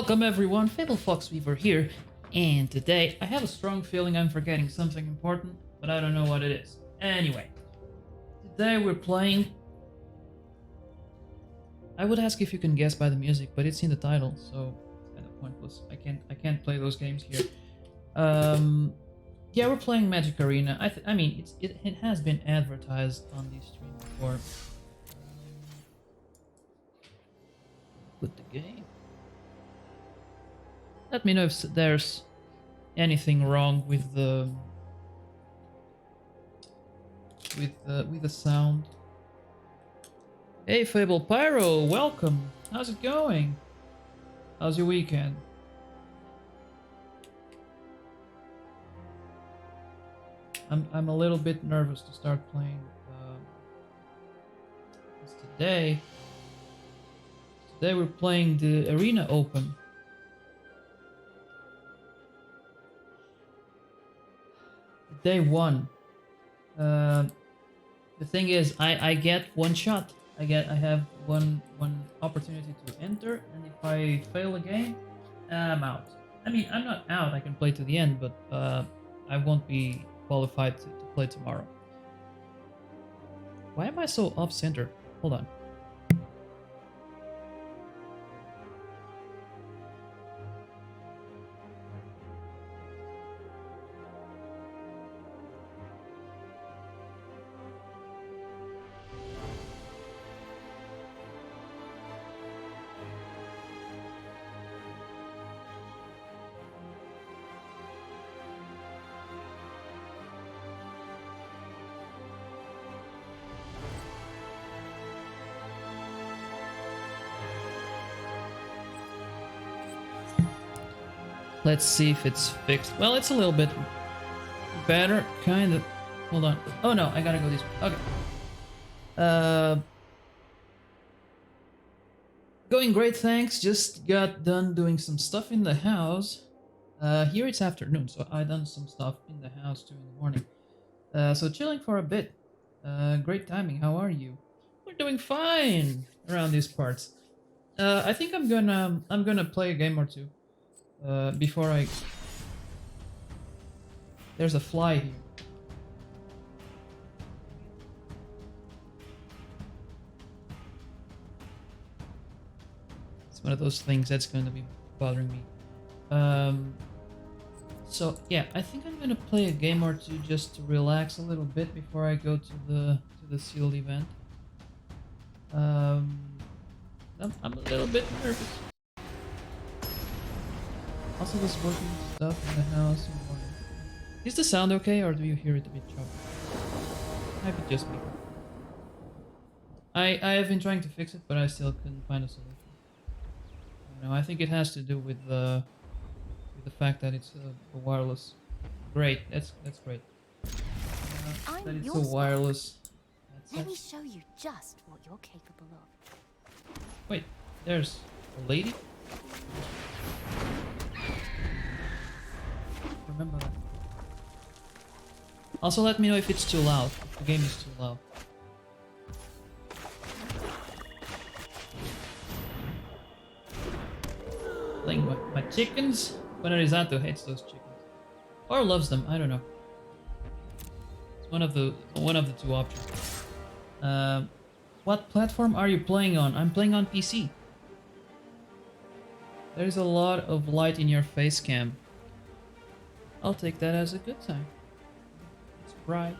Welcome everyone, Fable Foxweaver here, and today I have a strong feeling I'm forgetting something important, but I don't know what it is. Anyway, today we're playing... I would ask if you can guess by the music, but it's in the title, so it's kind of pointless. I can't play those games here. Yeah, we're playing Magic Arena. I mean, it has been advertised on the stream before. Put the game. Let me know if there's anything wrong with the sound. Hey Fable Pyro, welcome. How's it going? How's your weekend? I'm a little bit nervous to start playing. Today we're playing the Arena Open. Day one. The thing is, I get one shot. I have one opportunity to enter, and if I fail a game, I'm out. I mean, I'm not out. I can play to the end, but I won't be qualified to play tomorrow. Why am I so off center? Hold on. Let's see if it's fixed. Well, it's a little bit better, kind of. Hold on. Oh no, I gotta go this way. Okay. Going great, thanks. Just got done doing some stuff in the house. Here it's afternoon, so I done some stuff in the house too in the morning. So chilling for a bit. Great timing. How are you? We're doing fine around these parts. I think I'm gonna play a game or two. Before I... There's a fly here. It's one of those things that's going to be bothering me. So yeah, I think I'm gonna play a game or two just to relax a little bit before I go to the sealed event. I'm a little bit nervous. Also, was working stuff in the house. Is the sound okay, or do you hear it a bit choppy? Might be just me. I have been trying to fix it, but I still couldn't find a solution. I don't know. I think it has to do with the fact that it's a wireless. Great, that's great. That it's a wireless. Let me show you just what you're capable of. Wait, there's a lady. Remember that. Also, let me know if it's too loud. If the game is too loud. Playing my chickens. Bonarizato hates those chickens, or loves them. I don't know. It's one of the two options. What platform are you playing on? I'm playing on PC. There's a lot of light in your face cam. I'll take that as a good sign. It's bright.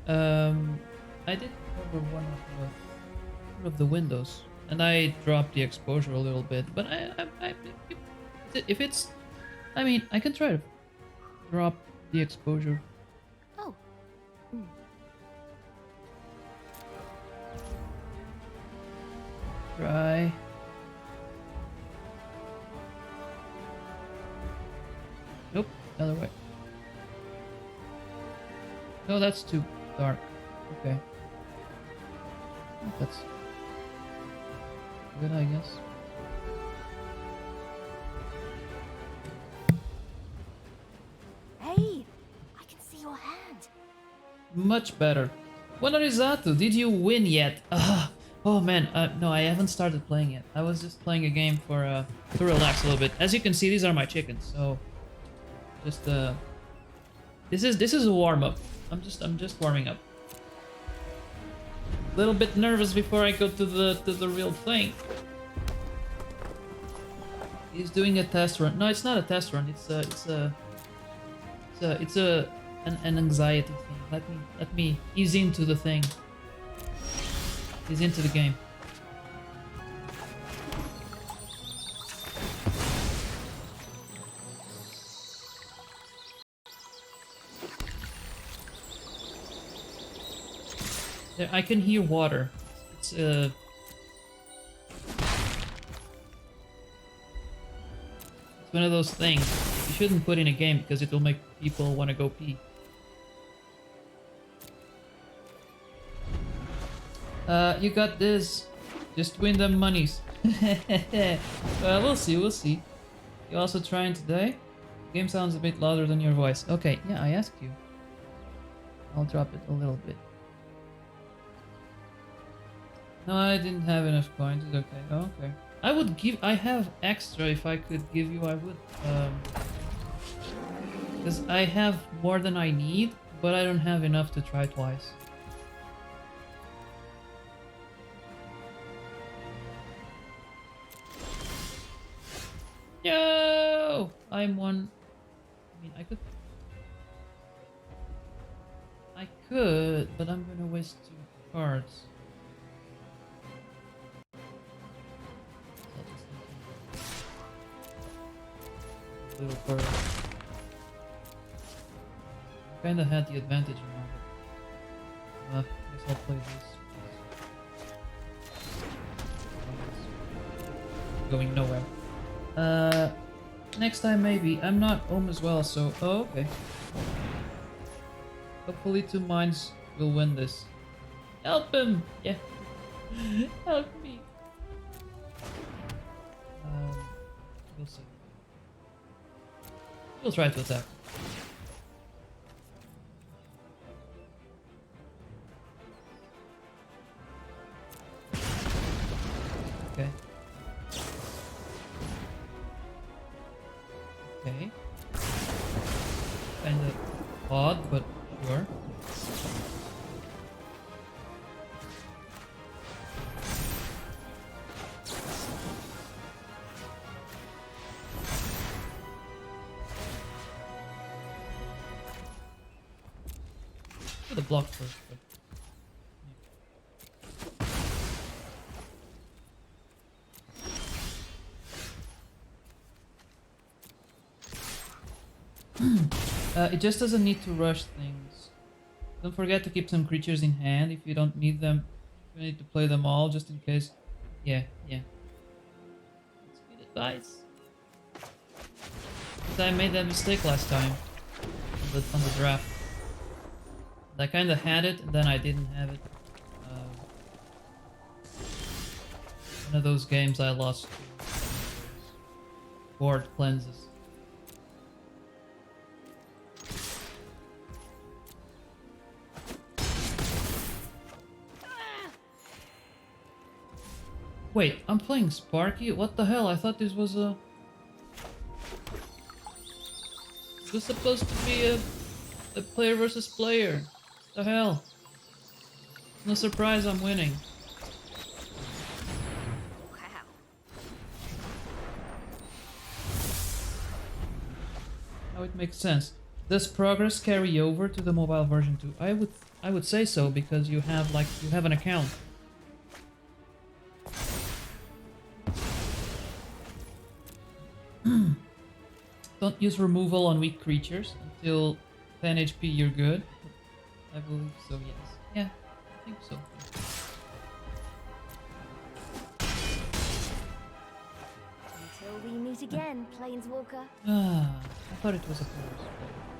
I did cover one of the windows, and I dropped the exposure a little bit. But if it's, I mean, I can try to drop the exposure. Oh. Try. Nope, other way. No, that's too dark. Okay. That's good, I guess. Hey, I can see your hand. Much better. Bonarizato, did you win yet? Oh man, no, I haven't started playing yet. I was just playing a game for to relax a little bit. As you can see, these are my chickens. So just this is a warm up. I'm just warming up. A little bit nervous before I go to the real thing. He's doing a test run. No, it's not a test run. It's an anxiety thing. Let me ease into the thing. Ease into the game. There, I can hear water. It's one of those things you shouldn't put in a game because it will make people want to go pee. You got this. Just win them monies. We'll see, we'll see. You also trying today? The game sounds a bit louder than your voice. Okay, yeah, I asked you. I'll drop it a little bit. No, I didn't have enough coins. It's okay. Oh, okay. I would give. I have extra. If I could give you, I would. Because I have more than I need, but I don't have enough to try twice. Yo! I'm one. I mean, I could, but I'm gonna waste 2 cards. Little bird. Kinda had the advantage now. Guess I'll play this. Going nowhere. Next time maybe. I'm not home as well, so... Oh, okay. Hopefully 2 minds will win this. Help him! Yeah. Help me. We'll see. We'll try to attack. Okay. Okay. Kinda odd, but sure. The block first, but it just doesn't need to rush things. Don't forget to keep some creatures in hand if you don't need them. You need to play them all just in case. Yeah. It's good advice. Because I made that mistake last time on the draft. I kinda had it, and then I didn't have it. One of those games I lost to board cleanses. Wait, I'm playing Sparky? What the hell? I thought this was a... This was supposed to be a player versus player. What the hell? No surprise I'm winning. Wow. Now it makes sense. Does progress carry over to the mobile version too? I would say so because you have an account. Don't use removal on weak creatures until 10 HP you're good. I believe so, yes. Yeah, I think so. Until we meet again, Planeswalker. Ah, I thought it was a force.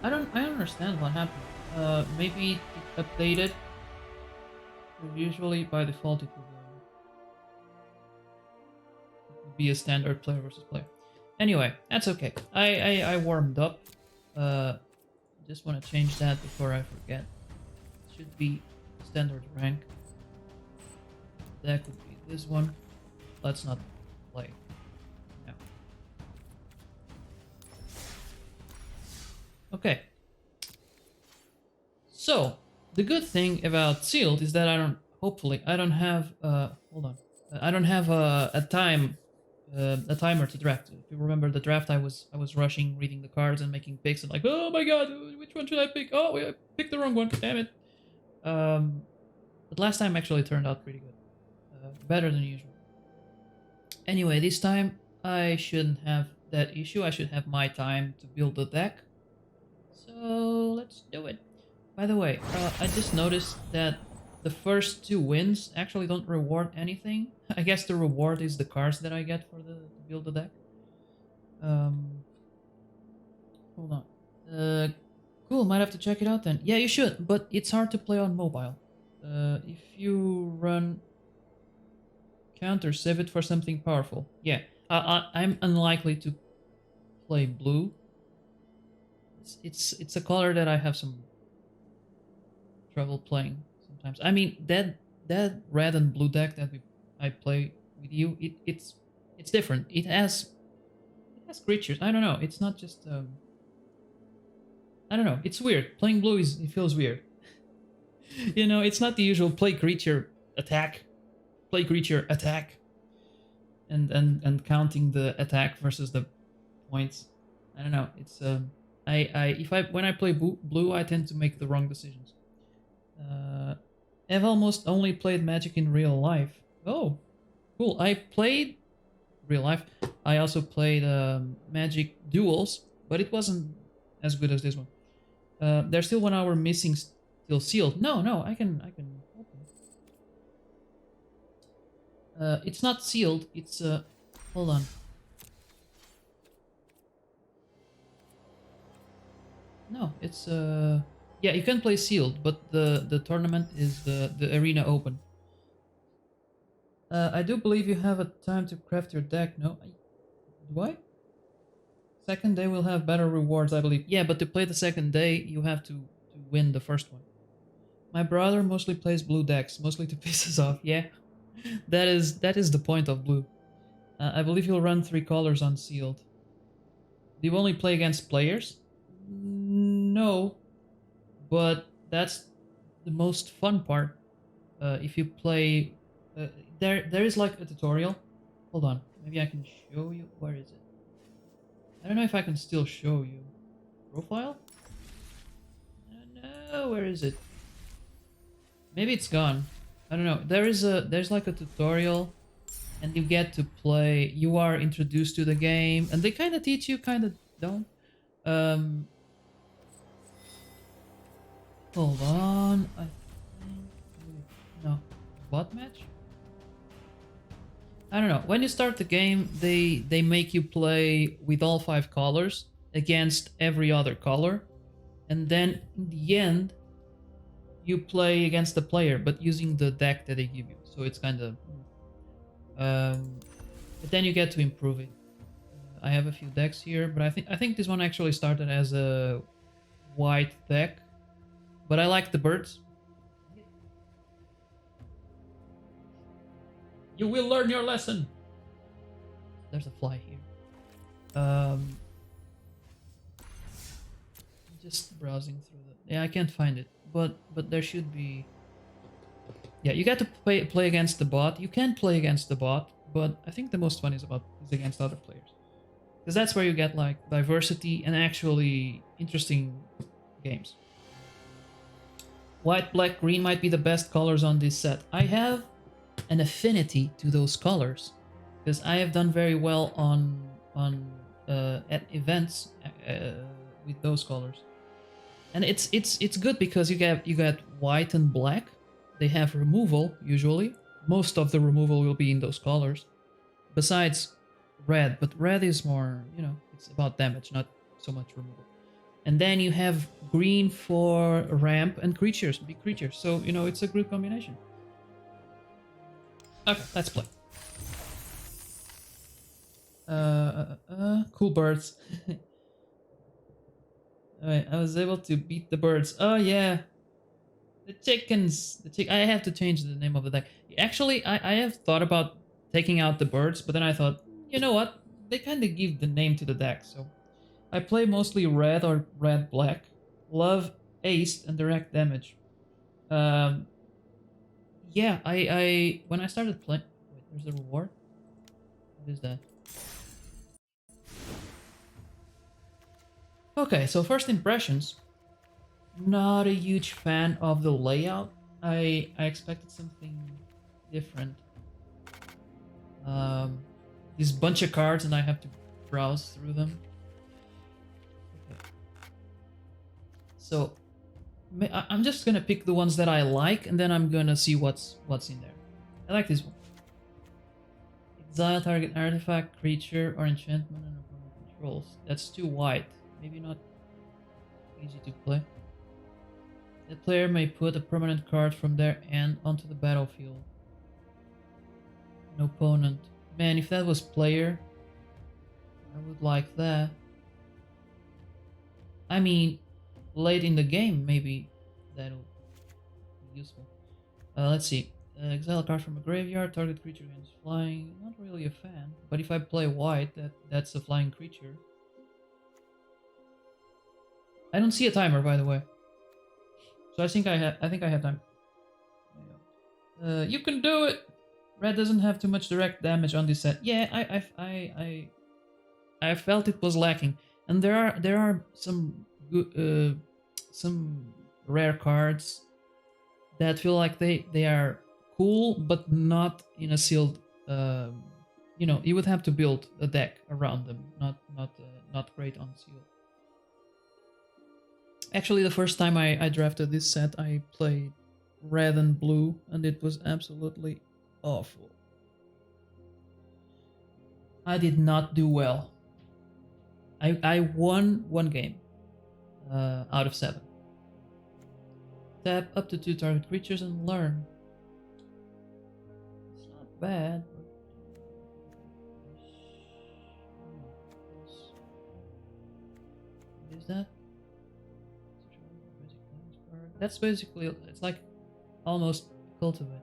I don't understand what happened. Maybe it updated. Usually by default it would be a standard player versus player. Anyway, that's okay. I warmed up. Just want to change that before I forget. Should be standard rank. That could be this one. Let's not play. No. Okay. So, the good thing about sealed is that hopefully, I don't have, hold on. I don't have a timer to draft. If you remember the draft, I was rushing, reading the cards and making picks and like, oh my god, which one should I pick? Oh, I picked the wrong one, damn it. But last time actually turned out pretty good. Better than usual. Anyway, this time I shouldn't have that issue. I should have my time to build the deck. So let's do it. By the way, I just noticed that the first 2 wins actually don't reward anything. I guess the reward is the cards that I get for to build the deck. Hold on. Cool, might have to check it out then. Yeah, you should, but it's hard to play on mobile. If you run counter, save it for something powerful. Yeah, I'm unlikely to play blue. It's a color that I have some trouble playing sometimes. I mean, that red and blue deck that I play with you, it's different. It has creatures. I don't know. It's not just I don't know. It's weird. Playing blue it feels weird. You know, it's not the usual play creature attack, and counting the attack versus the points. I don't know. It's when I play blue, I tend to make the wrong decisions. I've almost only played Magic in real life. Oh, cool. I played real life. I also played Magic Duels, but it wasn't as good as this one. There's still 1 hour missing, still sealed. No, I can open. It's not sealed. It's hold on. No, it's yeah, you can play sealed, but the tournament is the arena open. I do believe you have a time to craft your deck. No, do I? Second day will have better rewards, I believe. Yeah, but to play the second day, you have to win the first one. My brother mostly plays blue decks, mostly to piss us off. Yeah, that is the point of blue. I believe you'll run 3 colors on sealed. Do you only play against players? No, but that's the most fun part. If you play, there is like a tutorial. Hold on, maybe I can show you. Where is it? I don't know if I can still show you. Profile? No, where is it? Maybe it's gone. I don't know. There's like a tutorial, and you get to play. You are introduced to the game, and they kind of teach you, kind of don't. Hold on. I think no bot match. I don't know. When you start the game, they make you play with all 5 colors against every other color, and then in the end, you play against the player, but using the deck that they give you. So it's kind of, but then you get to improve it. I have a few decks here, but I think this one actually started as a white deck, but I like the birds. You will learn your lesson. There's a fly here. Just browsing through the. Yeah, I can't find it, but there should be. Yeah, you get to play against the bot. You can play against the bot, but I think the most fun is against other players, because that's where you get like diversity and actually interesting games. White, black, green might be the best colors on this set. I have an affinity to those colors because I have done very well at events with those colors, and it's good because you get white and black. They have removal usually. Most of the removal will be in those colors, besides red. But red is more, it's about damage, not so much removal. And then you have green for ramp and creatures, big creatures. So it's a good combination. Okay, let's play. Cool birds. Alright, I was able to beat the birds. Oh yeah. The chickens. I have to change the name of the deck. Actually, I have thought about taking out the birds, but then I thought, you know what? They kind of give the name to the deck, so I play mostly red or red-black. Love ace and direct damage. Um, yeah, I when I started playing. Wait, there's a reward. What is that? Okay, so first impressions. Not a huge fan of the layout. I expected something different. This bunch of cards and I have to browse through them. Okay. So I'm just gonna pick the ones that I like and then I'm gonna see what's in there. I like this one. Exile target artifact, creature, or enchantment and opponent controls. That's too wide. Maybe not easy to play. The player may put a permanent card from their end onto the battlefield. An opponent. Man, if that was player, I would like that. I mean, late in the game, maybe that'll be useful. Let's see. Exile a card from a graveyard, target creature gains flying. Not really a fan, but if I play white, that's a flying creature. I don't see a timer, by the way. So I think I have time. You can do it. Red doesn't have too much direct damage on this set. Yeah, I felt it was lacking, and there are some good, some rare cards that feel like they are cool, but not in a sealed. You know, you would have to build a deck around them. Not great on sealed. Actually, the first time I drafted this set, I played red and blue, and it was absolutely awful. I did not do well. I won one game out of 7. Tap up to 2 target creatures and learn. It's not bad. What is that? That's basically, it's like almost cultivate.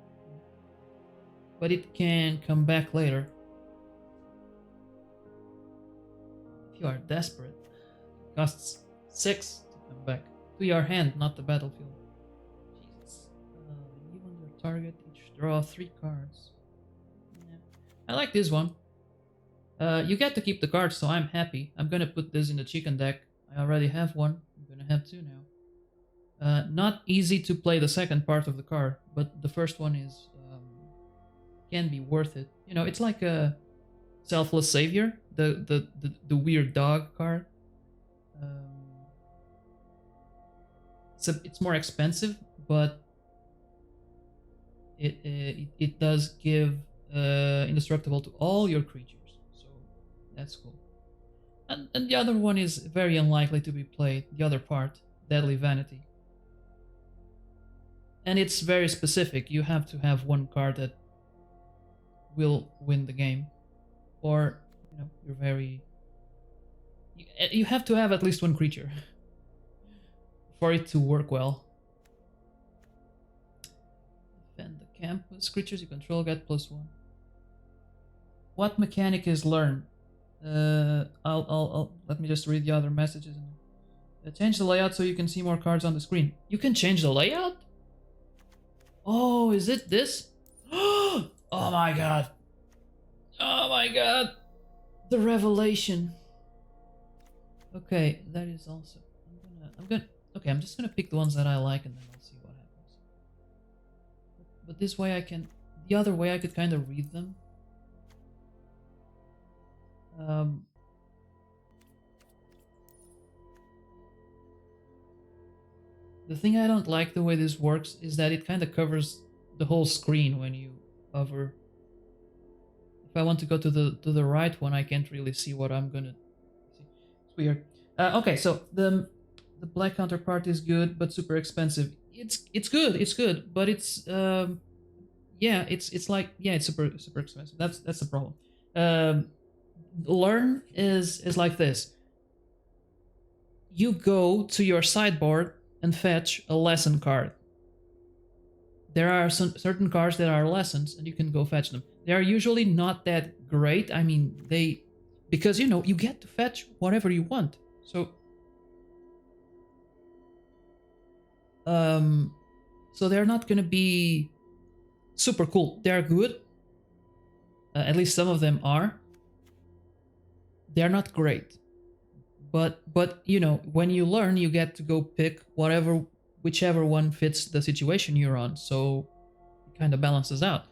But it can come back later. If you are desperate. It costs 6 to come back. To your hand, not the battlefield. Jesus. You on your target, each draw 3 cards. Yeah. I like this one. You get to keep the cards, so I'm happy. I'm gonna put this in the chicken deck. I already have one. I'm gonna have 2 now. Not easy to play the second part of the card, but the first one is can be worth it. You know, it's like a selfless savior, the weird dog card. It's more expensive, but it does give indestructible to all your creatures, so that's cool. And the other one is very unlikely to be played. The other part, Deadly Vanity. And it's very specific. You have to have one card that will win the game, or you know, you're very. You have to have at least one creature for it to work well. Defend the campus. Creatures you control get +1. What mechanic is learn? I'll let me just read the other messages. Change the layout so you can see more cards on the screen. You can change the layout? Oh, is it this? Oh my god. Oh my god. The revelation. Okay, that is also. Okay, I'm just gonna pick the ones that I like and then I'll see what happens. But this way I can. The other way I could kind of read them. The thing I don't like the way this works is that it kind of covers the whole screen when you hover. If I want to go to the right one, I can't really see what I'm gonna see. It's weird. Okay, so the black counterpart is good, but super expensive. It's good, but it's yeah, it's like, yeah, it's super expensive. That's the problem. Learn is like this. You go to your sideboard and fetch a lesson card. there are some certain cards that are lessons, and you can go fetch them. They are usually not that great. I mean, because you know you get to fetch whatever you want. So they're not gonna be super cool. They're good. At least some of them are. They're not great, but you know, when you learn, you get to go pick whichever one fits the situation you're on. So it kind of balances out.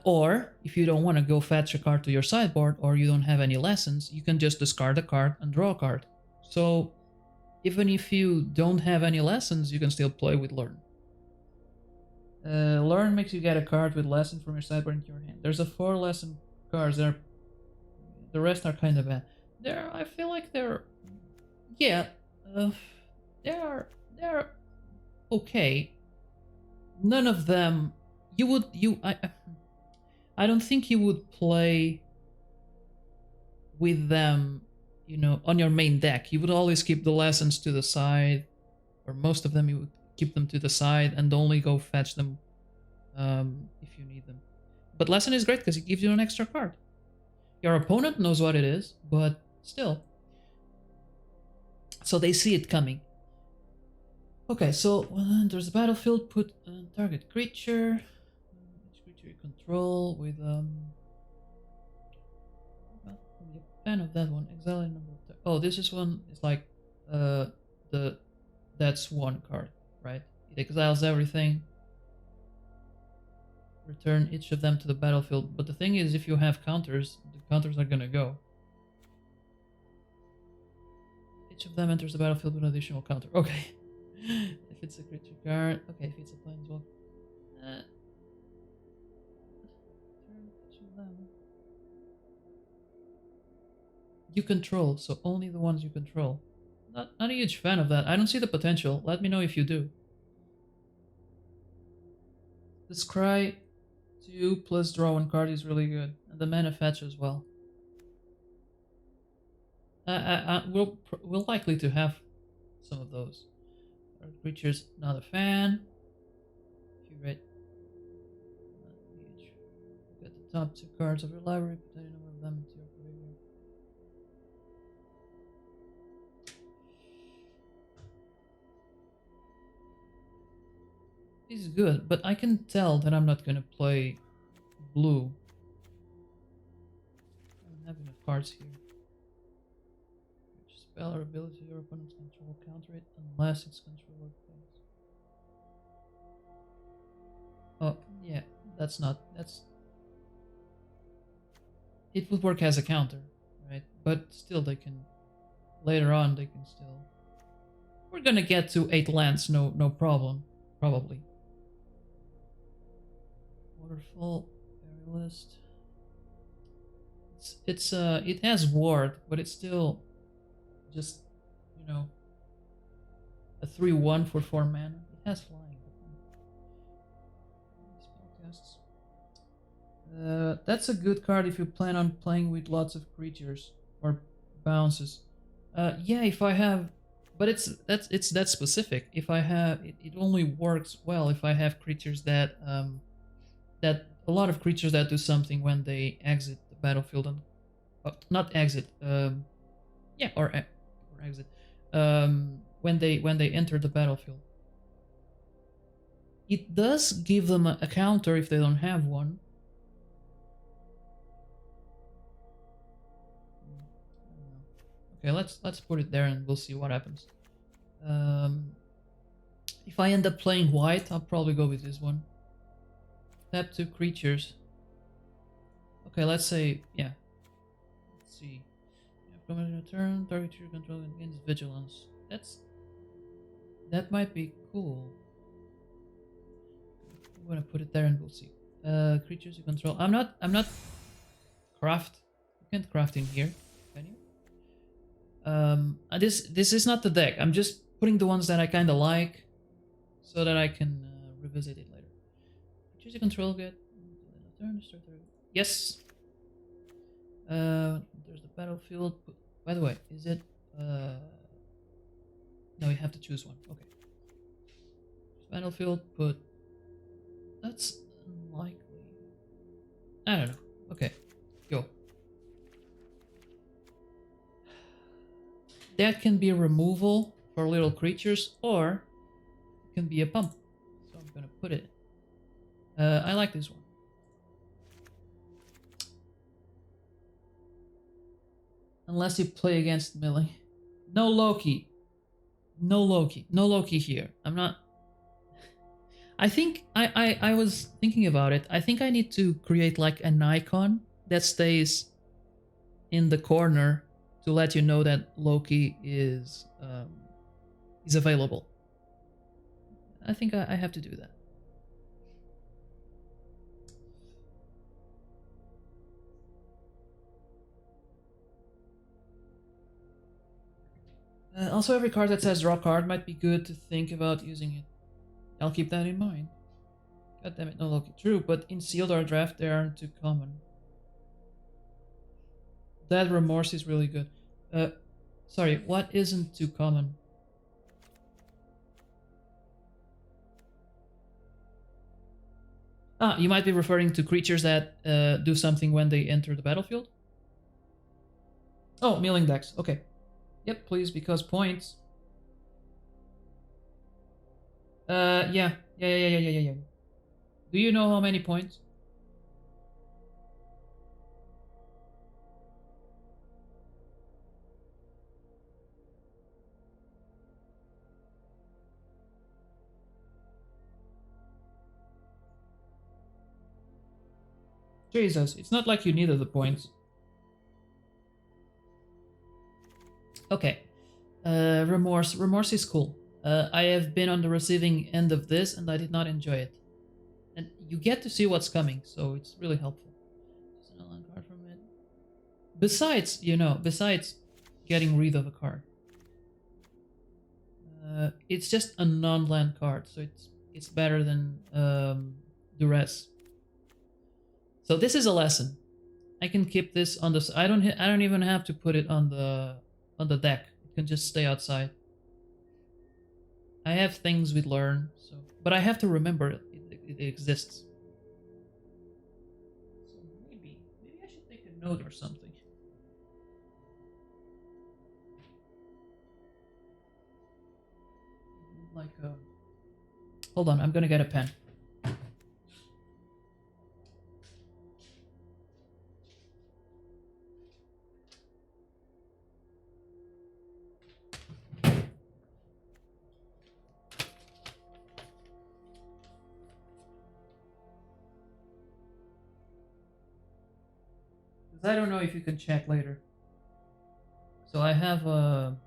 Or if you don't want to go fetch a card to your sideboard, or you don't have any lessons, you can just discard a card and draw a card. So even if you don't have any lessons, you can still play with Learn. Learn makes you get a card with lesson from your sideboard into your hand. There's a 4 lesson cards. The rest are kind of bad. I feel like they're, yeah, they're okay. None of them. I don't think you would play with them, you know, on your main deck. You would always keep the lessons to the side, or most of them you would keep them to the side and only go fetch them if you need them. But lesson is great because it gives you an extra card. Your opponent knows what it is, but still. So they see it coming. Okay, so enters the battlefield, put target creature, each creature you control with well, I'm a fan of that one. Exile a number of oh, this is one. It's like that's one card, right? It exiles everything. Return each of them to the battlefield. But the thing is, if you have counters, the counters are gonna go. Each of them enters the battlefield with an additional counter. Okay. If it's a creature card. Okay, if it's a planeswalker. Turn each of them. You control, so only the ones you control. Not a huge fan of that. I don't see the potential. Let me know if you do. The Scry 2 plus draw 1 card is really good. And the mana fetch as well. We're likely to have some of those. Our creatures, not a fan. If you read, get the top 2 cards of your library, put any number of them into your graveyard. This is good, but I can tell that I'm not gonna play blue. I don't have enough cards here. Spell or ability your opponent's control, counter it unless its controller plays. Oh, yeah, it would work as a counter, right? But still later on they can still, we're gonna get to 8 lands, no problem, probably. Waterfall, Fairy List. It has ward, but it's still just, you know, a 3/1 for 4 mana. It has flying. That's a good card if you plan on playing with lots of creatures or bounces. Yeah, if I have, but it's that specific. If I have, it only works well if I have creatures that a lot of creatures that do something when they exit the battlefield and not exit. Yeah, or exit. When they enter the battlefield. It does give them a counter if they don't have one. Okay, let's put it there and we'll see what happens. If I end up playing white, I'll probably go with this one. Tap 2 creatures. Okay, let's say, yeah. Let's see. From a turn, target your control gains vigilance. That might be cool. I'm gonna put it there and we'll see. Creatures you control. I'm not craft. You can't craft in here, can you? This is not the deck. I'm just putting the ones that I kinda like so that I can revisit it later. Creatures you control get turn, start there. Yes. There's the battlefield. By the way, is it no, you have to choose one. Okay. Battlefield, put That's unlikely. I don't know. Okay, go. That can be a removal for little creatures, or it can be a pump. So I'm gonna put it. I like this one. Unless you play against Millie. No Loki. No Loki. No Loki here. I'm not... I think I was thinking about it. I think I need to create like an icon that stays in the corner to let you know that Loki is available. I think I have to do that. Also, every card that says draw card might be good to think about using it. I'll keep that in mind. God damn it, no Loki. True, but in sealed or draft they aren't too common. That remorse is really good. Sorry, what isn't too common? Ah, you might be referring to creatures that do something when they enter the battlefield? Oh, milling decks. Okay. Yep, please, because points. Yeah. Yeah. Do you know how many points? Jesus, it's not like you needed the points. Okay. Remorse. Remorse is cool. I have been on the receiving end of this and I did not enjoy it. And you get to see what's coming, so it's really helpful. Just an online card from it. Besides, besides getting rid of a card. It's just a non-land card, so it's better than Duress. So this is a lesson. I can keep this on the... I don't even have to put it on the deck. It can just stay outside. I have things we learn, so but I have to remember it exists. So maybe I should take a note or something. Like hold on, I'm gonna get a pen. I don't know if you can check later. So I have a...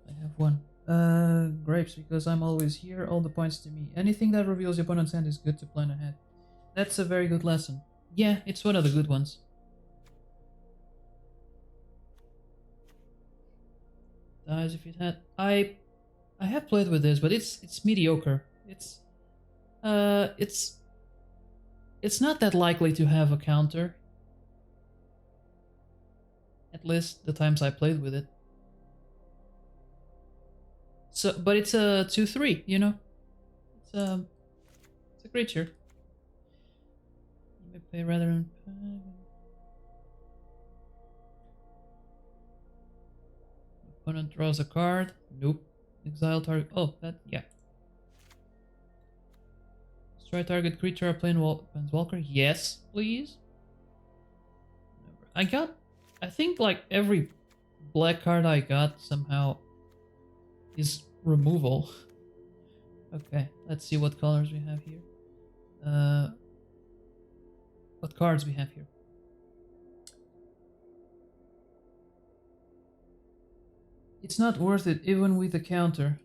I have one. Grapes, because I'm always here, all the points to me. Anything that reveals your opponent's hand is good to plan ahead. That's a very good lesson. Yeah, it's one of the good ones. Dies if it had... I have played with this, but it's mediocre. It's not that likely to have a counter. At least the times I played with it. So, but it's a 2/3, you know. It's a creature. You may play rather than... Opponent draws a card. Nope. Exile target. Oh, that, yeah. Destroy target creature or planeswalker. Yes, please. I think like every black card I got somehow is removal. Okay, let's see what colors we have here. What cards we have here. It's not worth it even with a counter.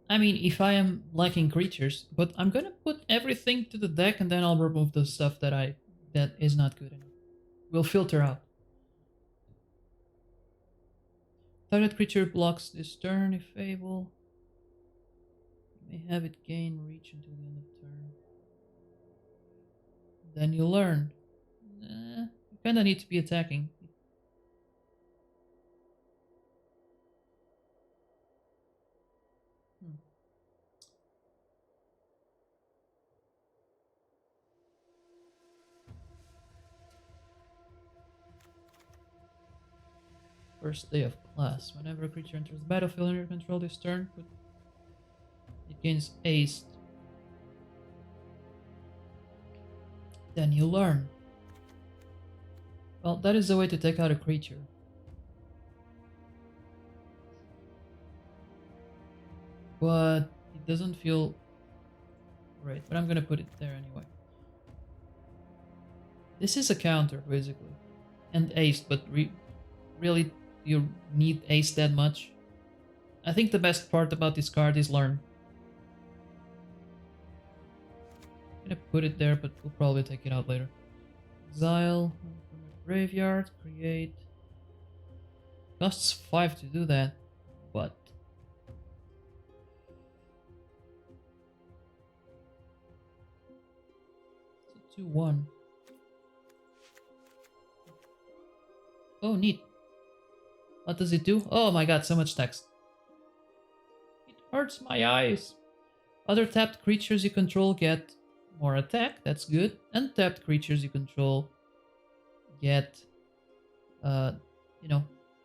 I mean, if I am lacking creatures, but I'm gonna put everything to the deck and then I'll remove the stuff that is not good enough. We'll filter out. Target creature blocks this turn if able. You may have it gain reach until the end of turn. Then you learn. You kinda need to be attacking. Hmm. First day of class. Whenever a creature enters the battlefield under your control this turn, it gains haste. Then you learn. Well, that is the way to take out a creature. But it doesn't feel right. But I'm gonna put it there anyway. This is a counter, basically. And haste, but really, you need haste that much? I think the best part about this card is learn. I'm gonna put it there, but we'll probably take it out later. Exile from a graveyard, create. Costs 5 to do that, but it's a 2-1. Oh, neat. What does it do? Oh my god, so much text. It hurts my eyes. Other tapped creatures you control get more attack, that's good. Untapped creatures you control get,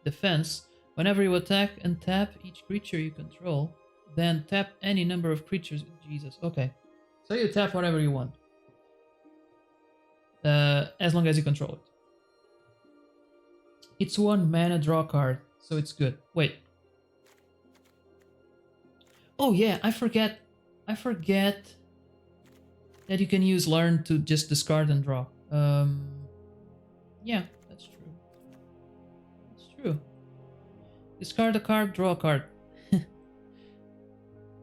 defense. Whenever you attack and tap each creature you control, then tap any number of creatures. Jesus, okay. So you tap whatever you want. As long as you control it. It's 1 mana draw card, so it's good. Wait. Oh yeah, I forget that you can use learn to just discard and draw. Yeah, that's true. That's true. Discard a card, draw a card.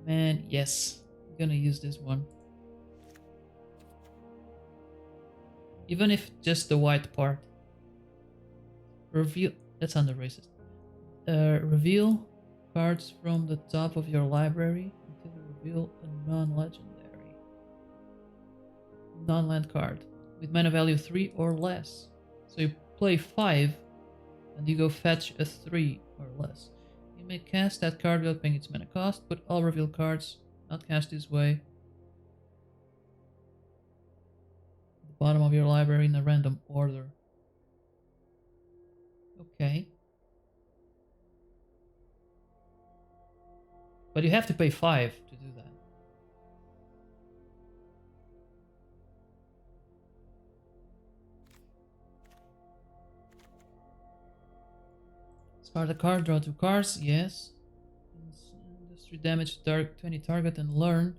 Man, yes. I'm gonna use this one. Even if just the white part. Reveal. That's under racist. Reveal cards from the top of your library until you reveal a non-legendary. Non-land card with mana value 3 or less. So you play 5 and you go fetch a 3 or less. You may cast that card without paying its mana cost, but all reveal cards not cast this way at the bottom of your library in a random order. Okay. But you have to pay 5 to do that. Discard a card, draw 2 cards, yes. Industry damage to 20 target and learn.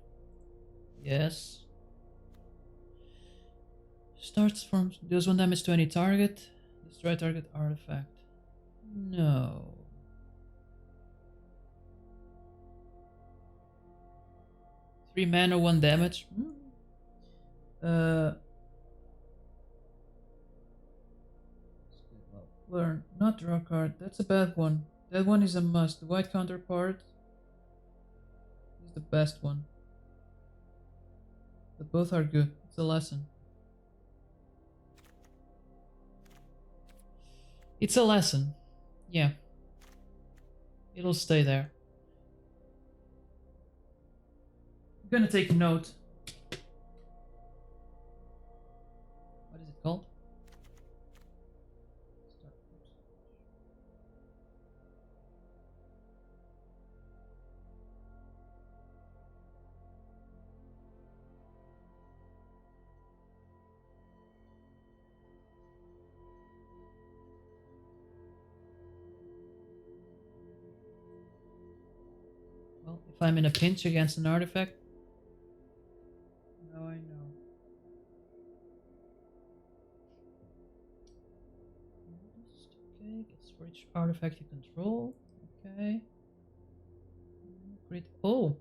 Yes. Starts from deals 1 damage to any target. Destroy target artifact. No. Three mana, 1 damage. Learn, not draw a card. That's a bad one. That one is a must. The white counterpart is the best one. But both are good. It's a lesson. It's a lesson. Yeah. It'll stay there. I'm gonna take a note. What is it called? Well, if I'm in a pinch against an artifact. Now I know. Okay, gets for each artifact you control. Okay. Great. Oh!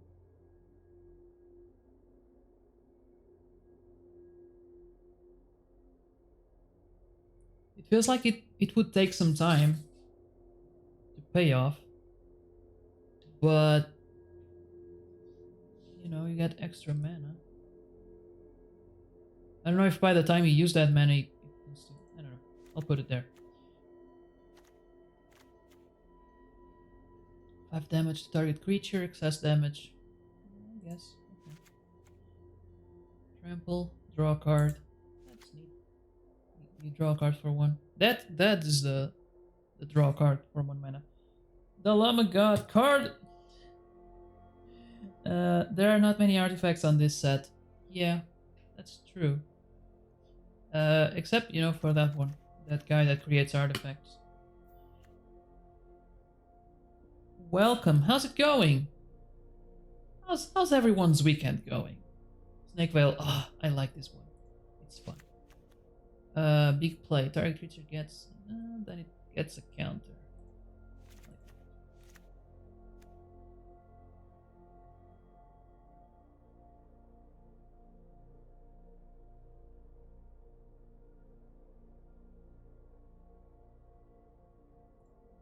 It feels like it would take some time to pay off. But you know, you get extra mana. I don't know if by the time you use that mana, I don't know. I'll put it there. 5 damage to target creature, excess damage. I guess. Okay. Trample, draw a card. That's neat. You draw a card for 1. That is the draw card for 1 mana. The Llama God card. There are not many artifacts on this set. Yeah, that's true. Except, for that one. That guy that creates artifacts. Welcome, how's it going? How's everyone's weekend going? Snakevale, I like this one. It's fun. Big play. Target creature gets... then it gets a counter.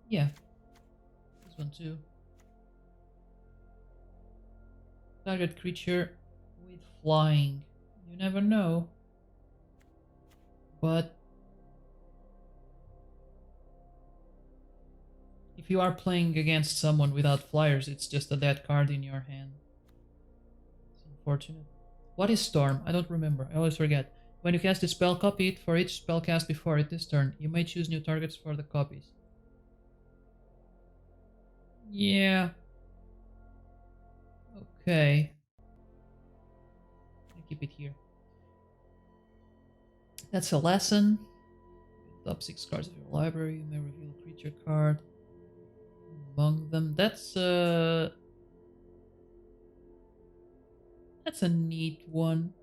Yeah. This one too. Target creature with flying. You never know. But if you are playing against someone without flyers, it's just a dead card in your hand. It's unfortunate. What is Storm? I don't remember. I always forget. When you cast a spell, copy it for each spell cast before it this turn. You may choose new targets for the copies. Yeah. Okay. I keep it here. That's a lesson. Top 6 cards of your library. You may reveal a creature card among them. That's a neat one.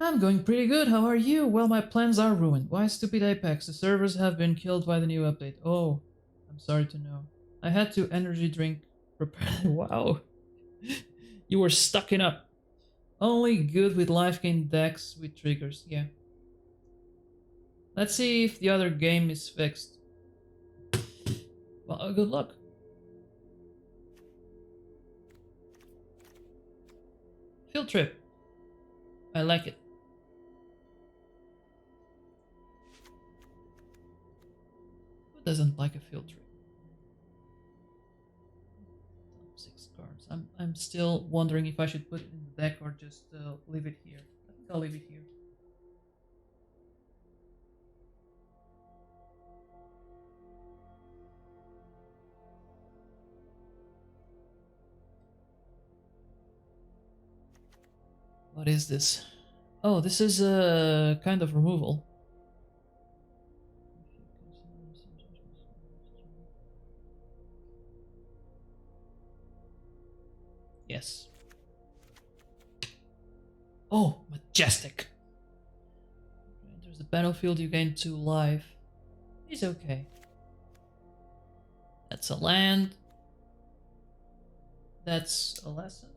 I'm going pretty good, how are you? Well, my plans are ruined. Why, stupid Apex? The servers have been killed by the new update. Oh, I'm sorry to know. I had to energy drink prepare. Wow. You were stuck in up. Only good with life gain decks with triggers, yeah. Let's see if the other game is fixed. Well, good luck. Field trip. I like it. Who doesn't like a field trip? 6 cards. I'm still wondering if I should put it in the deck or just leave it here. I think I'll leave it here. What is this? Oh, this is a kind of removal. Yes. Oh, majestic. Enters the battlefield, you gain 2 life. He's okay. That's a land. That's a lesson.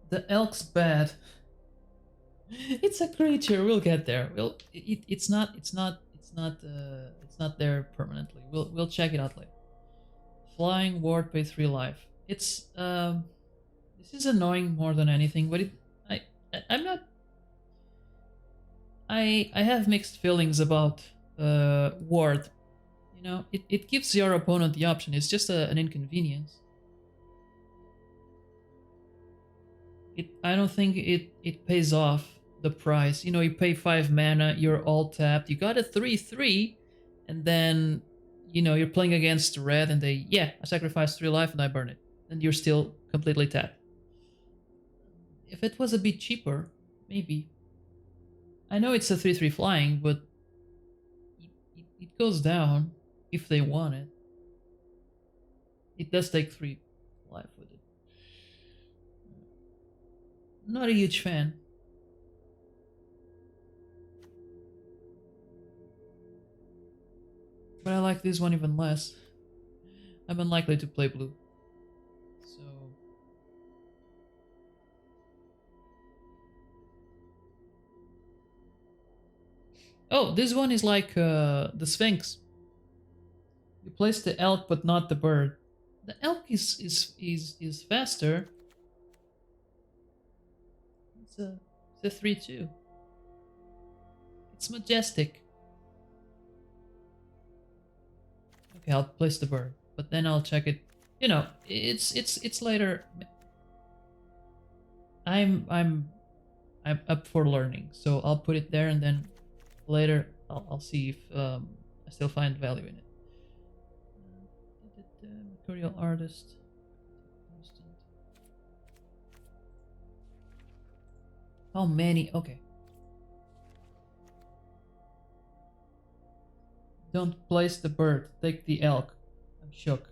The elk's bad. It's a creature. We'll get there. It's not there permanently. We'll check it out later. Flying ward, pay 3 life. It's this is annoying more than anything, but I'm not. I have mixed feelings about ward. You know, it gives your opponent the option. It's just an inconvenience. I don't think it pays off the price. You know, you pay 5 mana, you're all tapped, you got a 3/3, and then you're playing against red and I sacrifice 3 life and I burn it. And you're still completely tapped. If it was a bit cheaper, maybe. I know it's a 3/3 flying, but it goes down if they want it. It does take 3 life with it. Not a huge fan. But I like this one even less. I'm unlikely to play blue. So oh, this one is like the Sphinx. You place the elk but not the bird. The elk is faster. It's a 3-2. It's majestic. Okay, I'll place the bird, but then I'll check it. You know, it's later. I'm up for learning, so I'll put it there, and then later I'll see if I still find value in it. Mercurial artist. How many? Okay. Don't place the bird. Take the elk. I'm shook.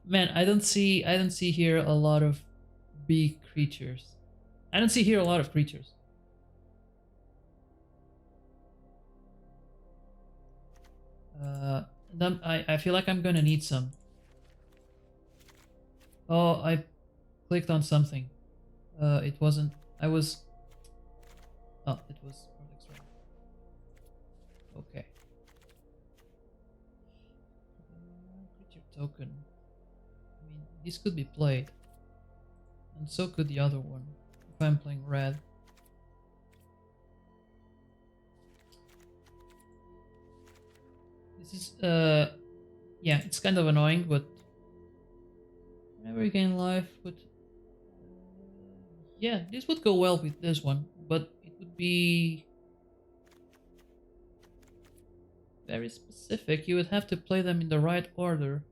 Man, I don't see here a lot of big creatures. I don't see here a lot of creatures. I feel like I'm gonna need some. Oh, I clicked on something. It wasn't. I was. Oh, it was Cortex Ray. Okay. Creature token. I mean, this could be played, and so could the other one. If I'm playing red. This is yeah, it's kind of annoying, but whenever you gain life, but yeah, this would go well with this one, but it would be very specific. You would have to play them in the right order.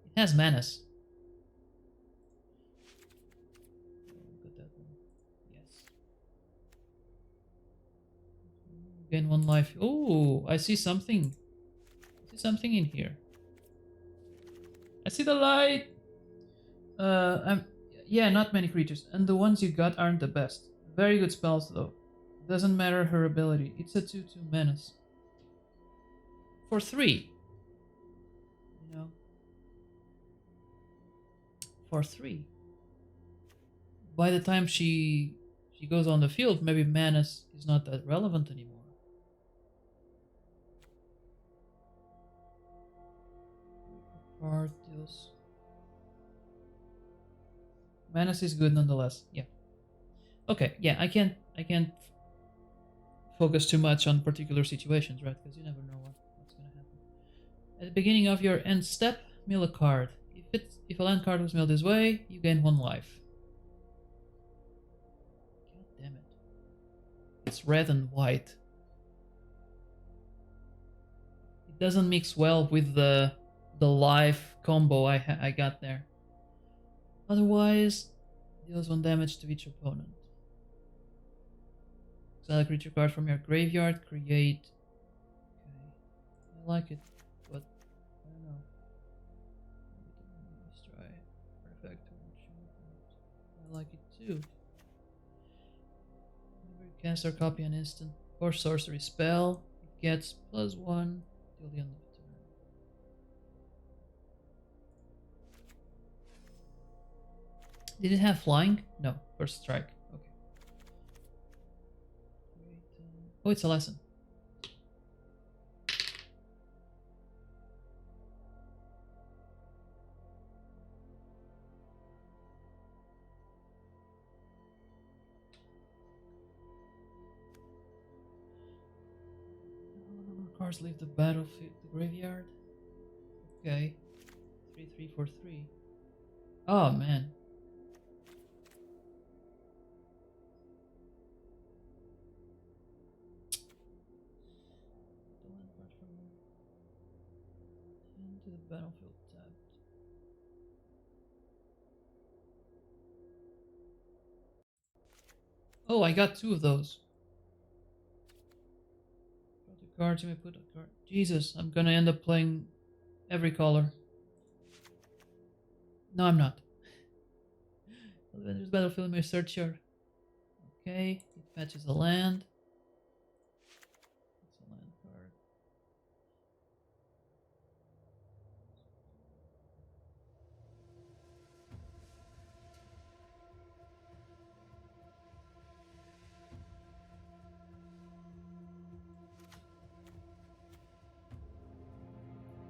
It has Manus. Look at that one. Yes. Gain 1 life. Oh, I see something. I see something in here. I see the light. Yeah, not many creatures, and the ones you got aren't the best. Very good spells though. Doesn't matter her ability. It's a 2/2 menace. For 3. You know. For 3. By the time she goes on the field, maybe menace is not that relevant anymore. Deals. Menace is good nonetheless. Yeah. Okay. Yeah, I can't focus too much on particular situations, right? Because you never know what's gonna happen. At the beginning of your end step, mill a card. If a land card was milled this way, you gain 1 life. God damn it! It's red and white. It doesn't mix well with the life combo I got there. Otherwise, deals 1 damage to each opponent. Exile a creature card from your graveyard. Create. Okay, I like it, but I don't know. Let's try Artifact. I like it too. Whenever you cast or copy an instant or sorcery spell, it gets +1 till the end of the turn. Did it have flying? No, first strike. Okay. Oh, it's a lesson. Cards leave the battlefield, the graveyard. Okay. 3/3 for 3. Oh man. Into the battlefield tapped. Oh, I got 2 of those. Draw 2 cards, you may put a card. Jesus, I'm gonna end up playing every color. No, I'm not. Avengers Battlefield, may search your. Okay, it fetches a land. It's a land card.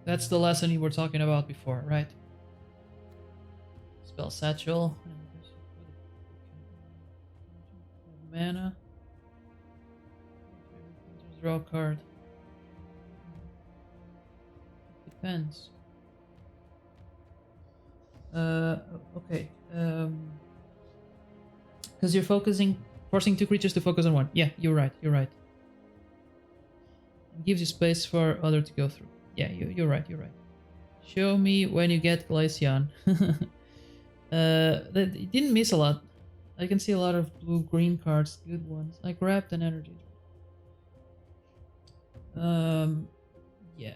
That's the lesson you were talking about before, right? Spell satchel. Mana. Draw a card. Depends. Okay. Because you're forcing two creatures to focus on one. Yeah, you're right. You're right. It gives you space for other to go through. Yeah, you're right. You're right. Show me when you get Glaceon. It didn't miss a lot. I can see a lot of blue-green cards, good ones. I grabbed an energy. Yeah.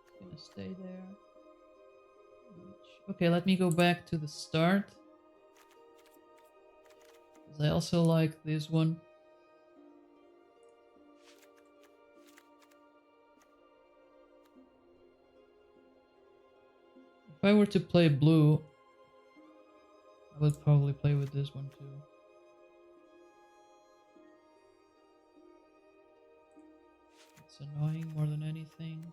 It's gonna stay there. Okay, let me go back to the start. Because I also like this one. If I were to play blue, I would probably play with this one too. It's annoying more than anything.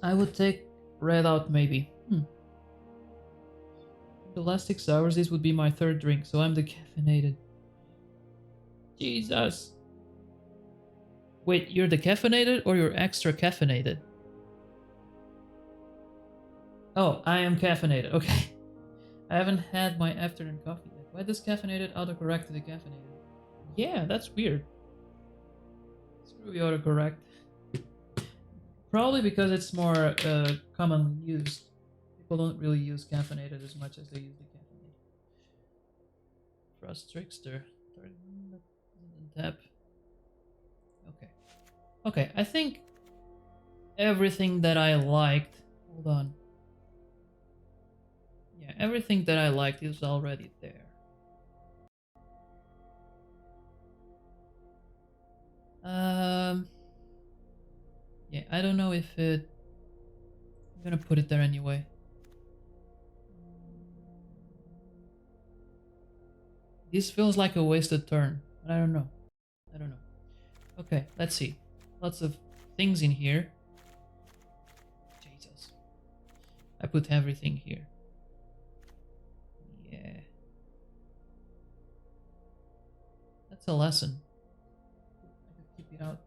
I would take red out maybe. The last 6 hours, this would be my third drink, so I'm decaffeinated. Jesus. Wait, you're decaffeinated or you're extra caffeinated? Oh, I am caffeinated. Okay. I haven't had my afternoon coffee yet. Why does caffeinated autocorrect to decaffeinated? Yeah, that's weird. Screw the autocorrect. Probably because it's more commonly used. People don't really use caffeinated as much as they use decaffeinated. Frost Trickster. Tap. Okay. Okay, I think everything that I liked. Hold on. Yeah, everything that I liked is already there. Yeah, I don't know if it. I'm gonna put it there anyway. This feels like a wasted turn, but I don't know. I don't know. Okay, let's see. Lots of things in here. Jesus. I put everything here. Yeah. That's a lesson. I could keep it out.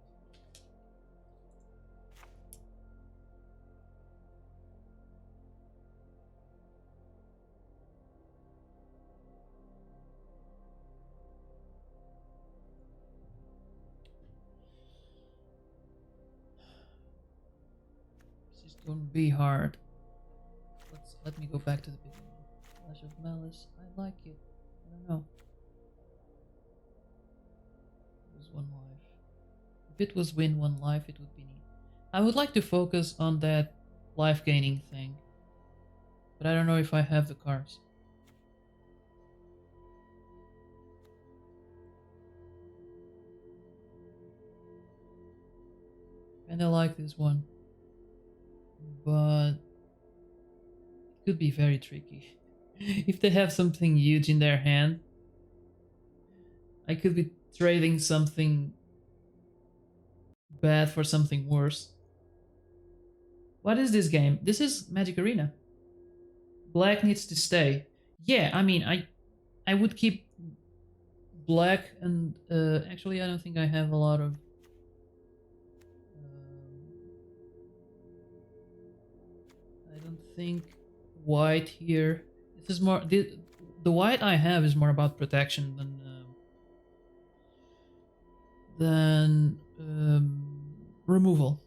This is gonna be hard. Let me go back to the beginning. Flash of Malice. I like it. I don't know. Lose one life. If it was win one life, it would be neat. I would like to focus on that life gaining thing. But I don't know if I have the cards. Kinda like this one. But it could be very tricky. If they have something huge in their hand, I could be trading something bad for something worse. What is this game? This is Magic Arena. Black needs to stay. Yeah, I mean, I would keep black and actually I don't think I have a lot of I don't think white here. This is more the white I have is more about protection than Then removal.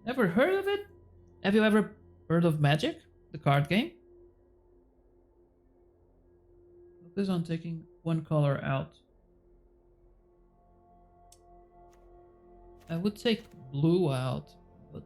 Never heard of it? Have you ever heard of Magic, the card game? Focus on taking one color out. I would take blue out, but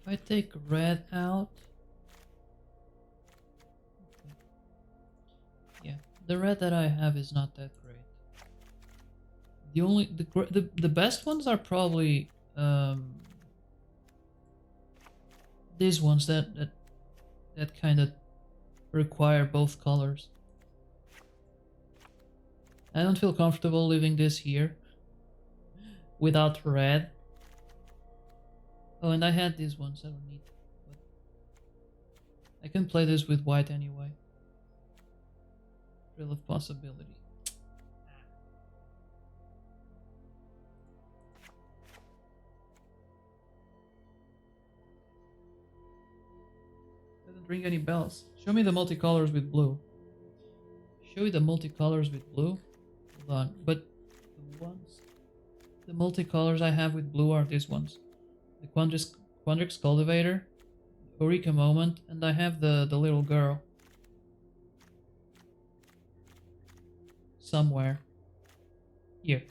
if I take red out, yeah, the red that I have is not that great. The best ones are probably these ones that kind of require both colors. I don't feel comfortable leaving this here without red. Oh, and I had these ones. I don't need. But I can play this with white anyway. Thrill of possibility. Doesn't ring any bells. Show me the multicolors with blue. Show you the multicolors with blue. Hold on, but the multicolors I have with blue are these ones. The Quandrix Cultivator, Eureka Moment, and I have the little girl. Somewhere. Here.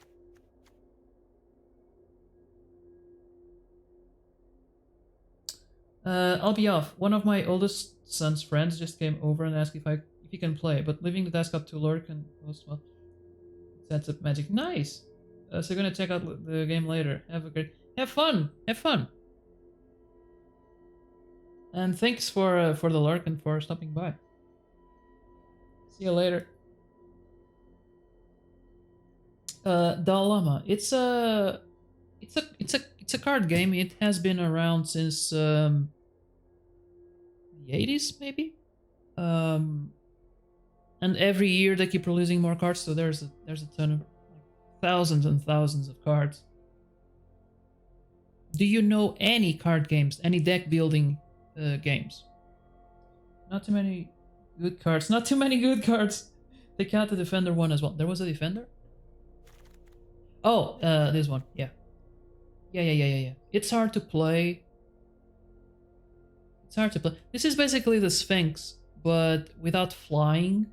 I'll be off. One of my oldest son's friends just came over and asked if he can play, but leaving the desk up to Lurk and most well sets up Magic. Nice. So gonna check out the game later. Have fun. Have fun. And thanks for the Lurk and for stopping by. See you later. Dilemma. It's a card game. It has been around since the 80s, maybe. And every year they keep releasing more cards, so there's a ton of thousands and thousands of cards. Do you know any card games, any deck building games? Not too many good cards. Not too many good cards. Take out the Defender one as well. There was a Defender? Oh, this one. Yeah. Yeah. It's hard to play. It's hard to play. This is basically the Sphinx, but without flying.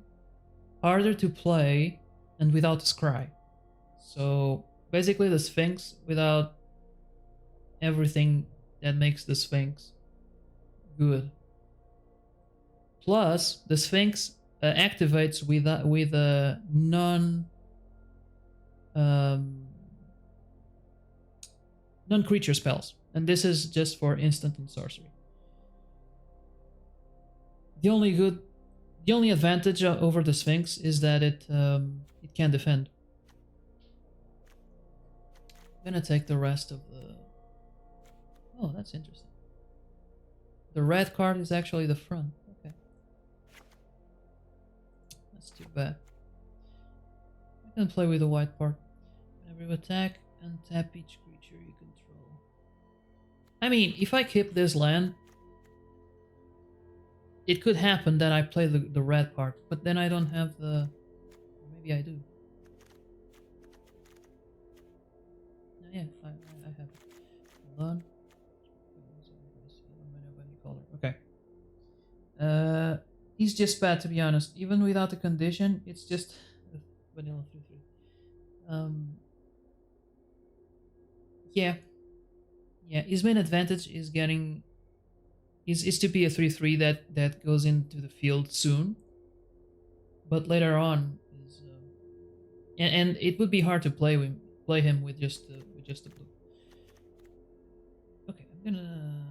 Harder to play and without scry. So basically the Sphinx without everything that makes the Sphinx good. Plus, the Sphinx activates with a non-creature spells, and this is just for instant and sorcery. The only advantage over the Sphinx is that it can defend. I'm gonna take the rest of the. Oh, that's interesting. The red card is actually the front. Okay, that's too bad. I can play with the white part. Whenever you attack, untap each creature you control. I mean, if I keep this land, it could happen that I play the red part, but then I don't have the... Maybe I do. Yeah, I have it. Hold on. Okay. He's just bad, to be honest. Even without the condition, it's just vanilla 3/3. Yeah. His main advantage is getting is to be a 3/3 that goes into the field soon. But later on is and it would be hard to play him with just the blue. Okay, I'm gonna.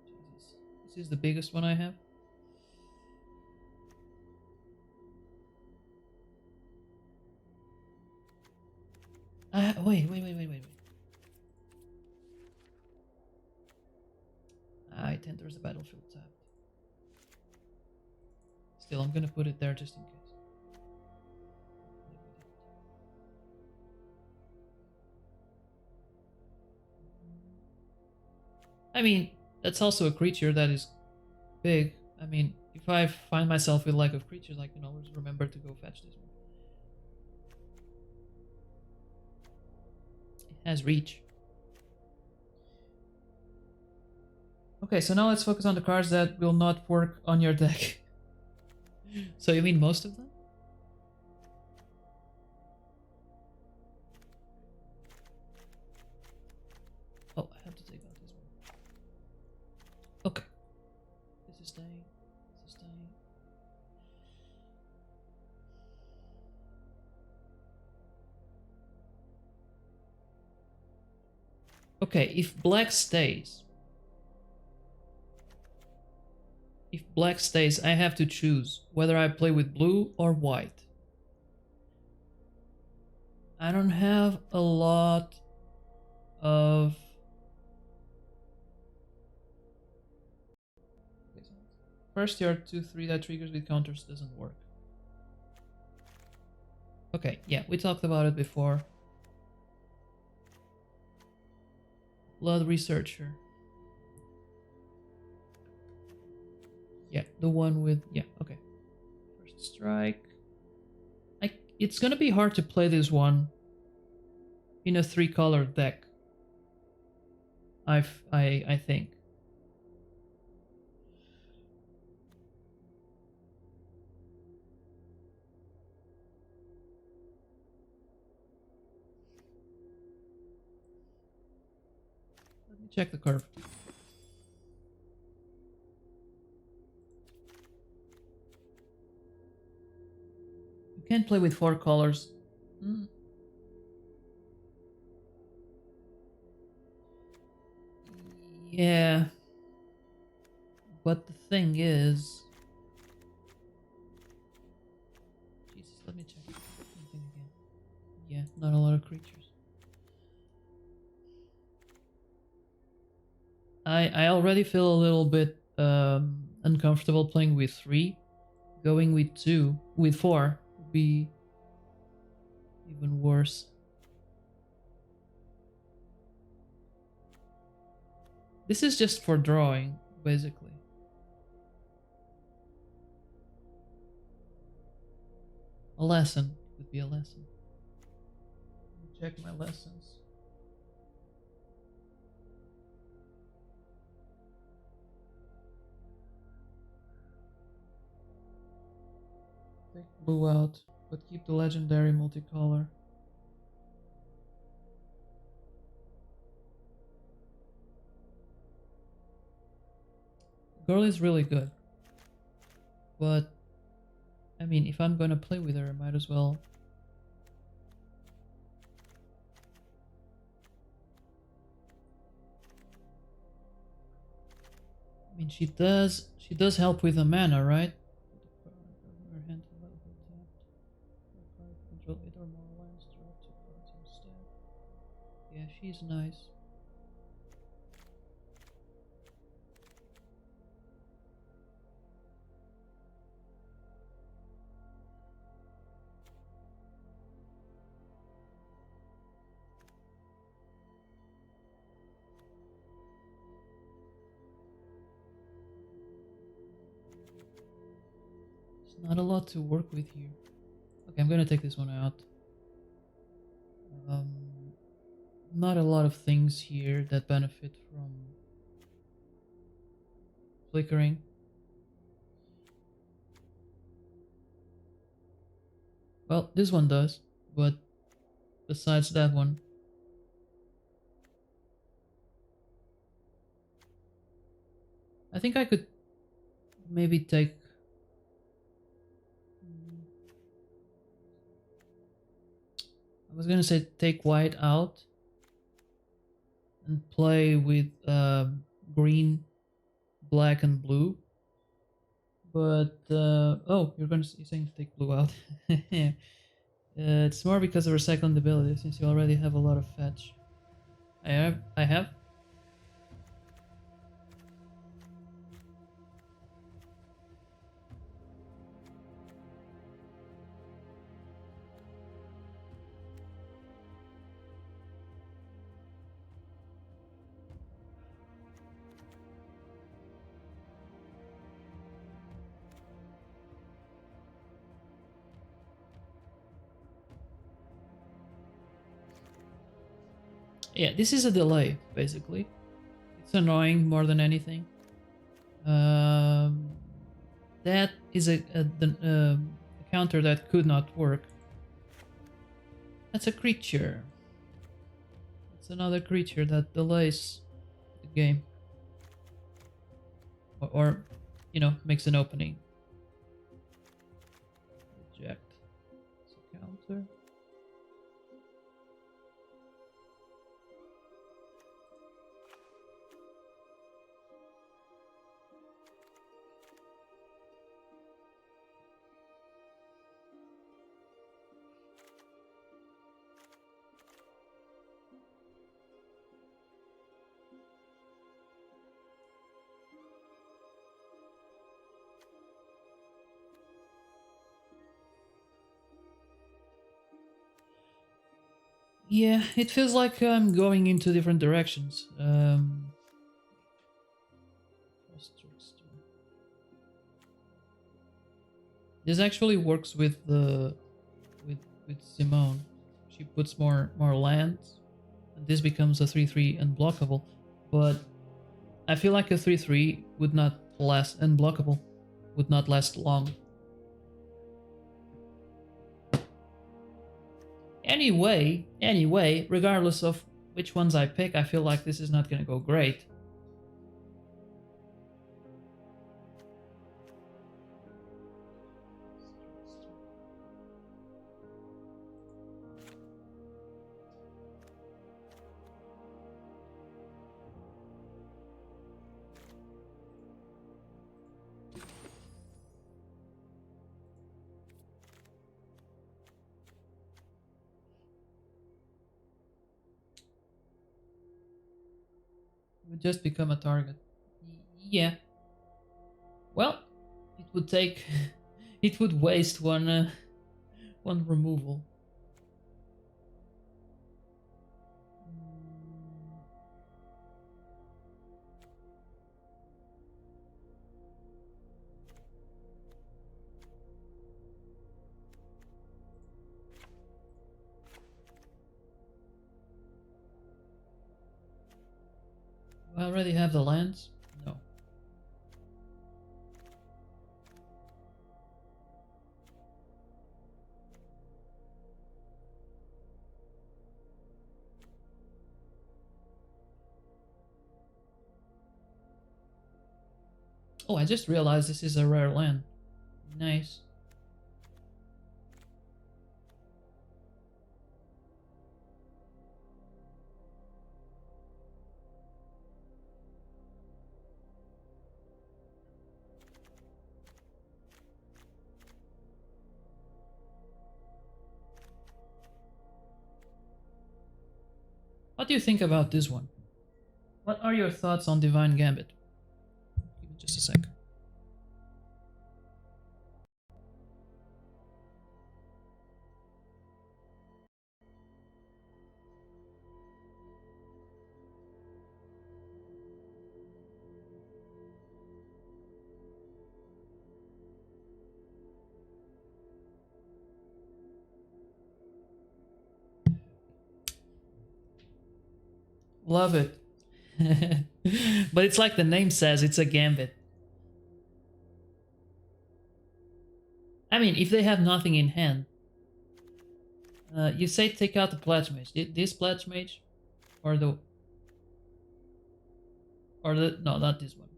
Jesus. This is the biggest one I have. Wait. It enters the battlefield tab. Still, I'm gonna put it there just in case. I mean, that's also a creature that is big. I mean, if I find myself with lack of creatures, I can always remember to go fetch this one. It has reach. Okay, so now let's focus on the cards that will not work on your deck. So you mean most of them? Oh, I have to take out this one. Okay. This is staying. This is staying. Okay, if black stays, I have to choose whether I play with blue or white. I don't have a lot of... First your 2/3 that triggers with counters doesn't work. Okay, yeah, we talked about it before. Blood Researcher. Yeah, the one with... Yeah, okay. First strike. It's gonna be hard to play this one in a 3-color deck. I think. Let me check the curve. You can't play with 4 colors. Yeah. But the thing is... Jesus, let me check something again. Yeah, not a lot of creatures. I already feel a little bit uncomfortable playing with 3. Going with 4 would be even worse. This is just for drawing, basically. A lesson would be a lesson. Check my lessons. Take blue out, but keep the legendary multicolor. Girl is really good, but I mean, if I'm gonna play with her, I might as well. I mean, she does help with the mana, right? Yeah, she's nice. Not a lot to work with here. Okay, I'm gonna take this one out. Not a lot of things here that benefit from flickering. Well, this one does, but besides that one. I think I could maybe take... I was gonna say take white out and play with green, black, and blue. But oh, you're saying to take blue out. It's more because of recycling ability, since you already have a lot of fetch. I have. Yeah, this is a delay, basically. It's annoying more than anything. Um, that is a counter that could not work. That's a creature. It's another creature that delays the game. Or you know, makes an opening. Reject. It's a counter. Yeah, it feels like I'm going into different directions. This actually works with the with Simone. She puts more lands, and this becomes a 3/3 unblockable. But I feel like a 3/3 would not last unblockable, would not last long. Anyway, regardless of which ones I pick, I feel like this is not gonna go great. It would just become a target. Yeah. Well, it would take. It would waste one removal. Do I already have the lands? No. Oh, I just realized this is a rare land. Nice. What do you think about this one? What are your thoughts on Divine Gambit? Give me just a sec. Love it. But it's like the name says, it's a gambit. I mean, if they have nothing in hand, you say take out the Pledge Mage. This Pledge Mage, or the no, not this one.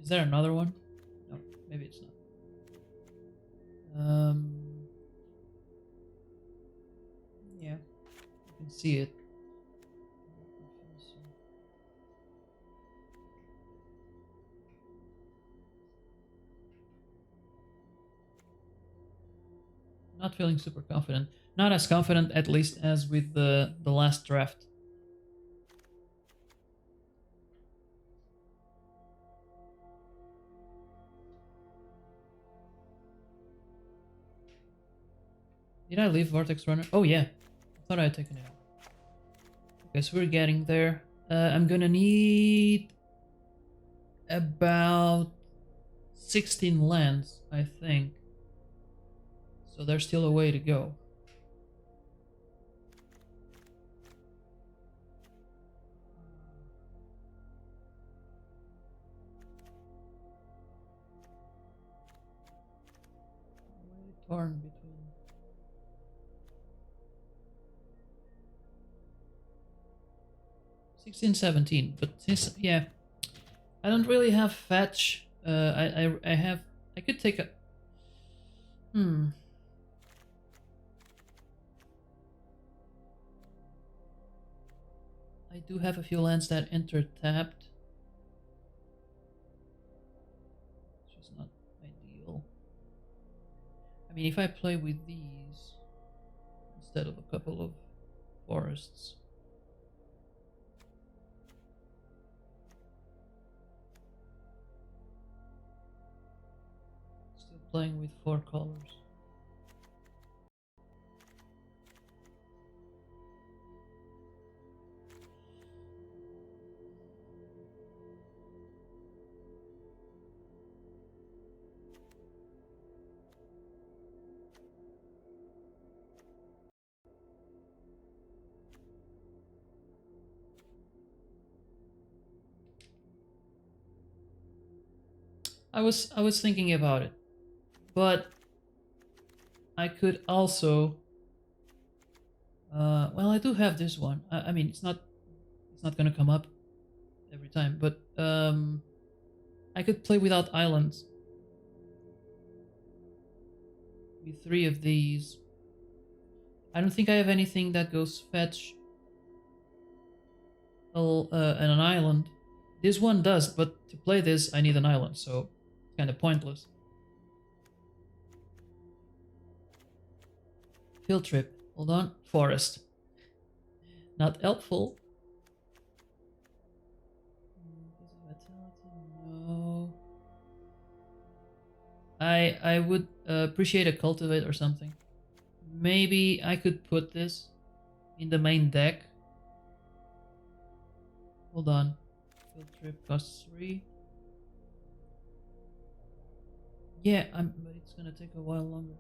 Is there another one? No, maybe it's not. Yeah, you can see it. Not not feeling super confident. Not as confident, at least, as with the last draft. Did I leave Vortex Runner? Oh yeah, I thought I had taken it out. Okay, so we're getting there. I'm gonna need about 16 lands, I think. So there's still a way to go. Torn between 16, 17, but since yeah, I don't really have fetch. I could take a. I do have a few lands that enter tapped, which is not ideal. I mean, if I play with these instead of a couple of forests. Still playing with 4 colors. I was thinking about it, but I could also. Well, I do have this one. I mean, it's not gonna come up every time, but I could play without islands with 3 of these. I don't think I have anything that goes fetch and an island. This one does, but to play this, I need an island, so it's kind of pointless. Field trip. Hold on. Forest. Not helpful. No. I would appreciate a cultivate or something. Maybe I could put this in the main deck. Hold on. Field trip costs 3. Yeah, but it's gonna take a while longer.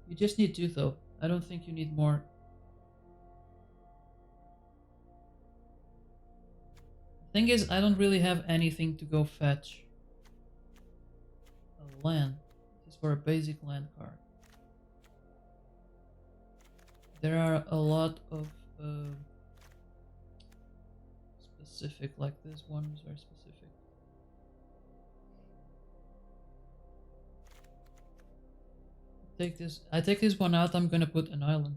You just need 2 though. I don't think you need more. The thing is, I don't really have anything to go fetch a land. This is for a basic land card. There are a lot of specific, like this one is very specific. I take this one out, I'm gonna put an island.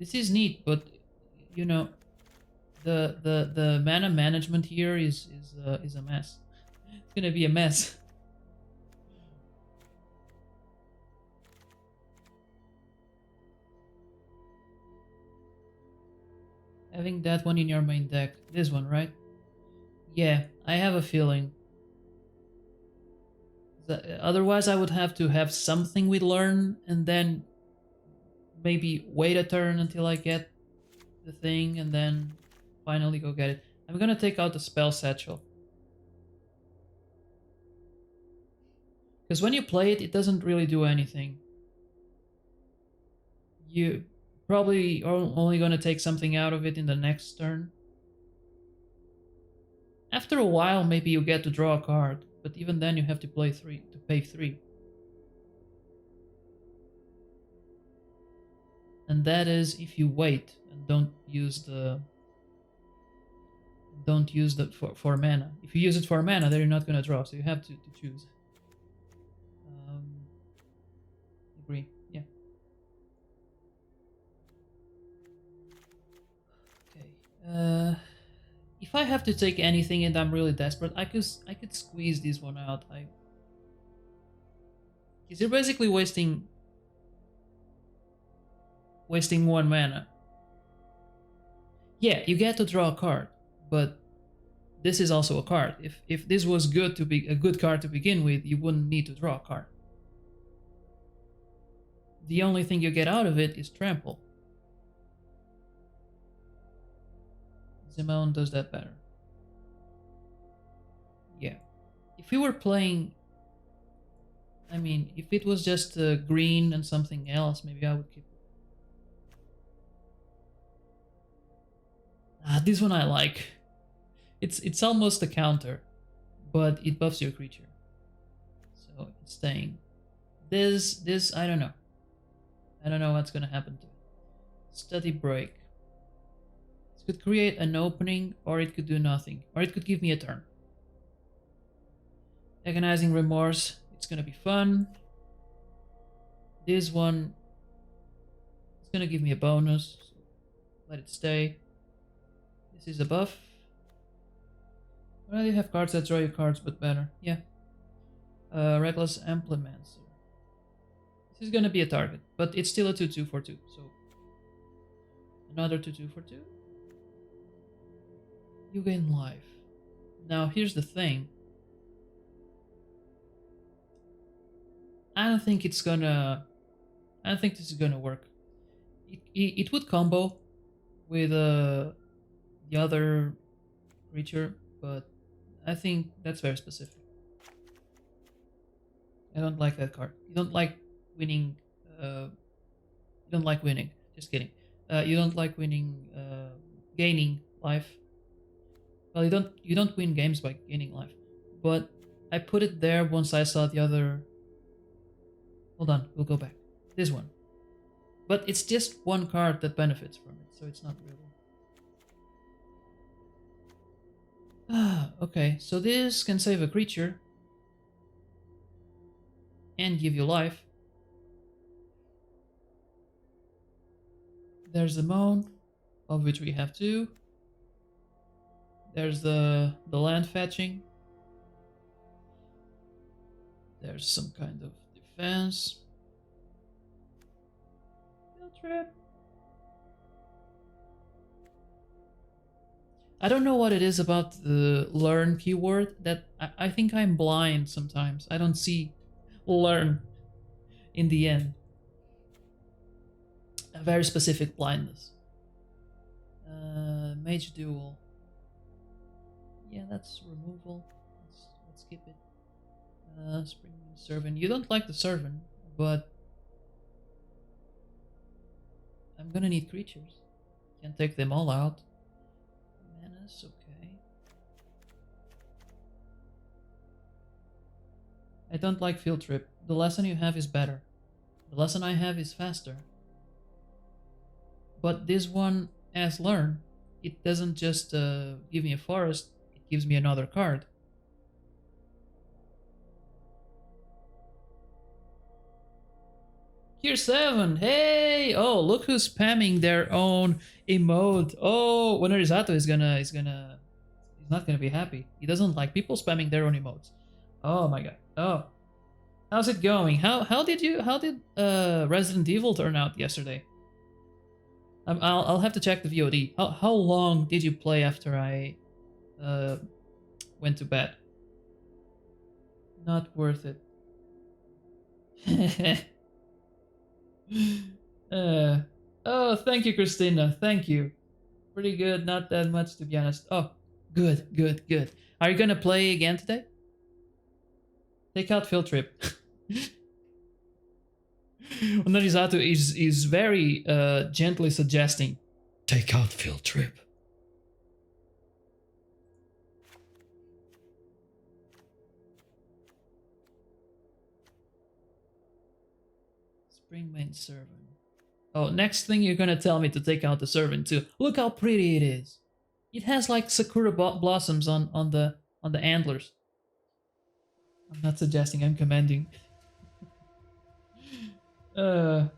This is neat, but you know, the mana management here is a mess. It's gonna be a mess. Having that one in your main deck, this one, right? Yeah, I have a feeling. Otherwise, I would have to have something with learn and then maybe wait a turn until I get the thing and then finally go get it. I'm gonna take out the spell satchel. Because when you play it, it doesn't really do anything. You probably are only gonna take something out of it in the next turn. After a while, maybe you get to draw a card, but even then you have to pay 3. And that is if you wait and don't use the for mana. If you use it for mana, then you're not gonna draw, so you have to choose. Green, yeah. Okay. If I have to take anything and I'm really desperate, I could squeeze this one out. Because you're basically wasting one mana. Yeah, you get to draw a card, but this is also a card. If this was good to be a good card to begin with, you wouldn't need to draw a card. The only thing you get out of it is trample. Simone does that better. Yeah. If we were playing, I mean, if it was just green and something else, maybe I would keep it. This one I like. It's almost a counter, but it buffs your creature. So it's staying. This I don't know. I don't know what's gonna happen to it. Study break. It could create an opening, or it could do nothing, or it could give me a turn. Agonizing remorse. It's gonna be fun. This one is gonna give me a bonus. So let it stay. This is a buff. Well, you have cards that draw you cards, but better. Yeah. Reckless Implemencer. This is gonna be a target, but it's still a 2/2 for 2. So another 2/2 for 2. You gain life. Now here's the thing. I don't think this is gonna work. It would combo with the other creature, but I think that's very specific. I don't like that card. You don't like winning. You don't like winning. Just kidding. You don't like winning. Gaining life. Well, you don't win games by gaining life. But I put it there once I saw the other. Hold on, we'll go back. This one. But it's just one card that benefits from it, so it's not really. Okay, so this can save a creature and give you life. There's the Moan, of which we have 2. There's the land fetching. There's some kind of defense. Field trip. I don't know what it is about the learn keyword that I think I'm blind sometimes. I don't see learn in the end. A very specific blindness. Mage duel. Yeah, that's removal. Let's skip it. Spring servant. You don't like the servant, but I'm gonna need creatures. Can't take them all out. Menace, okay. I don't like field trip. The lesson you have is better. The lesson I have is faster. But this one, as learn, it doesn't just give me a forest, it gives me another card. Tier 7, hey! Oh, look who's spamming their own emote. Oh, Wenorizato is he's not gonna be happy. He doesn't like people spamming their own emotes. Oh my god. Oh. How's it going? How did Resident Evil turn out yesterday? I'll have to check the VOD. How long did you play after I went to bed? Not worth it. Oh, thank you, Christina. Thank you. Pretty good. Not that much, to be honest. Oh, good. Are you gonna play again today? Take out field trip. Norizato is very gently suggesting take out field trip. Springmane servant. Oh, next thing you're gonna tell me to take out the servant too. Look how pretty it is. It has like sakura blossoms on the antlers. I'm not suggesting, I'm commending. Uh,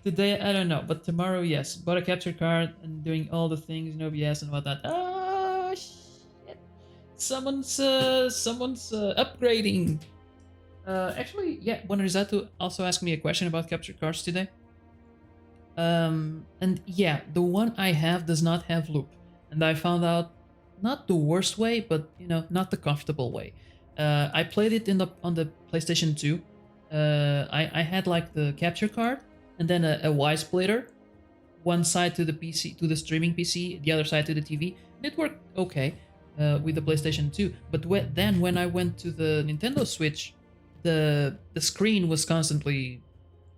Today, I don't know, but tomorrow, yes. Bought a capture card and doing all the things in OBS and whatnot. Oh, shit. Someone's upgrading. Actually, yeah, Bonarizato also asked me a question about capture cards today. And yeah, the one I have does not have loop. And I found out not the worst way, but not the comfortable way. I played it on the PlayStation 2. I had like the capture card and then a Y splitter, one side to the PC, to the streaming PC, the other side to the TV. And it worked okay with the PlayStation 2. But then when I went to the Nintendo Switch, the screen was constantly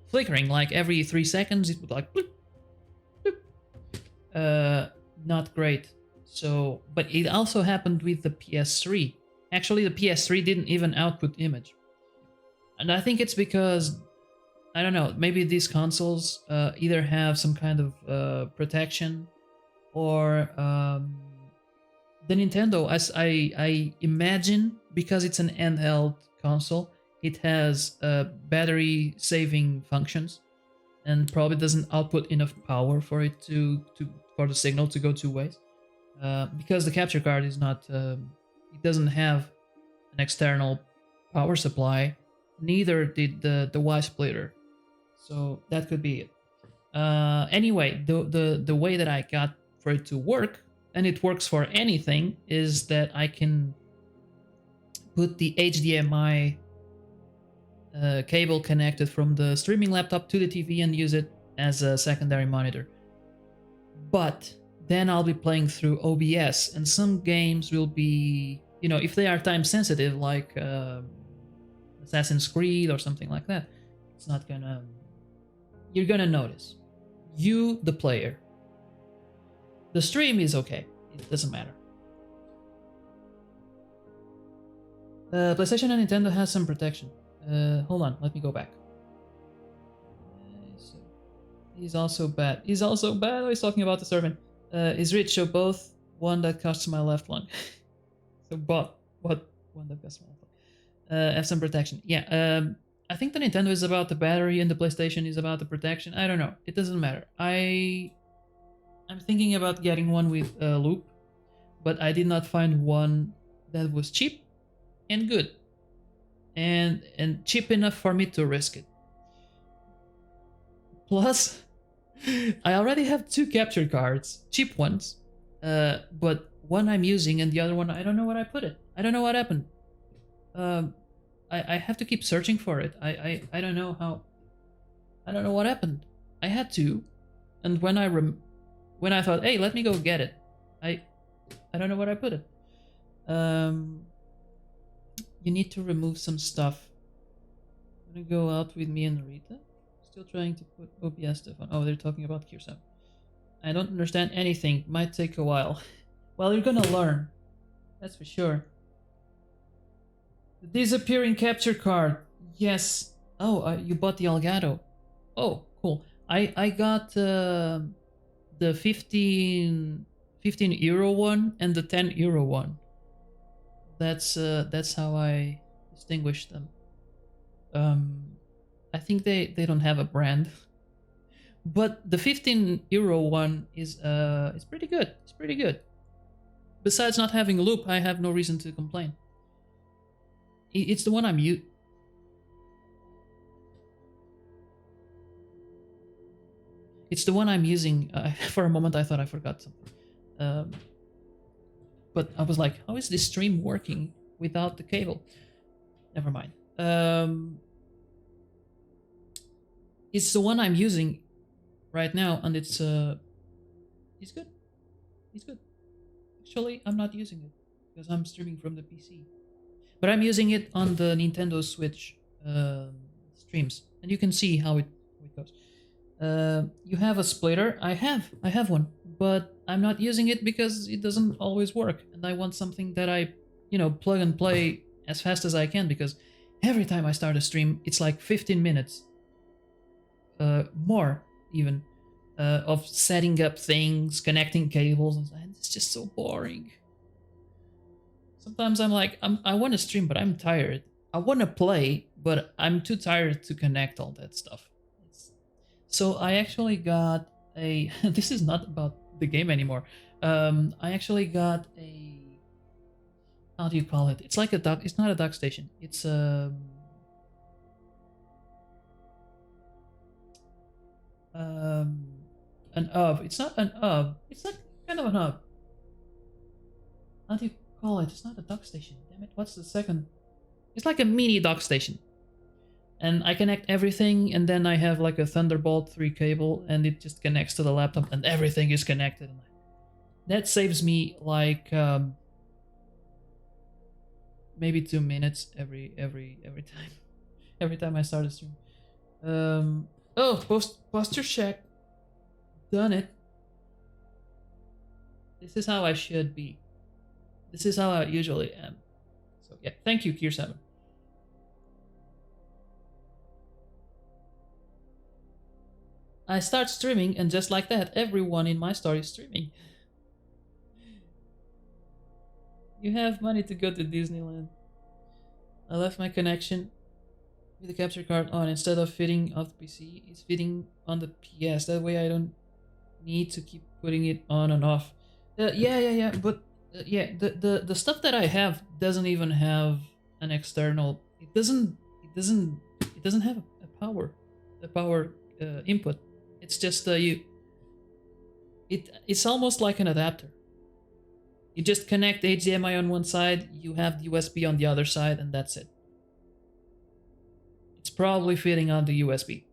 flickering. Like every 3 seconds, it would like bloop, bloop. Not great. So, but it also happened with the PS3. Actually, the PS3 didn't even output image. And I think it's because, I don't know, maybe these consoles either have some kind of protection, or the Nintendo, as I imagine, because it's an handheld console, it has battery saving functions and probably doesn't output enough power for it for the signal to go two ways. Because the capture card is not, it doesn't have an external power supply. Neither did the Y splitter, so that could be it. Anyway, the way that I got for it to work, and it works for anything, is that I can put the HDMI cable connected from the streaming laptop to the TV and use it as a secondary monitor. But then I'll be playing through OBS, and some games will be, if they are time sensitive, like Assassin's Creed or something like that, it's not gonna, you're gonna notice. You, the player. The stream is okay, it doesn't matter. PlayStation and Nintendo has some protection. Hold on, let me go back. So, he's also bad. He's also bad. Oh, he's talking about the servant. Is rich, so both one that costs my left lung. So what one that costs my left lung. Have some protection. Yeah. I think the Nintendo is about the battery and the PlayStation is about the protection. I don't know. It doesn't matter. I'm thinking about getting one with a loop, but I did not find one that was cheap and good, and cheap enough for me to risk it. Plus, I already have 2 capture cards, cheap ones, but one I'm using and the other one I don't know where I put it. I don't know what happened. I have to keep searching for it. I don't know how. I don't know what happened. I had to, and when I thought, hey, let me go get it, I don't know where I put it. You need to remove some stuff. I'm gonna go out with me and Rita. Still trying to put OBS stuff on. Oh, they're talking about Gear 7. I don't understand anything. Might take a while. Well, you're gonna learn. That's for sure. The disappearing capture card. Yes. Oh, you bought the Elgato. Oh, cool. I got the 15 euro one and the 10 euro one. That's how I distinguish them. I think they don't have a brand, but the 15 euro one is pretty good. It's pretty good. Besides not having a loop, I have no reason to complain. It's the one I'm It's the one I'm using. For a moment, I thought I forgot something. But I was like, how is this stream working without the cable? Never mind. It's the one I'm using right now, and it's good. It's good. Actually, I'm not using it because I'm streaming from the PC. But I'm using it on the Nintendo Switch streams, and you can see how it goes. You have a splitter. I have one, but I'm not using it because it doesn't always work, and I want something that I, plug and play as fast as I can, because every time I start a stream, it's like 15 minutes, more even, of setting up things, connecting cables, and it's just so boring. Sometimes I'm like, I want to stream, but I'm tired. I want to play, but I'm too tired to connect all that stuff. So I actually got a. This is not about the game anymore. I actually got a. How do you call it? It's like a dock. It's not a dock station. It's an hub. It's not an hub. It's like kind of an hub. How do you call it? It's not a dock station. Damn it! What's the second? It's like a mini dock station. And I connect everything, and then I have like a Thunderbolt 3 cable, and it just connects to the laptop, and everything is connected. That saves me like maybe 2 minutes every time. Every time I start a stream. Oh, posture check. Done it. This is how I should be. This is how I usually am. So yeah, thank you, Kier7. I start streaming, and just like that, everyone in my story is streaming. You have money to go to Disneyland. I left my connection with the capture card on. Instead of fitting off the PC, it's fitting on the PS. That way I don't need to keep putting it on and off. Yeah. But the stuff that I have doesn't even have an external. It doesn't have a power input. It's just it's almost like an adapter. You just connect HDMI on one side, you have the USB on the other side, and that's it. It's probably fitting on the USB.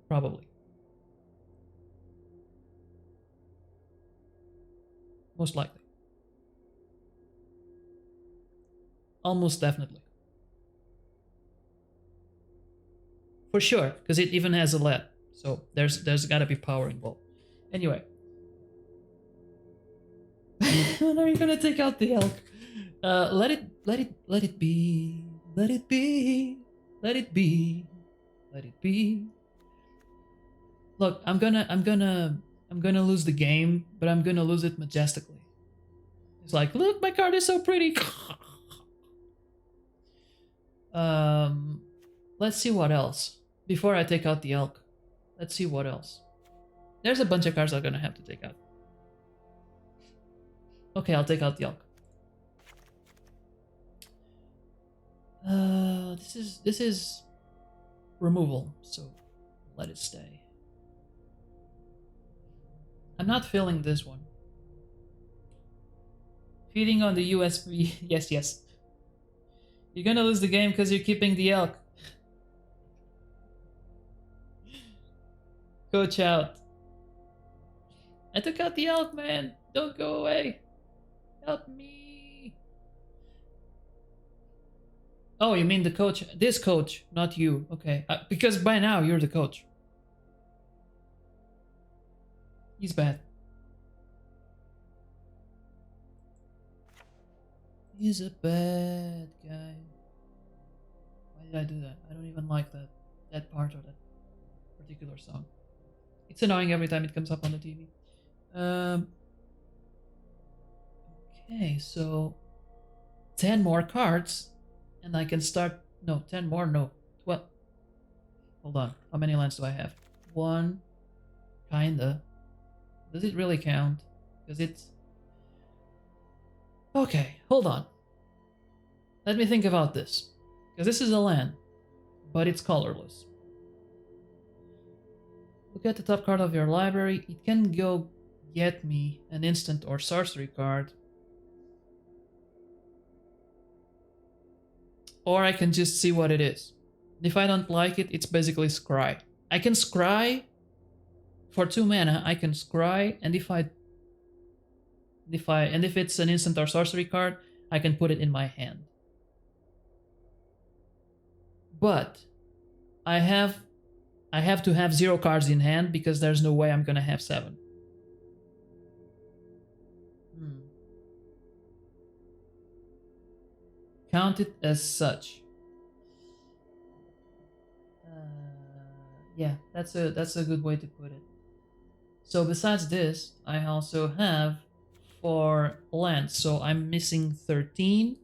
Probably. Most likely. Almost definitely. For sure, because it even has a LED. So there's gotta be power involved. Anyway. When are you gonna take out the elk? Let it be. Let it be. Let it be. Let it be. Look, I'm gonna lose the game, but I'm gonna lose it majestically. It's like, look, my card is so pretty. Let's see what else. Before I take out the elk. Let's see what else. There's a bunch of cards I'm gonna have to take out. Okay, I'll take out the elk. This is removal, so let it stay. I'm not filling this one. Feeding on the USB. Yes. You're gonna lose the game because you're keeping the elk. Coach out. I took out the elk, man. Don't go away. Help me. Oh, you mean the coach? This coach, not you. Okay. Because by now you're the coach. He's bad. He's a bad guy. Why did I do that? I don't even like that part of that particular song. It's annoying every time it comes up on the TV. Okay, so 10 more cards, and I can start. No, 10 more. No, 12. Hold on. How many lands do I have? 1. Kinda. Does it really count? Because it's. Okay, hold on. Let me think about this. Because this is a land, but it's colorless. Look at the top card of your library. It can go get me an instant or sorcery card. Or I can just see what it is. If I don't like it, it's basically scry. I can scry for 2 mana. I can scry, and if it's an instant or sorcery card, I can put it in my hand. But I have to have 0 cards in hand because there's no way I'm gonna have 7. Count it as such. Yeah, that's a good way to put it. So besides this, I also have 4 lands. So I'm missing 13.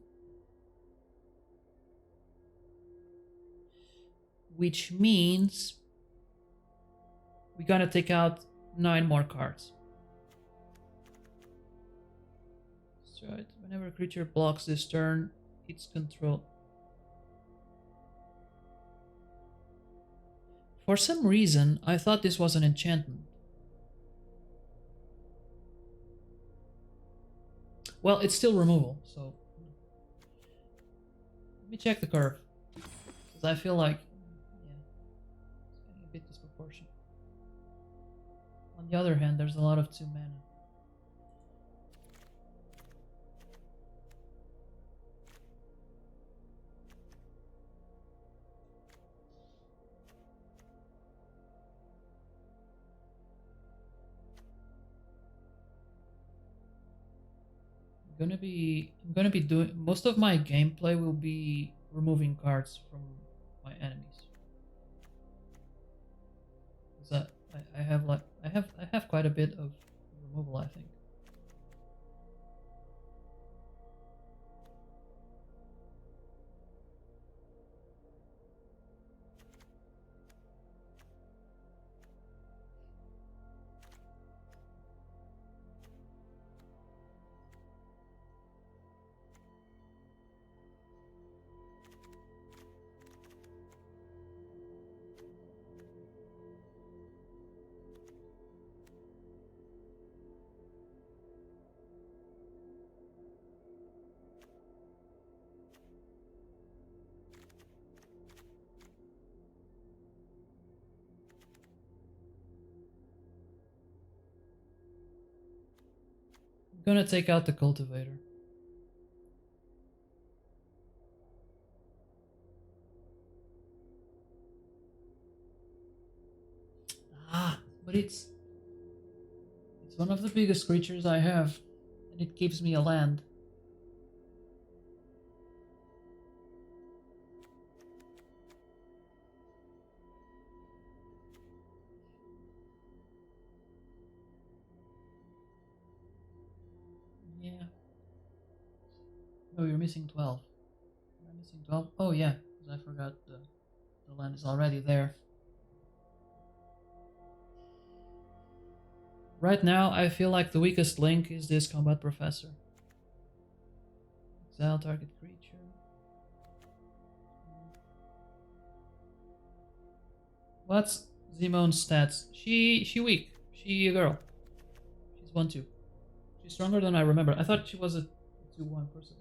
which means we're gonna take out 9 more cards. That's right. Whenever a creature blocks this turn, it's control. For some reason, I thought this was an enchantment. Well, it's still removal, so... Let me check the curve. Because I feel like... Yeah, it's getting a bit disproportionate. On the other hand, there's a lot of 2 mana. I'm gonna be doing most of my gameplay will be removing cards from my enemies. Because I have like I have quite a bit of removal, I think. I'm gonna take out the cultivator. But it's one of the biggest creatures I have, and it gives me a land. Yeah. Oh, you're missing 12. Am I missing 12? Oh yeah, because I forgot the land is already there. Right now, I feel like the weakest link is this Combat Professor. Exile target creature. What's Zimone's stats? She weak. She a girl. She's 1-2. She's stronger than I remember. I thought she was a 2-1 person.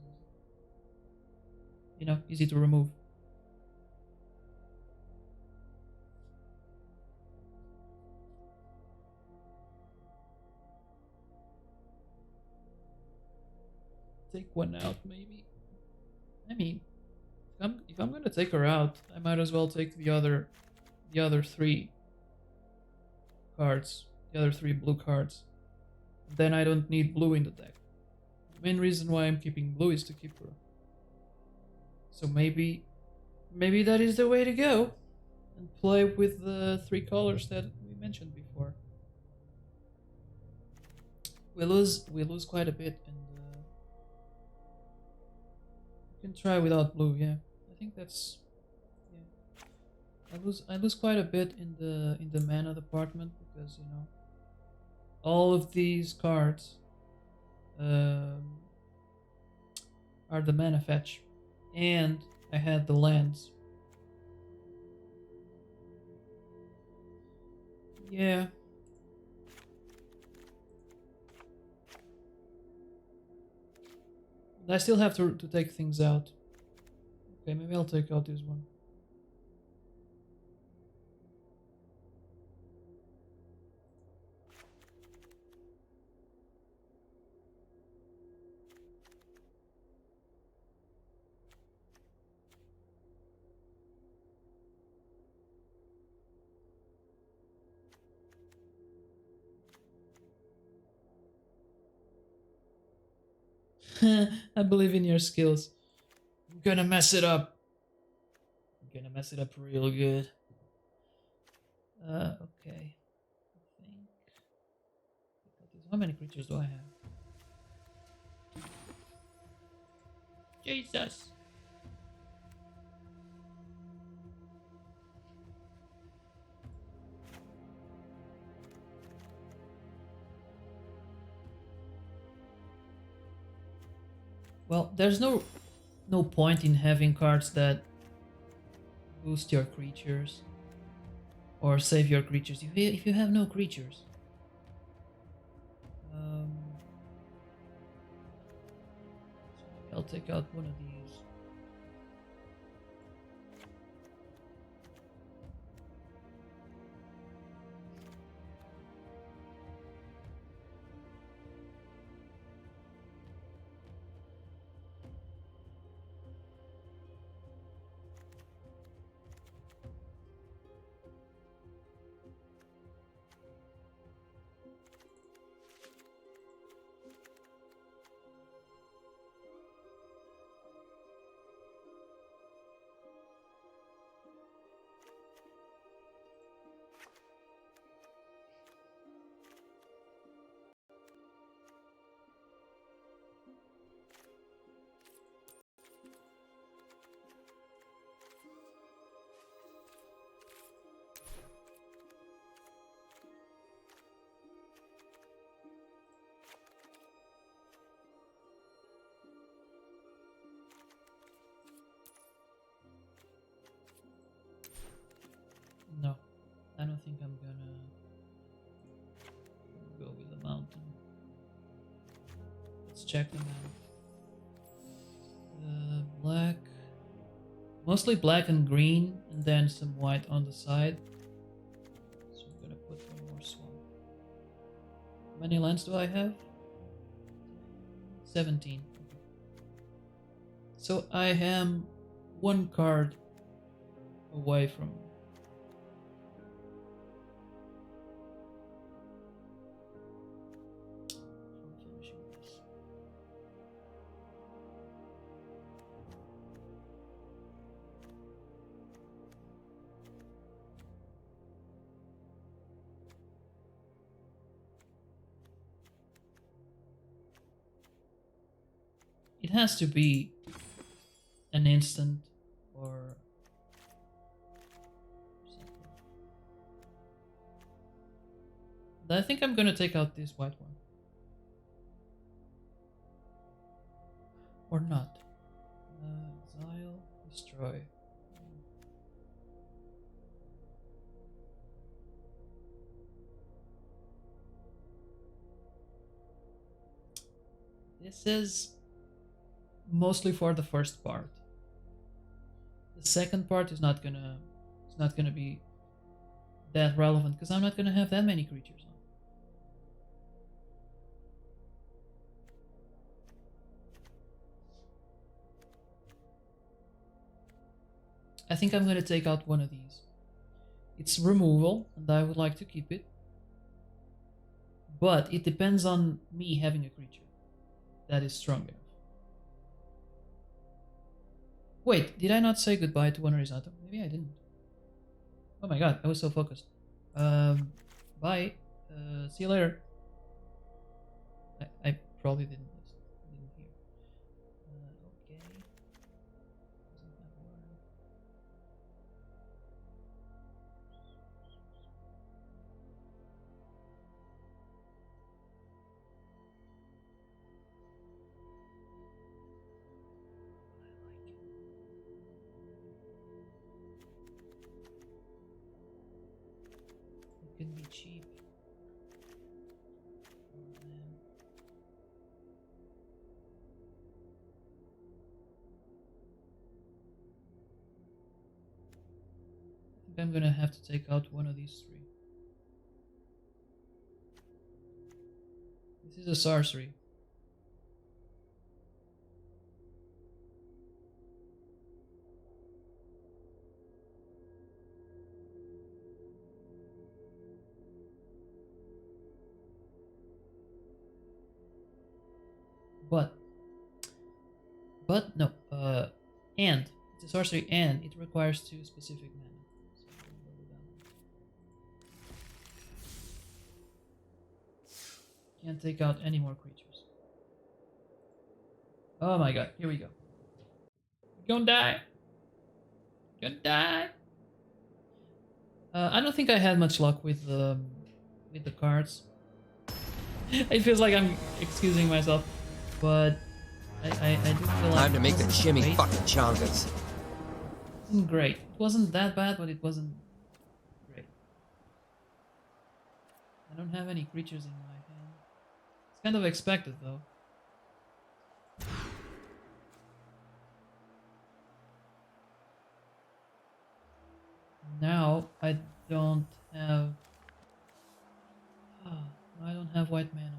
You know, easy to remove. Take one out, maybe. I mean, if I'm gonna take her out, I might as well take the other 3 cards, the other 3 blue cards. Then I don't need blue in the deck. The main reason why I'm keeping blue is to keep her. So maybe that is the way to go, and play with the 3 colors that we mentioned before. We lose quite a bit, and you can try without blue. Yeah, I think that's yeah. I lose quite a bit in the mana department because you know all of these cards are the mana fetch, and I had the lands. Yeah. I still have to take things out. Okay, maybe I'll take out this one. I believe in your skills. I'm gonna mess it up. I'm gonna mess it up real good. Okay. I think. How many creatures do I have? Jesus. Well, there's no point in having cards that boost your creatures or save your creatures if you have no creatures. So maybe I'll take out one of these. No, I don't think I'm gonna go with the mountain. Let's check them out. Black, mostly black and green, and then some white on the side. So I'm gonna put one more swamp. How many lands do I have? 17. So I am one card away from finishing this. It has to be an instant or something. But I think I'm gonna take out this white one. Or not. Exile, destroy. This is mostly for the first part. The second part is not gonna be that relevant because I'm not gonna have that many creatures on. I think I'm gonna take out one of these. It's removal, and I would like to keep it. But it depends on me having a creature that is strong enough. Wait, did I not say goodbye to one Horizontal? Maybe I didn't. Oh my god, I was so focused. Bye. See you later. I probably didn't hear. Okay. Doesn't that work? It can be cheap. Oh, man. I think I'm gonna have to take out one of these three. This is a sorcery. But no, and it's a sorcery and it requires 2 specific mana. So I'm gonna go with that one. Can't take out any more creatures. Oh my god, here we go. You're gonna die. You're gonna die. I don't think I had much luck with the cards. It feels like I'm excusing myself, but I do feel like Time to it make the wasn't chimmy great. fucking chongas. It wasn't great. It wasn't that bad, but it wasn't great. I don't have any creatures in my hand. It's kind of expected though. Now I don't have. I don't have white mana.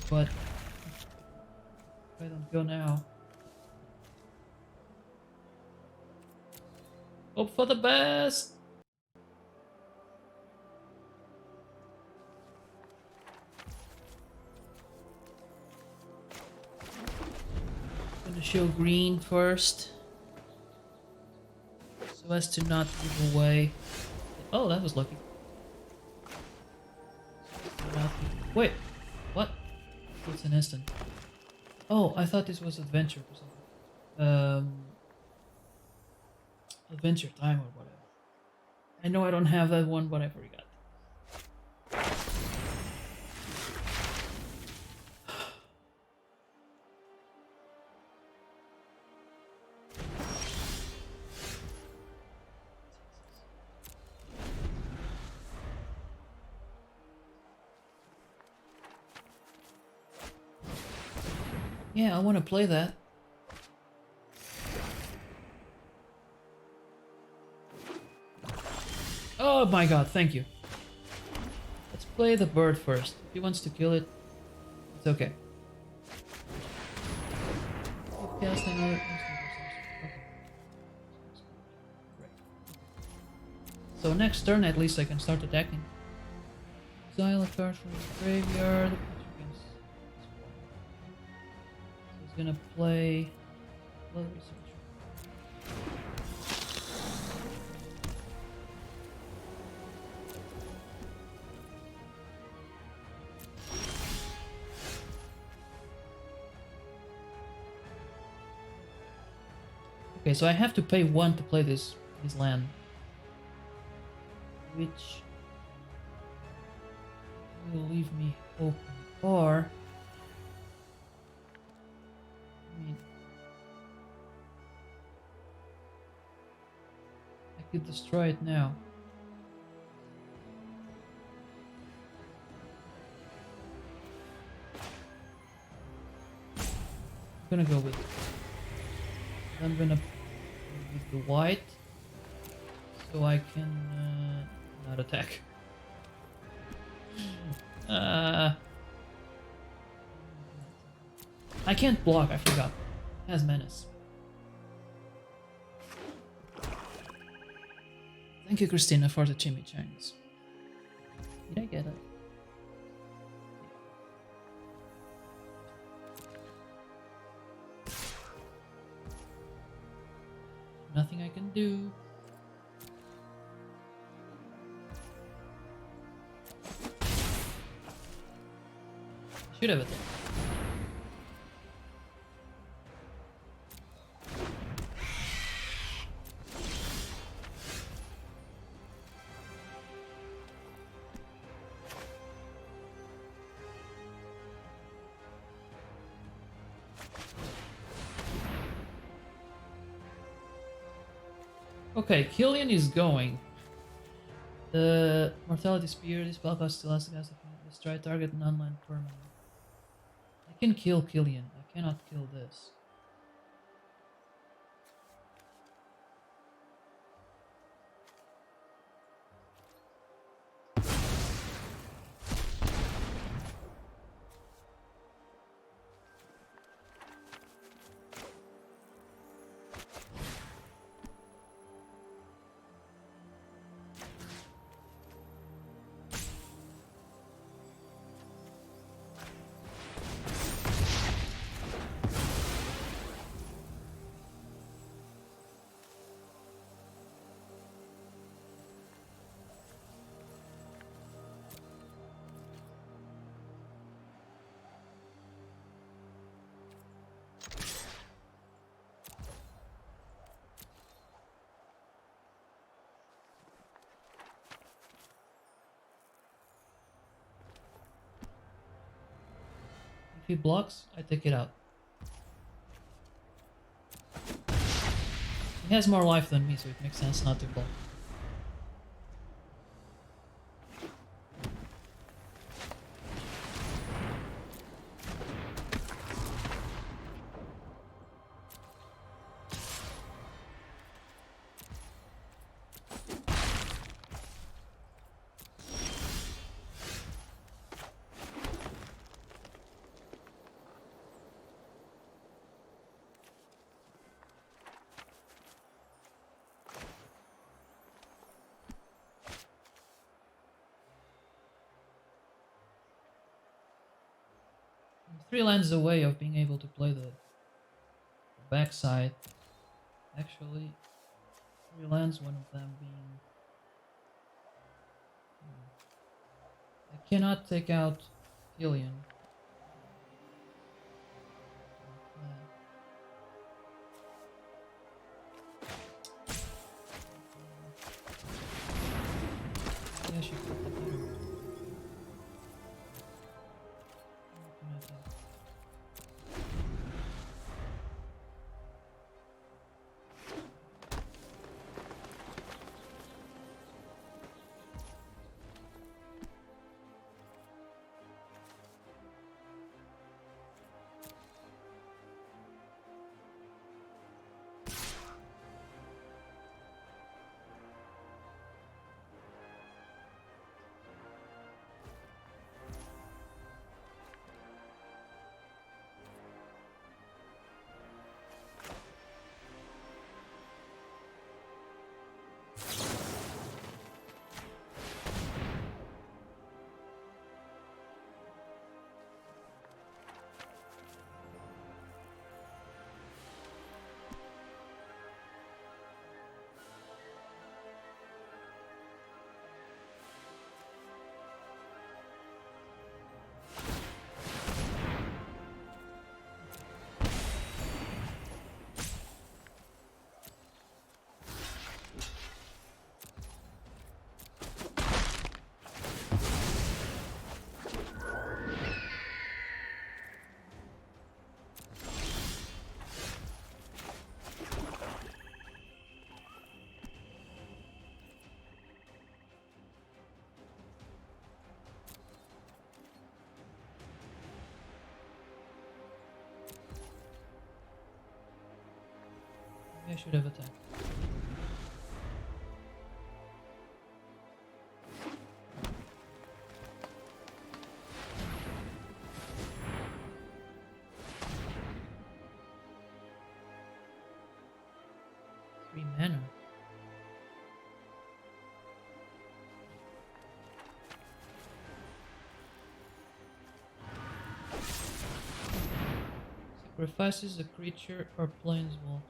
But if I don't go now. Hope for the best. Gonna show green first, so as to not give away. Oh, that was lucky. Wait, what? It's an instant. Oh, I thought this was adventure or something. Adventure time or whatever. I know I don't have that one, but I forgot. Yeah, I want to play that. Oh my god, thank you. Let's play the bird first. If he wants to kill it, it's okay. Cast another okay. Great. So next turn at least I can start attacking. Exile a card from the graveyard. He's gonna play Blood Researcher. Okay, so I have to pay 1 to play this land, which will leave me open. Or I mean, I could destroy it now. I'm gonna go with it. I'm gonna with the white, so I can not attack. I can't block, I forgot. It has menace. Thank you, Christina, for the chimichangas. Did I get it? Nothing I can do. Should have attacked. Okay, Killian is going. The Mortality Spear, this spell costs still has to cast a destroy target non-land permanent. I can kill Killian, I cannot kill this. If he blocks, I take it out. He has more life than me, so it makes sense not to block. I'm 3 lands away of being able to play the backside. Actually, 3 lands, one of them being... I cannot take out Killian. Yeah, I should put that here. What can I do? Maybe I should have attacked. Three mana. Sacrifices a creature or planeswalker.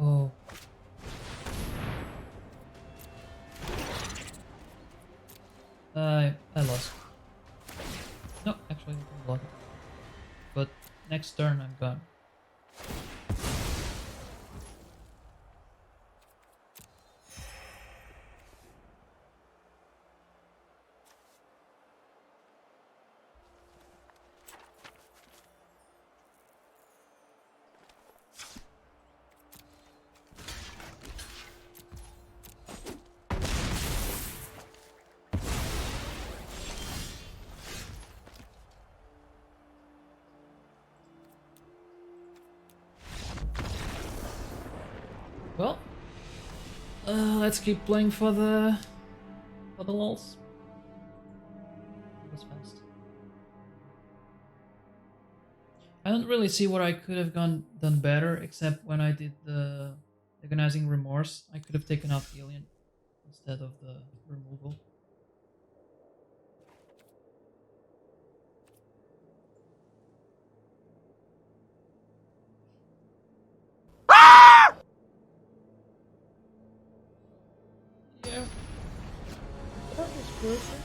Oh. I lost. No, actually I can block it. But next turn I'm gone. Well, let's keep playing for the lols. That was fast. I don't really see what I could have done better, except when I did the agonizing remorse, I could have taken out the alien instead of the removal. Yeah, that was perfect.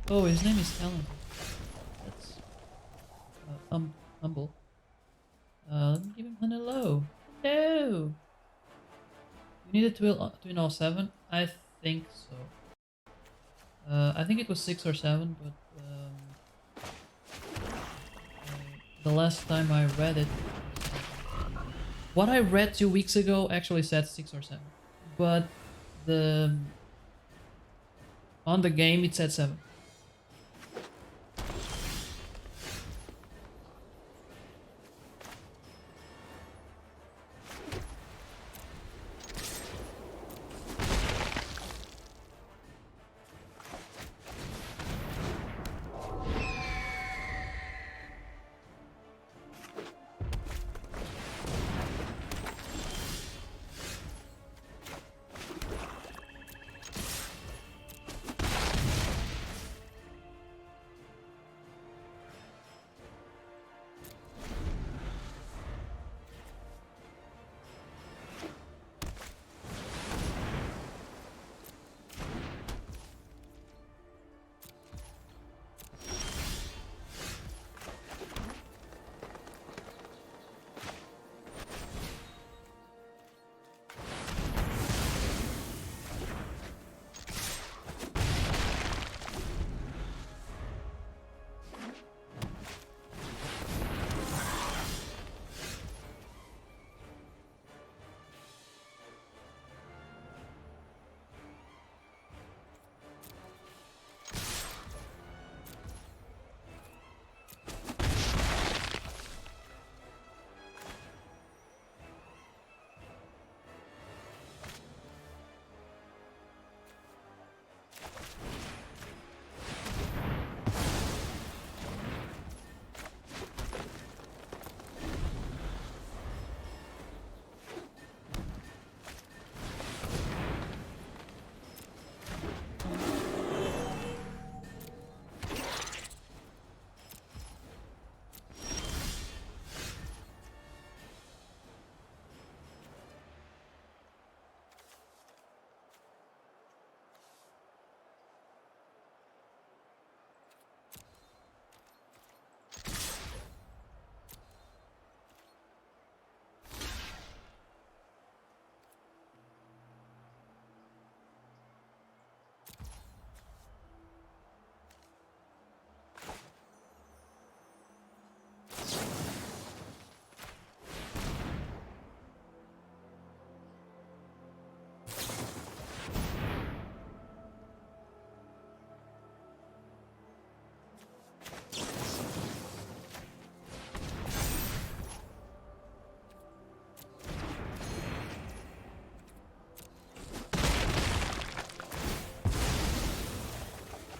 Oh, his name is Alan. That's humble. Let me give him an hello. Hello. You needed to win all 7? I think so. I think it was 6 or 7, but the last time I read it, what I read 2 weeks ago actually said 6 or 7, but the on the game it said 7.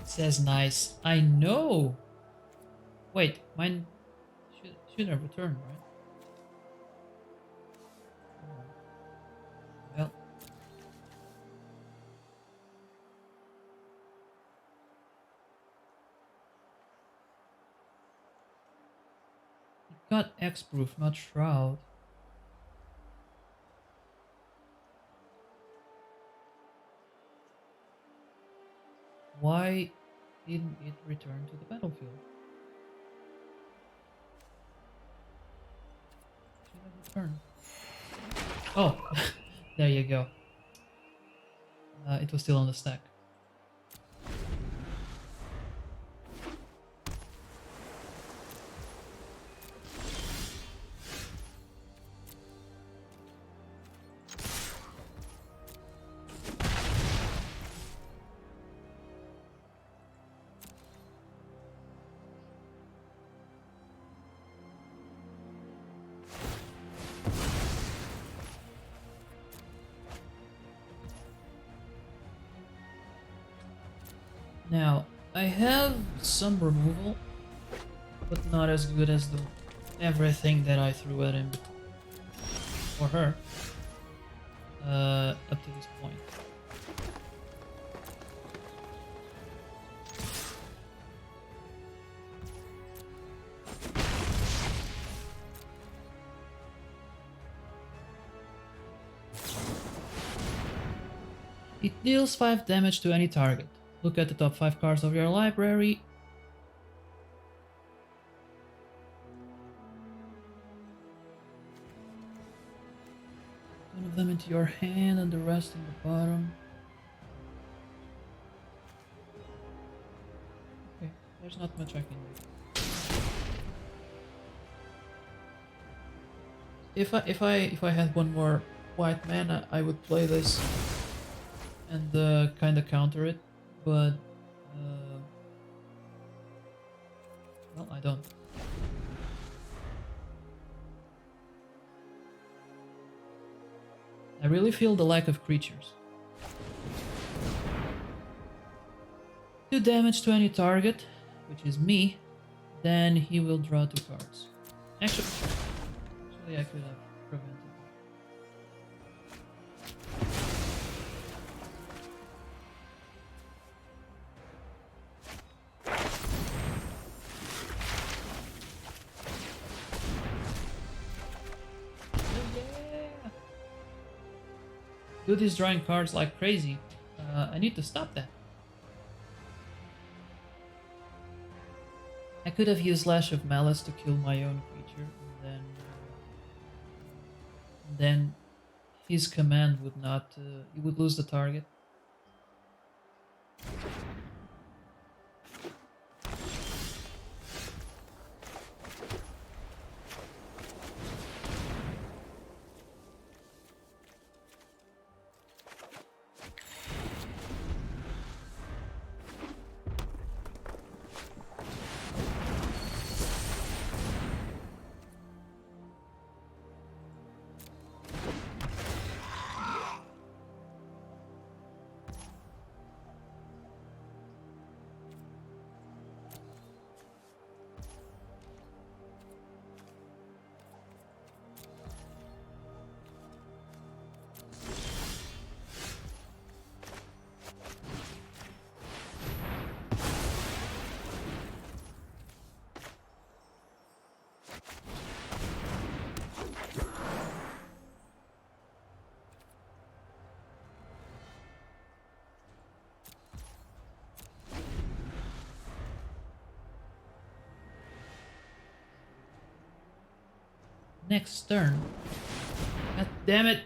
Says nice. I know. Wait, mine should have returned, right? Well, it got X-proof, not Shroud. Why didn't it return to the battlefield? Should have returned. Oh, there you go. It was still on the stack. Now, I have some removal, but not as good as the everything that I threw at him or her up to this point. It deals 5 damage to any target. Look at the top 5 cards of your library. One of them into your hand and the rest in the bottom. Okay, there's not much I can do. If I had one more white mana, I would play this and kind of counter it, but well, I don't. I really feel the lack of creatures. 2 damage to any target, which is me, then he will draw 2 cards. Actually I could have prevented that. Yeah! Dude is drawing cards like crazy. I need to stop that. I could have used Lash of Malice to kill my own creature, and then his command would not. He would lose the target. Next turn. God damn it!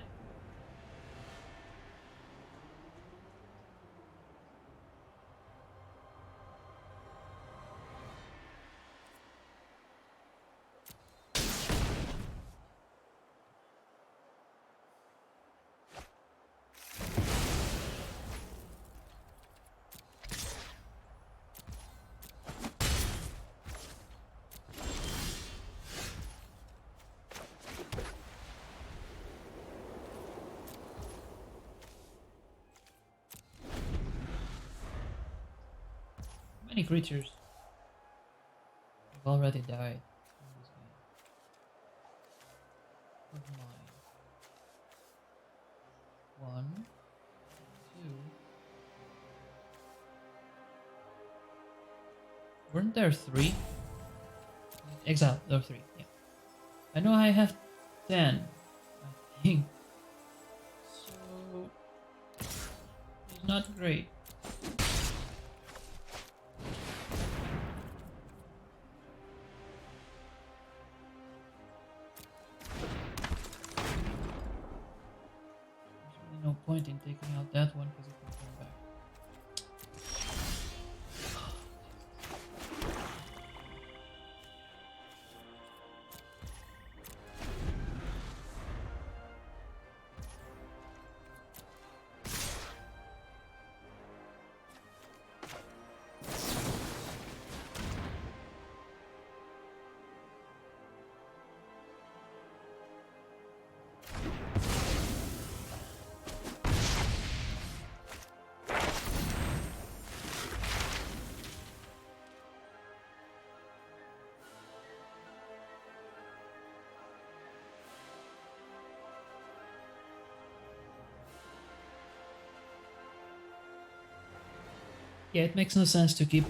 Many creatures have already died in this game. Of mine. 1, 2. Weren't there 3? Exile, there are 3, yeah. I know I have 10, I think. So it's not great. No point in taking out that one because it can come back. Yeah, it makes no sense to keep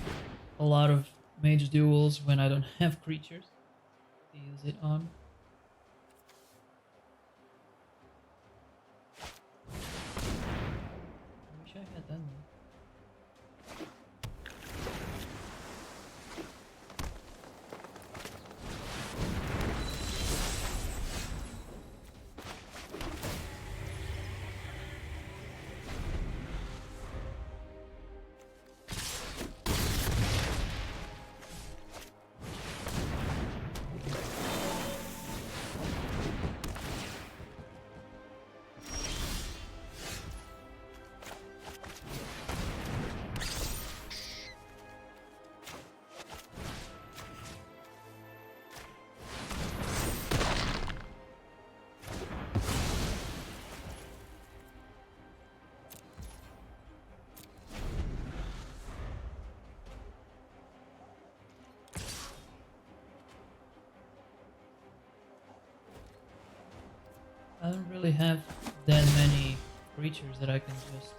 a lot of mage duels when I don't have creatures to use it on. I wish I had that one. I don't really have that many creatures that I can just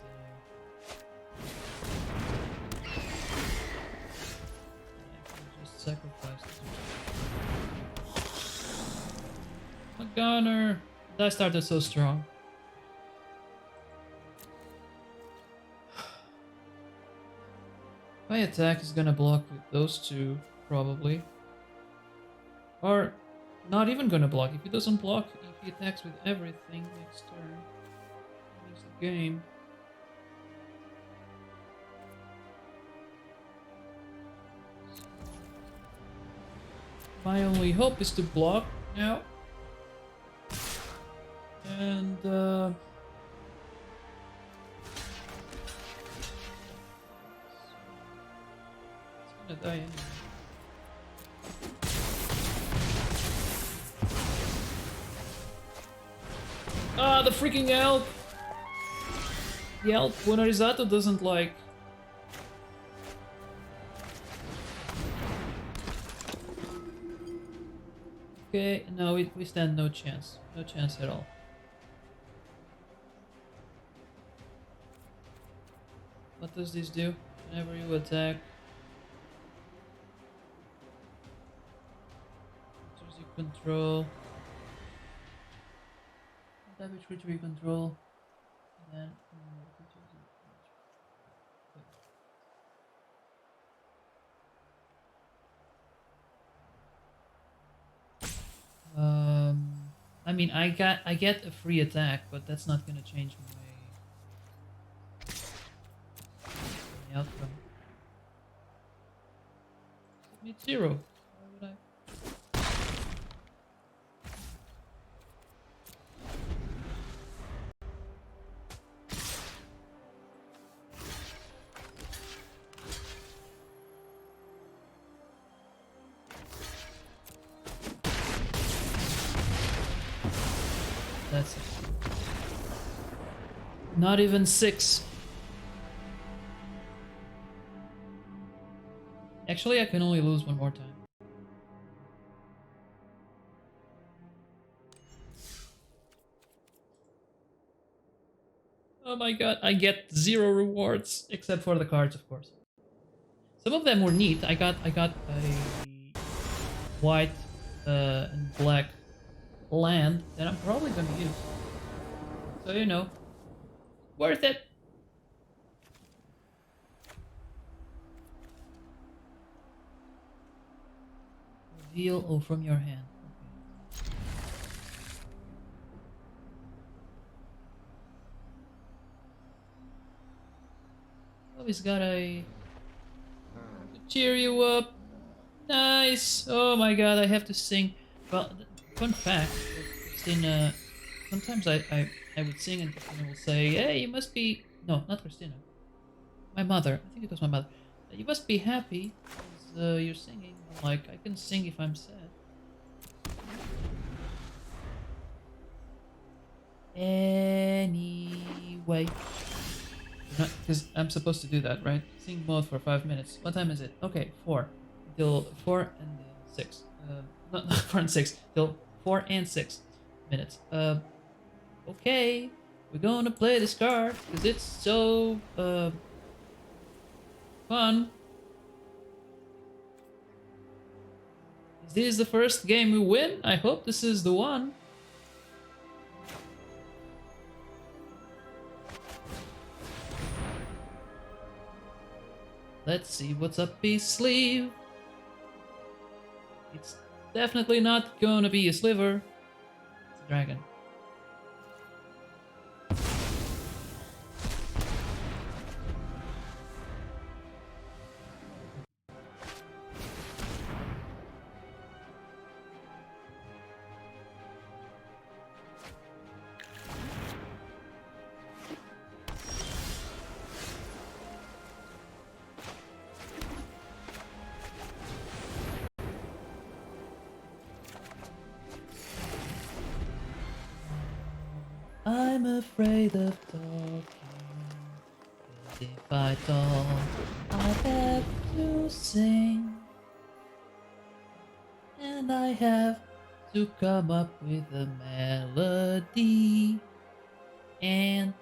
sacrifice. A gunner! That started so strong. My attack is gonna block with those two, probably. Or not even gonna block. If he doesn't block, if he attacks with everything next turn, he wins the game. My only hope is to block now. And it's gonna die anyway. Ah, the freaking elk! The elk Bonarizato doesn't like. Okay, no, we stand no chance. No chance at all. What does this do? Whenever you attack, creatures you control. Damage creature you control. And then creatures you control. I mean, I get a free attack, but that's not gonna change my outcome. Submit 0. Why would I? That's it. Not even 6. Actually, I can only lose one more time. Oh my god, I get 0 rewards, except for the cards, of course. Some of them were neat. I got a white and black land that I'm probably gonna use. So you know, worth it. Reveal or from your hand. Okay. Oh, he's got a cheer you up. Nice. Oh my god, I have to sing. Well, fun fact, Christina. Sometimes I would sing and Christina will say, "Hey, you must be." No, not Christina. My mother. I think it was my mother. You must be happy because you're singing. I'm like, I can sing if I'm sad. Anyway. Because I'm supposed to do that, right? Sing mode for 5 minutes. What time is it? Okay, 4. Till 4 and 6. Not 4 and 6. Till 4 and 6 minutes. Okay. We're gonna play this card because it's so fun. Is this the first game we win? I hope this is the one. Let's see what's up his sleeve. It's definitely not gonna be a sliver. It's a dragon. I'm afraid of talking, 'cause if I talk, I have to sing. And I have to come up with a melody. And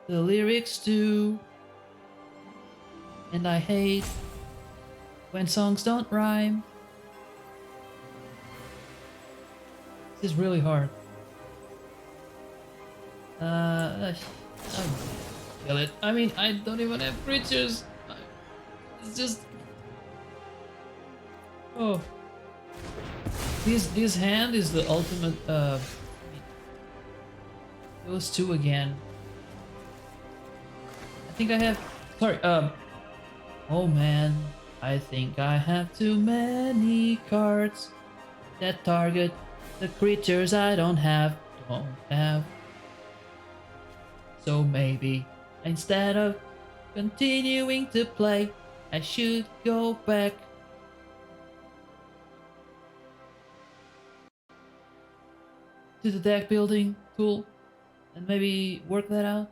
the lyrics too. And I hate when songs don't rhyme. This is really hard. I'll kill it. I mean, I don't even have creatures. It's just... Oh. This hand is the ultimate, those two again. I think I have... Sorry, oh man. I think I have too many cards that target the creatures I don't have. So maybe, instead of continuing to play, I should go back to the deck building tool and maybe work that out.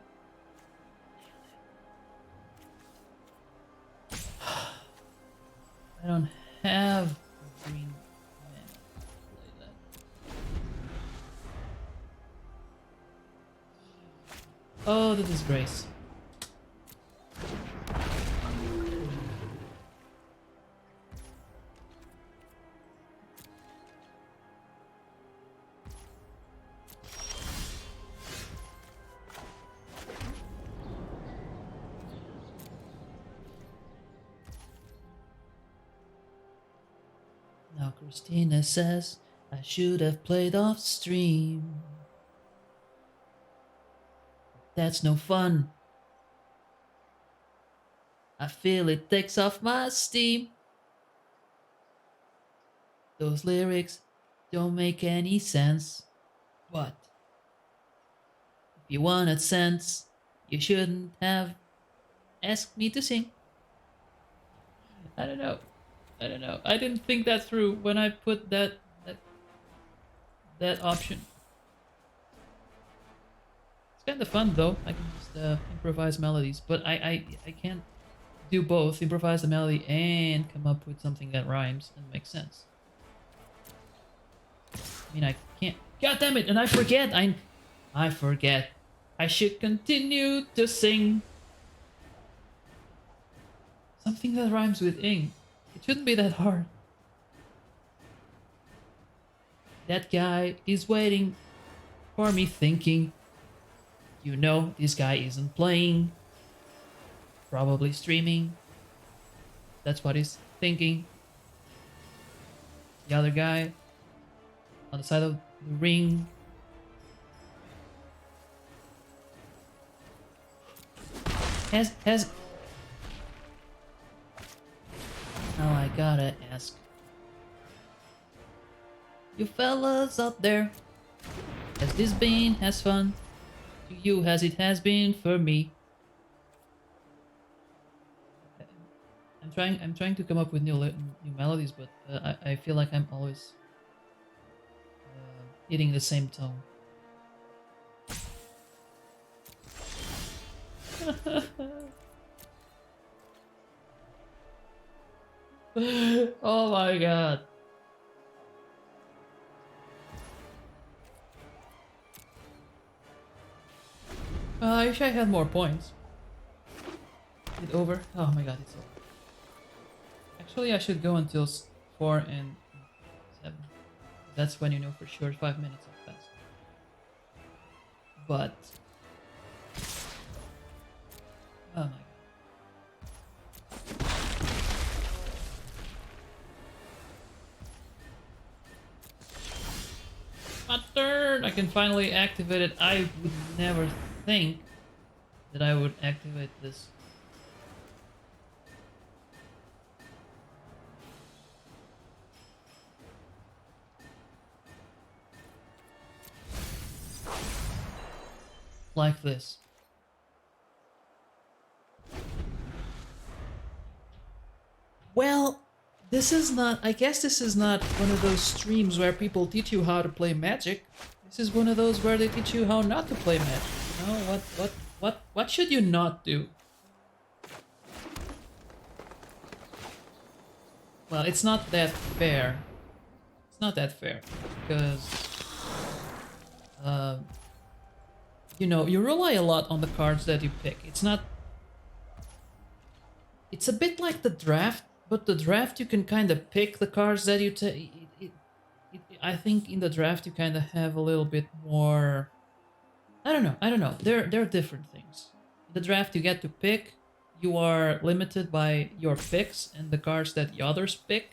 I don't have green mana to play that. Oh, the disgrace. Now Christina says I should have played off stream. That's no fun. I feel it takes off my steam. Those lyrics don't make any sense. But if you wanted sense, you shouldn't have asked me to sing. I don't know. I didn't think that through when I put that option. It's kind of fun though. I can just improvise melodies, but I can't do both. Improvise the melody and come up with something that rhymes and makes sense. I mean, I can't. God damn it! And I forget. I forget. I should continue to sing something that rhymes with ing. It shouldn't be that hard. That guy is waiting for me, thinking, you know, this guy isn't playing. Probably streaming. That's what he's thinking. The other guy on the side of the ring. Has now I gotta ask you fellas out there, has this been as fun to you as it has been for me? I'm trying to come up with new melodies, but I feel like I'm always hitting the same tone. Oh my god. I wish I had more points. it over? Oh my god, it's over. Actually, I should go until 4 and 7. That's when you know for sure 5 minutes have passed. But... oh my god. My turn! I can finally activate it. I would never think that I would activate this. Like this. Well, this is not... I guess this is not one of those streams where people teach you how to play Magic. This is one of those where they teach you how not to play Magic. You know, what should you not do? Well, it's not that fair. It's not that fair. Because... you know, you rely a lot on the cards that you pick. It's not... it's a bit like the draft, but the draft you can kind of pick the cards that you take. I think in the draft you kind of have a little bit more... I don't know. They're different things. In the draft you get to pick. You are limited by your picks and the cards that the others pick.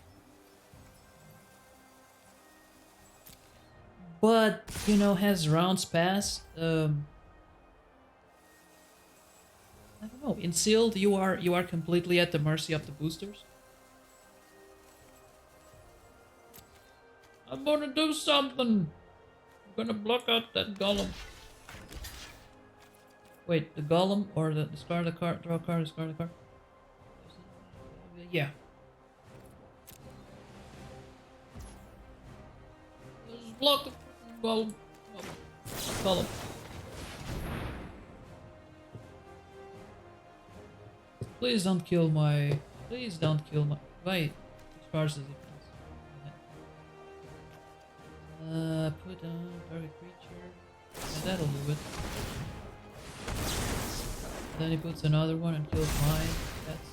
But, you know, as rounds pass, I don't know. In sealed, you are completely at the mercy of the boosters. I'm gonna do something. I'm gonna block out that golem. Wait, the golem or the discard the card, draw a card, discard the card. Yeah. Just block the golem. Golem. Please don't kill my... please don't kill my... wait. Which cards does it pass? Put on target creature. Yeah, that'll do it. Then he puts another one and kills mine. That's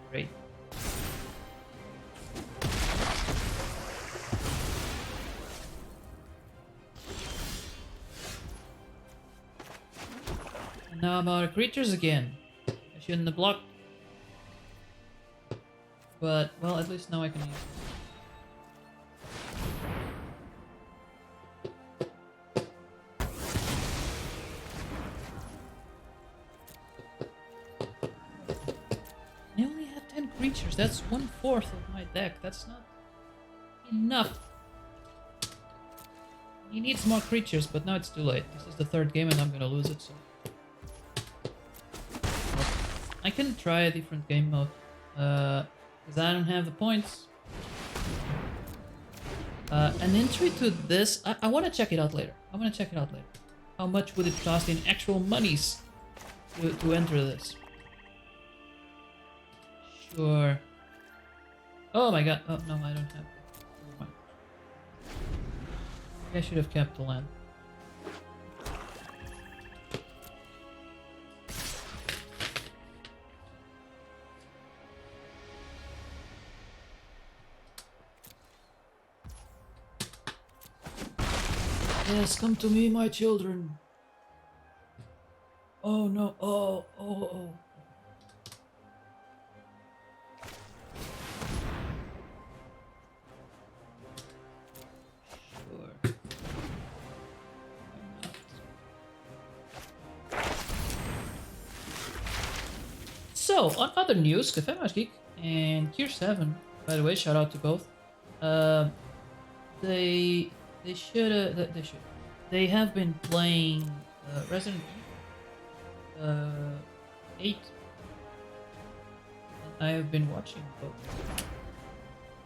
great. And now I'm out of creatures again. I shouldn't have blocked. But, well, at least now I can use it. I only have 10 creatures. That's 1/4 of my deck. That's not enough. He needs more creatures, but now it's too late. This is the 3rd game and I'm gonna lose it, so... I can try a different game mode, because I don't have the points. An entry to this, I want to check it out later. How much would it cost in actual monies to enter this? Sure. Oh my god. Oh no, I don't have. Never mind. I should have kept the land. Yes, come to me, my children. Oh no, oh. Sure. So, on other news, Cafe Mouse Geek and Tier 7, by the way, shout out to both. They have been playing Resident Evil 8. I have been watching both.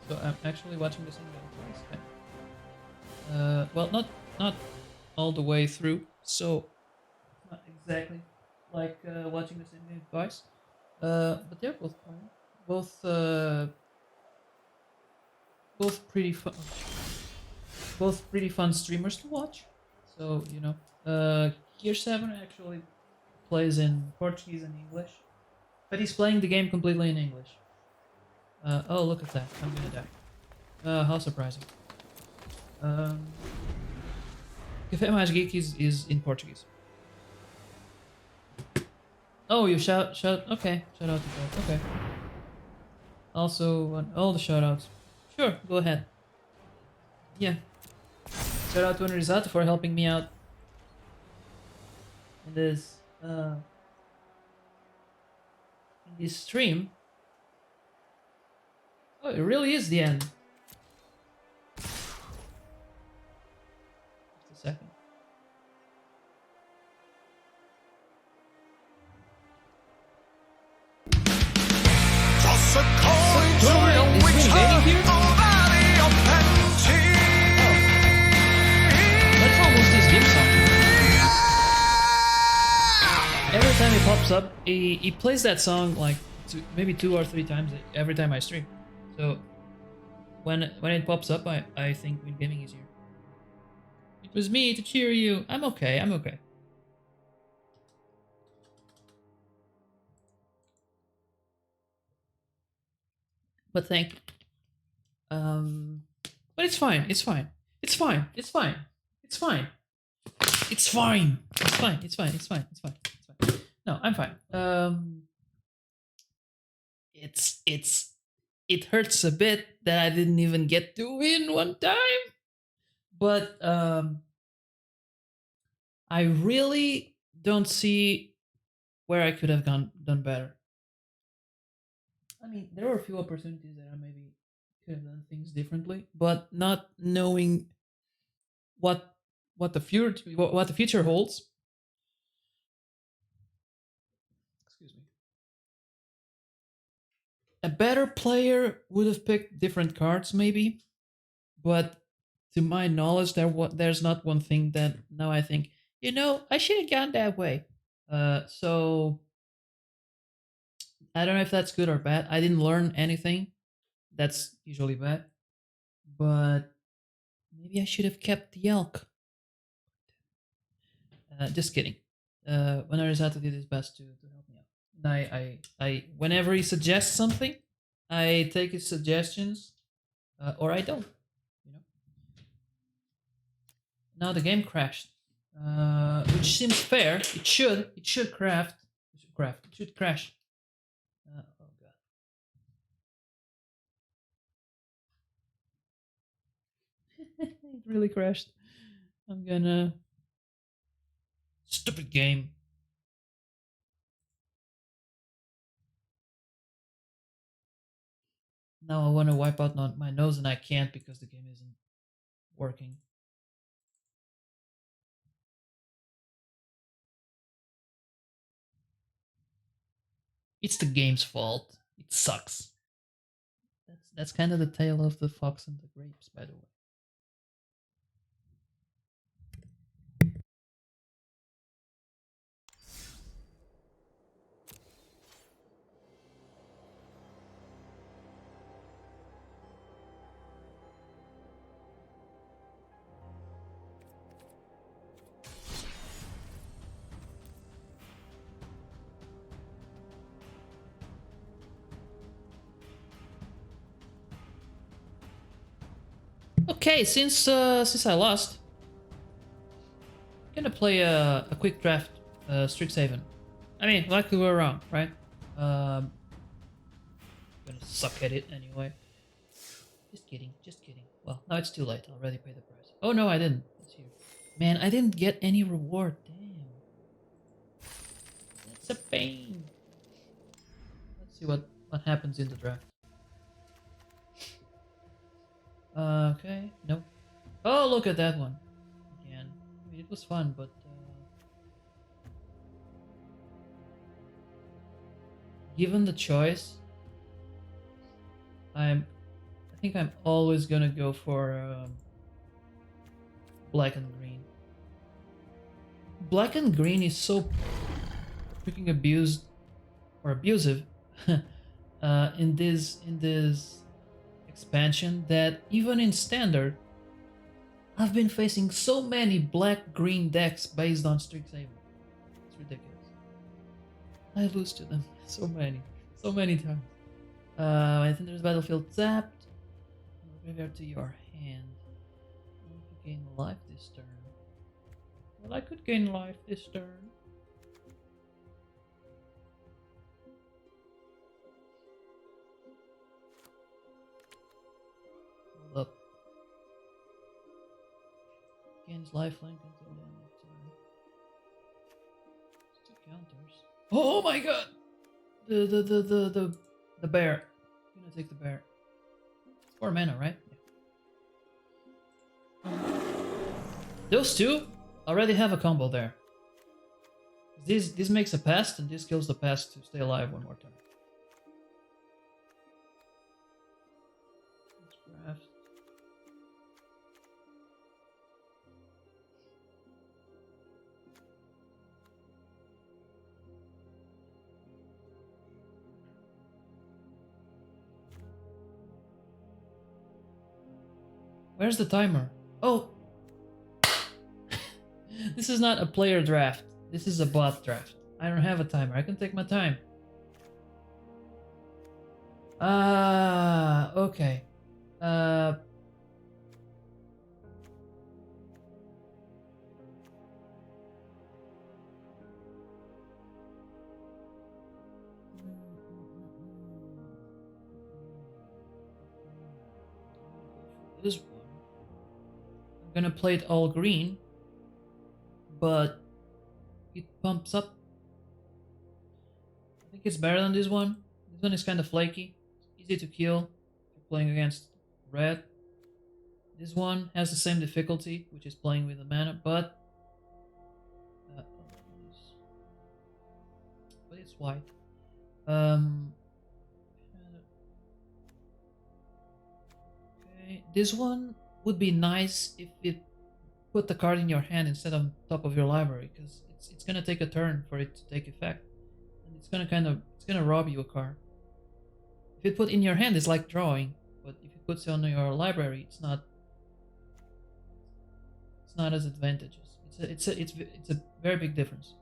So I'm actually watching the same game twice. Well, not all the way through, so not exactly like watching the same game twice. But they're both playing. Both pretty fun. Both pretty fun streamers to watch. So, you know, Gear 7 actually plays in Portuguese and English. But he's playing the game completely in English. Oh, look at that. I'm gonna die. How surprising. Café Mais Geek is in Portuguese. Oh, you shout. Okay, shout out to both. Okay. Also, all the shout outs. Sure, go ahead. Yeah. Shout out to Enrisato for helping me out in this stream. Oh, it really is the end. Just a second. Toss a coin to Is which Wing Gaming here? valley of plenty. That's almost his game song. Every time he pops up, he plays that song like maybe 2 or 3 times every time I stream. So when it pops up, I think Win Gaming is here. It was me to cheer you. I'm okay. I'm okay. But thank you. But it's fine. It's fine. It's fine. It's fine. It's fine. It's fine. It's fine. It's fine. It's fine. It's fine. It's fine. No, I'm fine. It hurts a bit that I didn't even get to win one time. But I really don't see where I could have done better. I mean, there were a few opportunities that I maybe could have done things differently, but not knowing what the future holds. Excuse me. A better player would have picked different cards, maybe, but to my knowledge, there's not one thing that now I think, I should have gone that way. So I don't know if that's good or bad. I didn't learn anything. That's usually bad. But maybe I should have kept the elk. Just kidding. When Arizato did his best to help me out. And I whenever he suggests something, I take his suggestions, or I don't. Now the game crashed, which seems fair. It should craft. It should crash. Oh god. It really crashed. I'm gonna. Stupid game. Now I want to wipe out my nose and I can't because the game isn't working. It's the game's fault. It sucks. That's kind of the tale of the fox and the grapes, by the way. Okay, since I lost, I'm gonna play a quick draft, Strixhaven. I mean, luck to go wrong, right? I'm gonna suck at it anyway. Just kidding, just kidding. Well, now it's too late. I already paid the price. Oh no, I didn't. It's here. Man, I didn't get any reward. Damn. That's a pain. Let's see what happens in the draft. Okay, nope. Oh, look at that one. Again. I mean, it was fun, but given the choice, I think I'm always gonna go for black and green. Black and green is so freaking abused or abusive in this expansion that even in standard, I've been facing so many black-green decks based on Strixhaven. It's ridiculous. I lose to them. So many times. I think there's battlefield tapped. Graveyard to your hand. You could gain life this turn. Well, I could gain life this turn. Hold up. Gains lifelink until the end of turn. It's 2 counters. Oh my god! The bear. I'm gonna take the bear. It's 4 mana, right? Yeah. Those two already have a combo there. This makes a pest, and this kills the pest to stay alive 1 more turn. Let's craft. Where's the timer? Oh! This is not a player draft. This is a bot draft. I don't have a timer. I can take my time. Okay. This one. I'm gonna play it all green, but it pumps up. I think it's better than this one. This one is kind of flaky. It's easy to kill if you're playing against red. This one has the same difficulty, which is playing with the mana, but it's white. Okay, this one would be nice if it put the card in your hand instead of top of your library, because it's gonna take a turn for it to take effect, and it's gonna rob you a card. If it put in your hand, it's like drawing, but if it puts it on your library, it's not as advantageous. It's a very big difference.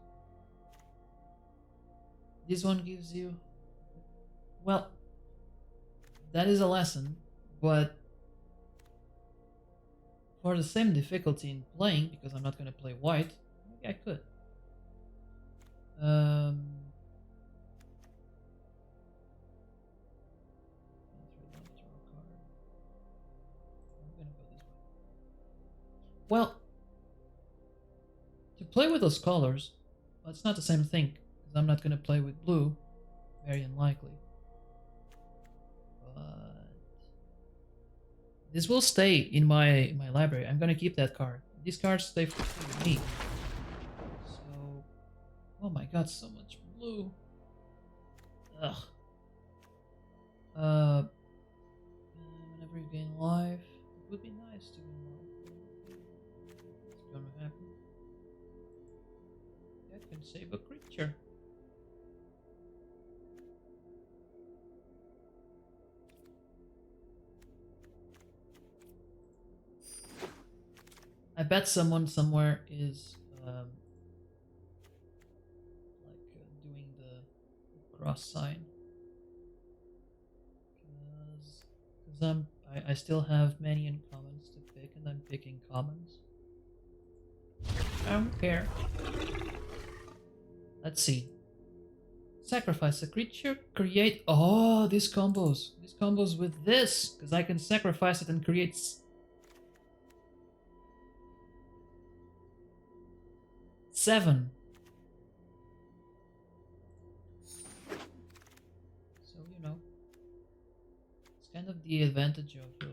This one gives you, well, that is a lesson, but for the same difficulty in playing, because I'm not going to play white, maybe I could. I'm gonna go this way. Well, to play with those colors, well, it's not the same thing, because I'm not going to play with blue, very unlikely. But this will stay in my library. I'm going to keep that card. These cards stay with me. So, oh my god, so much blue. Ugh. Whenever you gain life, it would be nice to gain life. It's gonna happen. That can save a creature. I bet someone somewhere is doing the cross sign, because I still have many uncommons to pick, and I'm picking commons. I don't care. Let's see. Sacrifice a creature, create. Oh, these combos with this, because I can sacrifice it and create. Seven. So, you know, it's kind of the advantage of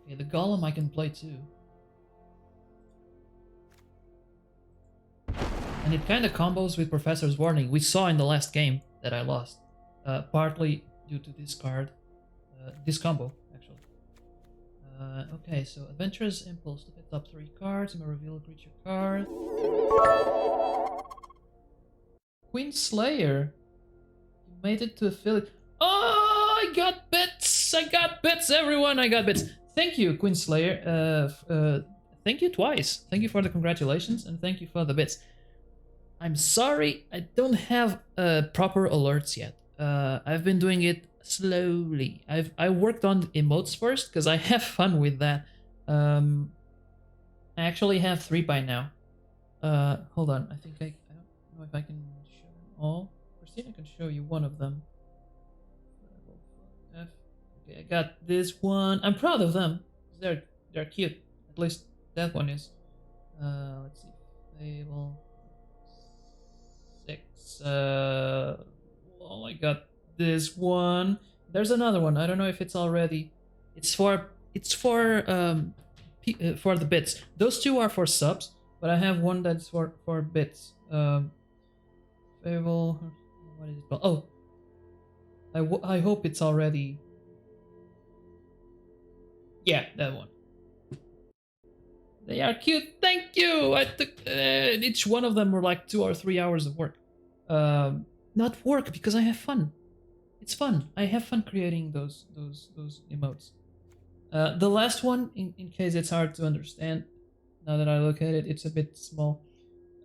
okay, the golem I can play too. And it kind of combos with Professor's Warning. We saw in the last game that I lost, partly due to this card, this combo actually. Okay, so Adventurous Impulse to pick top 3 cards. I'm gonna reveal a creature card. Queen Slayer. You made it to affiliate. Oh, I got bits! I got bits, everyone! I got bits. Thank you, Queen Slayer. thank you twice. Thank you for the congratulations and thank you for the bits. I'm sorry, I don't have proper alerts yet. I've been doing it slowly. I worked on emotes first because I have fun with that. I actually have 3 by now. Hold on. I think I don't know if I can show them all. Christina can show you one of them. Okay, I got this one. I'm proud of them. They're cute. At least that one is. Let's see. Fable 6. Oh, I got this one. There's another one. I don't know if it's already. It's for for the bits. Those 2 are for subs, but I have one that's for bits. Fable. What is it called? Oh, I hope it's already. Yeah, that one. They are cute. Thank you. I took each one of them were like 2 or 3 hours of work. Not work because I have fun. It's fun. I have fun creating those emotes. The last one, in case it's hard to understand, now that I look at it, it's a bit small.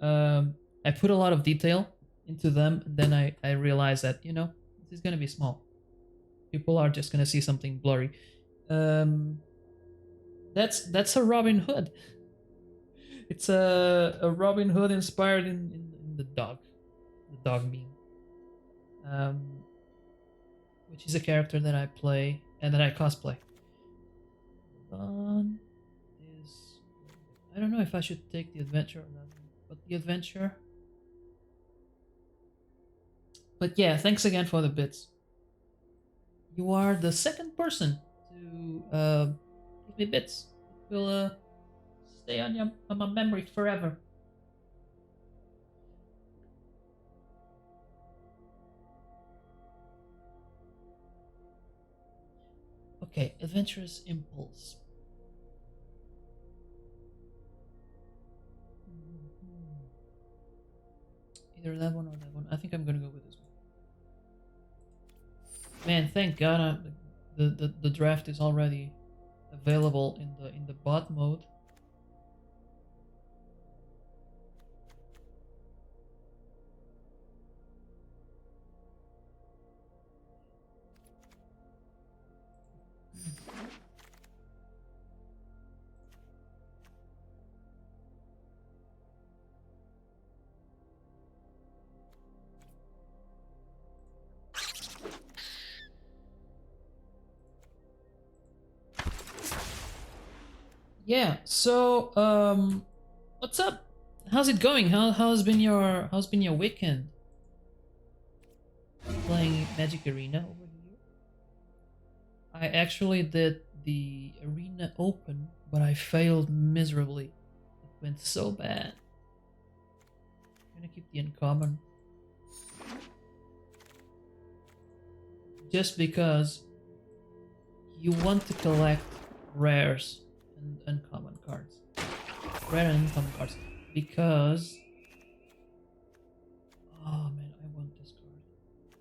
I put a lot of detail into them, and then I realized that, you know, this is gonna be small. People are just gonna see something blurry. That's a Robin Hood. It's a Robin Hood inspired in the dog meme, which is a character that I play and that I cosplay. I don't know if I should take the adventure or not, but the adventure. But yeah, thanks again for the bits. You are the second person to give me bits. It will stay on my memory forever. Okay, adventurous impulse. Either that one or that one. I think I'm gonna go with this one. Man, thank God the draft is already available in the bot mode. Yeah, so what's up? How's it going? How's been your weekend? Playing Magic Arena over here? I actually did the Arena Open, but I failed miserably. It went so bad. I'm gonna keep the uncommon. Just because you want to collect rares and uncommon cards. Rare and uncommon cards. Because... oh man, I want this card.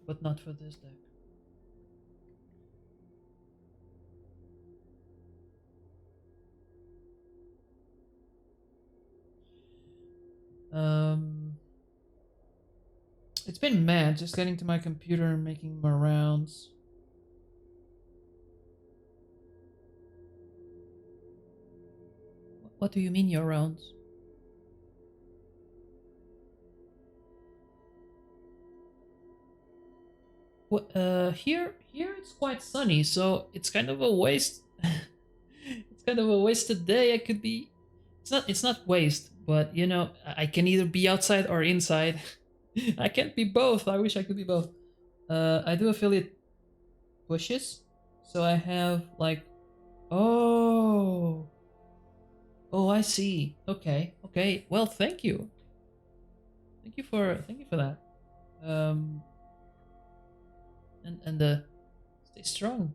But not for this deck. It's been mad just getting to my computer and making more rounds. What do you mean your rounds? Well, here it's quite sunny, so it's kind of a waste. It's kind of a wasted day. I could be. It's not waste, but you know, I can either be outside or inside. I can't be both. I wish I could be both. I do affiliate pushes, so I have like, oh, I see. Okay. Well, thank you. Thank you for that. And stay strong.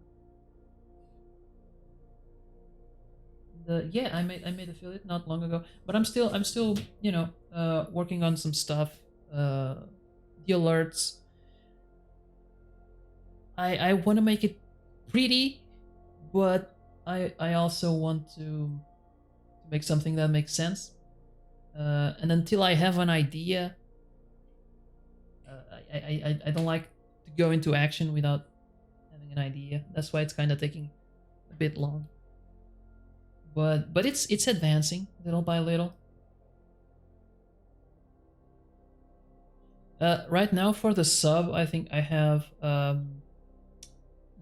Yeah, I made affiliate not long ago, but I'm still you know working on some stuff. The alerts. I want to make it pretty, but I also want to make something that makes sense. And until I have an idea, I don't like to go into action without having an idea. That's why it's kind of taking a bit long. But it's advancing little by little. Right now for the sub, I think I have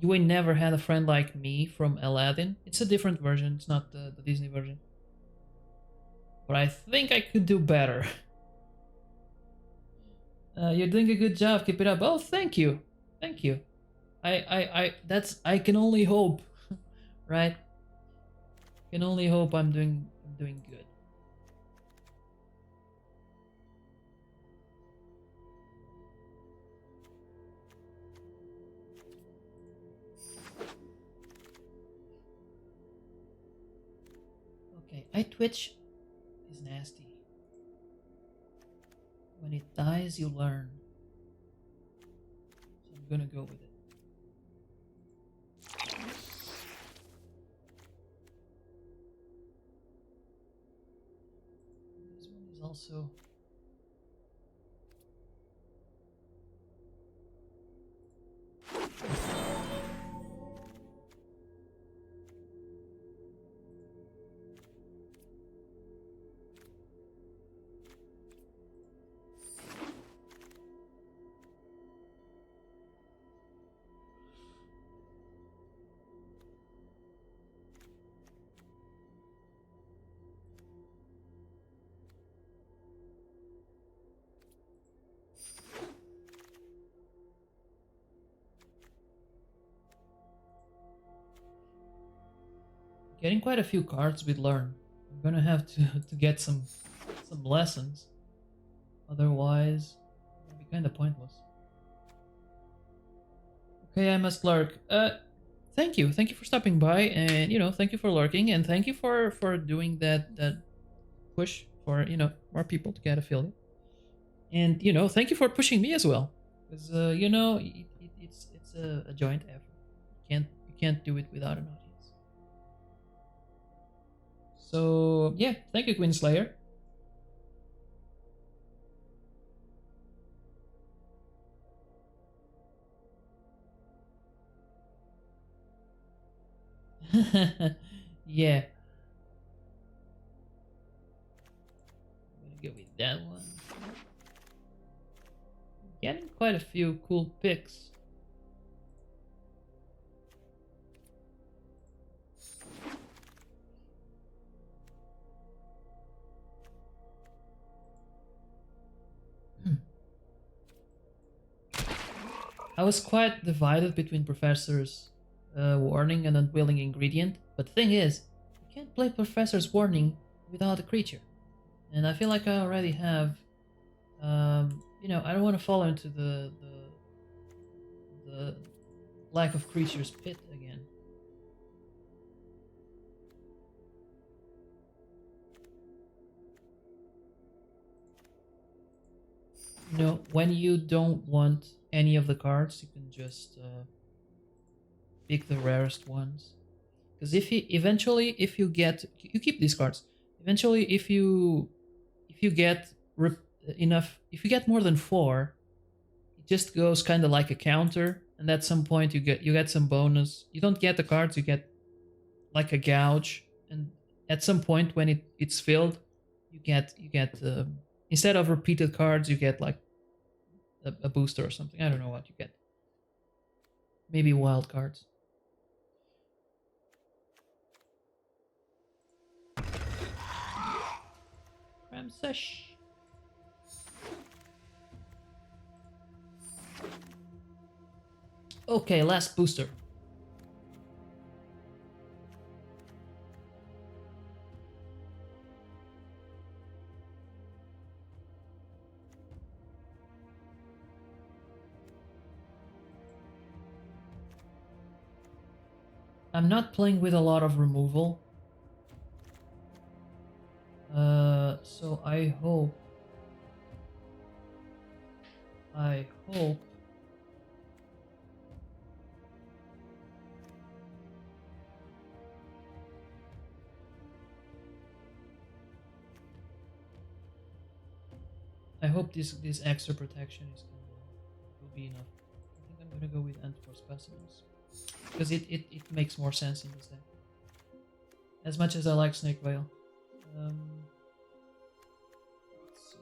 You Ain't Never Had a Friend Like Me from Aladdin. It's a different version, it's not the Disney version. But I think I could do better. You're doing a good job, keep it up. Oh, thank you. Thank you. I can only hope, right? Can only hope I'm doing good. Okay, iTwitch is nasty. When it dies, you learn. So I'm gonna go with it. This one is also... Getting quite a few cards with learn. I'm gonna have to get some lessons. Otherwise, it'll be kind of pointless. Okay, I must lurk. Thank you for stopping by, and thank you for lurking, and thank you for doing that push for more people to get affiliate, and thank you for pushing me as well, because it's a joint effort. You can't do it without an audience. So yeah, thank you, Queenslayer. Yeah. I'm gonna go with that one. Getting quite a few cool picks. I was quite divided between Professor's Warning and Unwilling Ingredient, but the thing is, you can't play Professor's Warning without a creature. And I feel like I already have, I don't want to fall into the lack of creatures pit again. When you don't want any of the cards, you can just pick the rarest ones. Because if you keep these cards. Eventually, if you get enough, if you get more than 4, it just goes kind of like a counter, and at some point you get some bonus. You don't get the cards, you get like a gouge, and at some point when it's filled, you get instead of repeated cards, you get like a booster or something. I don't know what you get. Maybe wild cards. Ramsesh. Okay, last booster. I'm not playing with a lot of removal. So I hope hope this extra protection will be enough. I think I'm gonna go with Ant for specimens because it makes more sense in this deck. As much as I like Snake Veil. Let's see.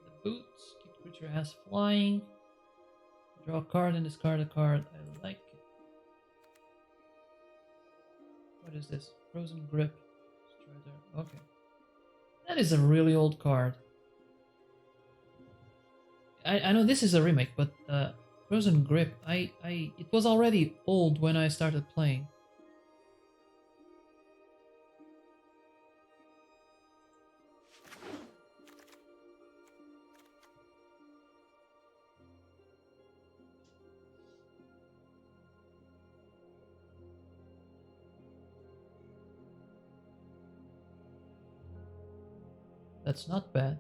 The boots. Keep creature has flying. Draw a card and discard a card. I like it. What is this? Frozen Grip. Strider. Okay. That is a really old card. I know this is a remake, but Frozen Grip, it was already old when I started playing. That's not bad.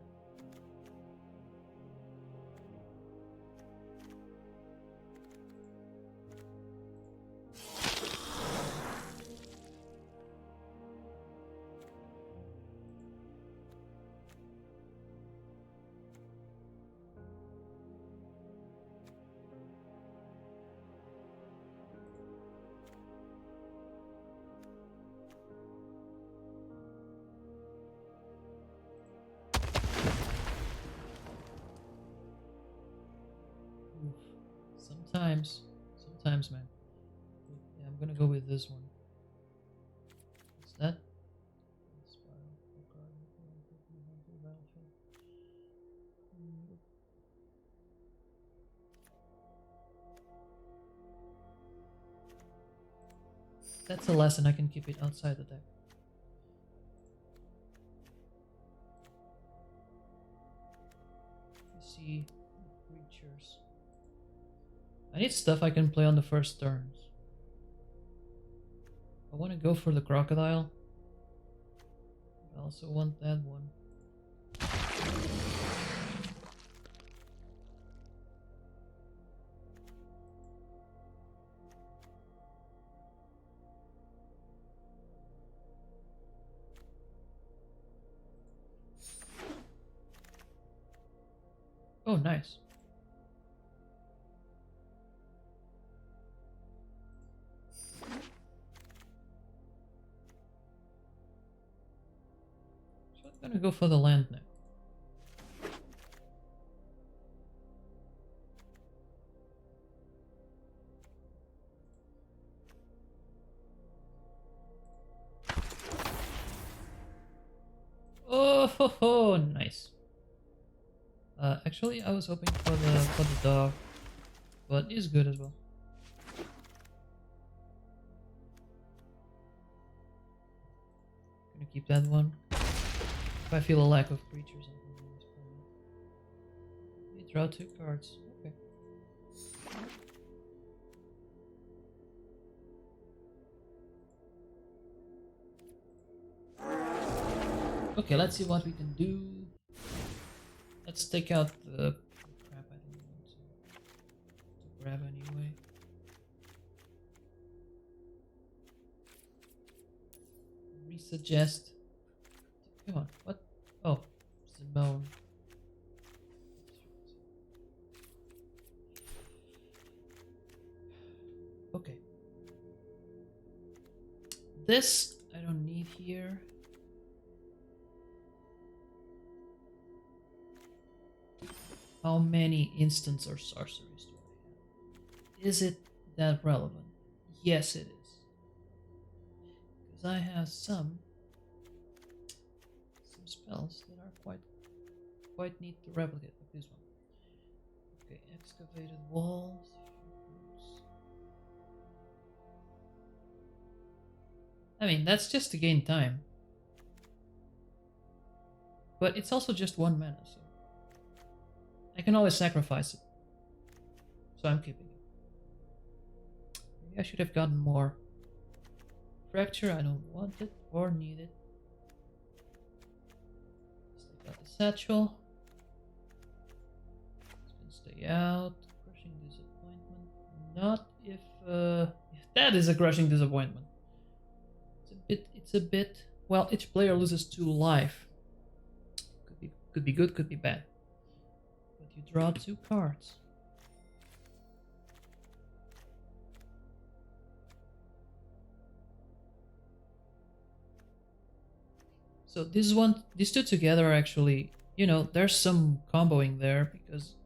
Sometimes, man. Yeah, I'm gonna go with this one. What's that? That's a lesson. I can keep it outside the deck. Let's see creatures. I need stuff I can play on the first turns. I want to go for the crocodile. I also want that one. Oh, nice. I'm gonna go for the land now. Oh, ho, ho, nice. Actually, I was hoping for the dog, but it's good as well. Gonna keep that one. If I feel a lack of creatures, I can do this for me. Draw 2 cards. Okay. Okay, let's see what we can do. Let's take out the crap I don't want to grab anyway. Resuggest. Come on, what? Oh, Simone. Okay. This I don't need here. How many instants or sorceries do I have? Is it that relevant? Yes, it is. Because I have some spells that are quite neat to replicate, like this one. Okay, excavated walls. I mean, that's just to gain time. But it's also just 1 mana, so I can always sacrifice it. So I'm keeping it. Maybe I should have gotten more. Fracture, I don't want it or need it. Got the satchel. Stay out. Crushing disappointment. Not if that is a crushing disappointment. It's a bit well, each player loses 2 life. Could be good, could be bad. You draw 2 cards. So these two together are actually, you know, there's some comboing there because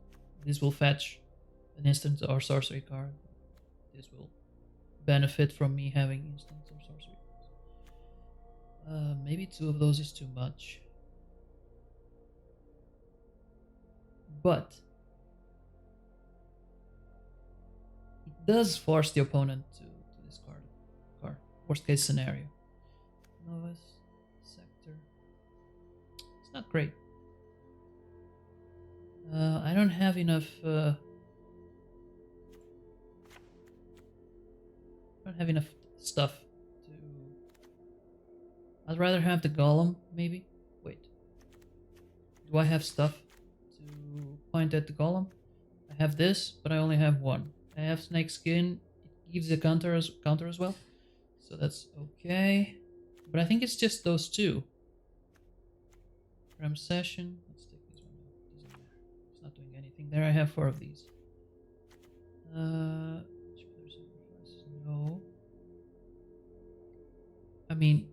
this will fetch an instant or sorcery card. This will benefit from me having instants or sorcery cards. Maybe 2 of those is too much. But it does force the opponent to discard a card. Worst case scenario. Novice, Sector. It's not great. I don't have enough. I don't have enough stuff to. I'd rather have the golem, maybe. Wait. Do I have stuff to point at the golem? I have this, but I only have 1. I have snake skin. It gives a counter as well, so that's okay. But I think it's just those 2. Ram Session. Let's take this one. Doesn't matter. It's not doing anything there. I have 4 of these. No. I mean,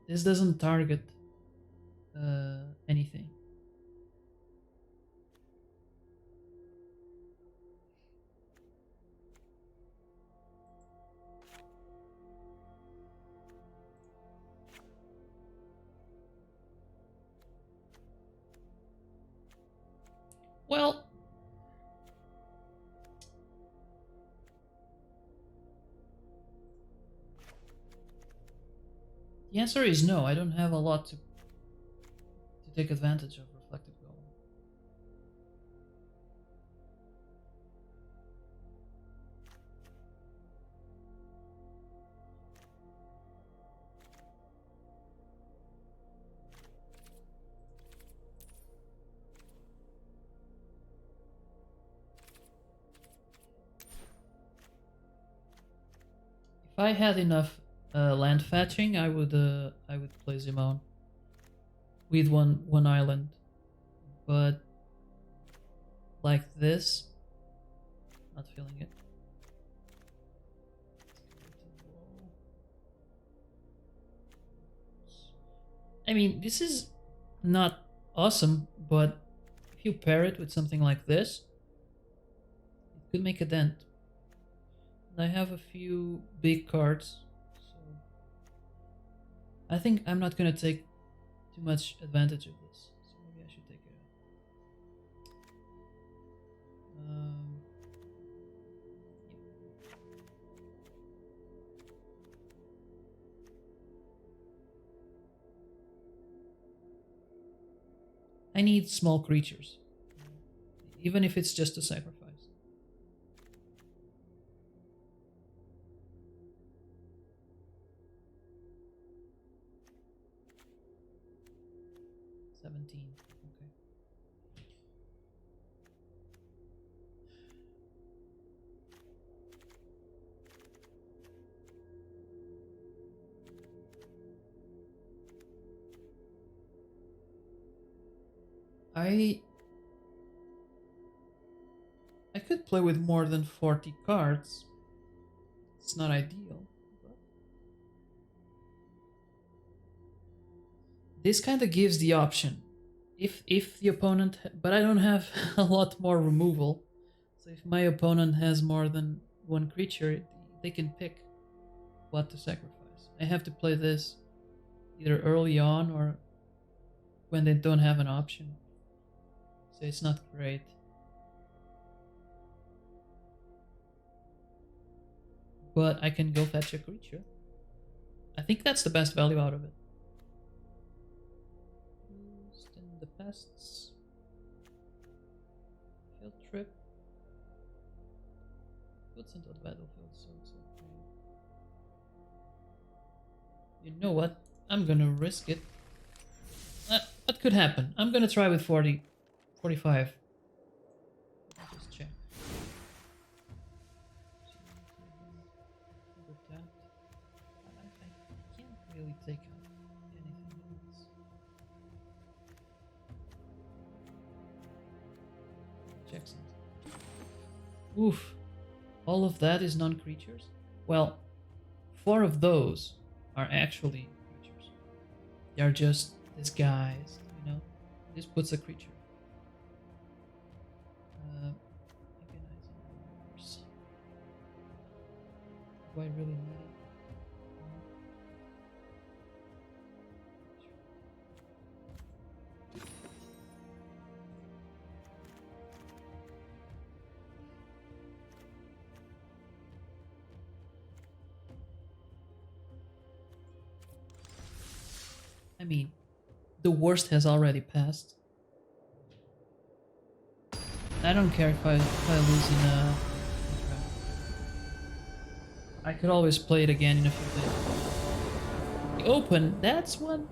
this doesn't target anything. Well, the answer is no. I don't have a lot to take advantage of Reflective Golem. If I had enough land fetching, I would play Zimon with one island, but like this, not feeling it. I mean, this is not awesome, but if you pair it with something like this, it could make a dent. And I have a few big cards, so I think I'm not gonna take too much advantage of this. So maybe I should take it out. I need small creatures, even if it's just a sacrifice. Okay. I could play with more than 40 cards. It's not ideal. But this kind of gives the option. If the opponent, but I don't have a lot more removal. So if my opponent has more than 1 creature, they can pick what to sacrifice. I have to play this either early on or when they don't have an option. So it's not great. But I can go fetch a creature. I think that's the best value out of it. Used in the pests. Field trip. Puts into the battlefield, so it's okay. You know what? I'm gonna risk it. What could happen? I'm gonna try with 40, 45. Just check. really take out anything else. Check something. Oof. All of that is non-creatures? Well, 4 of those are actually creatures. They are just disguised, you know? This puts a creature. Mechanizing horse. Do I really need it? I mean, the worst has already passed. I don't care if I lose in a draft. I could always play it again in a few days. The open, that's one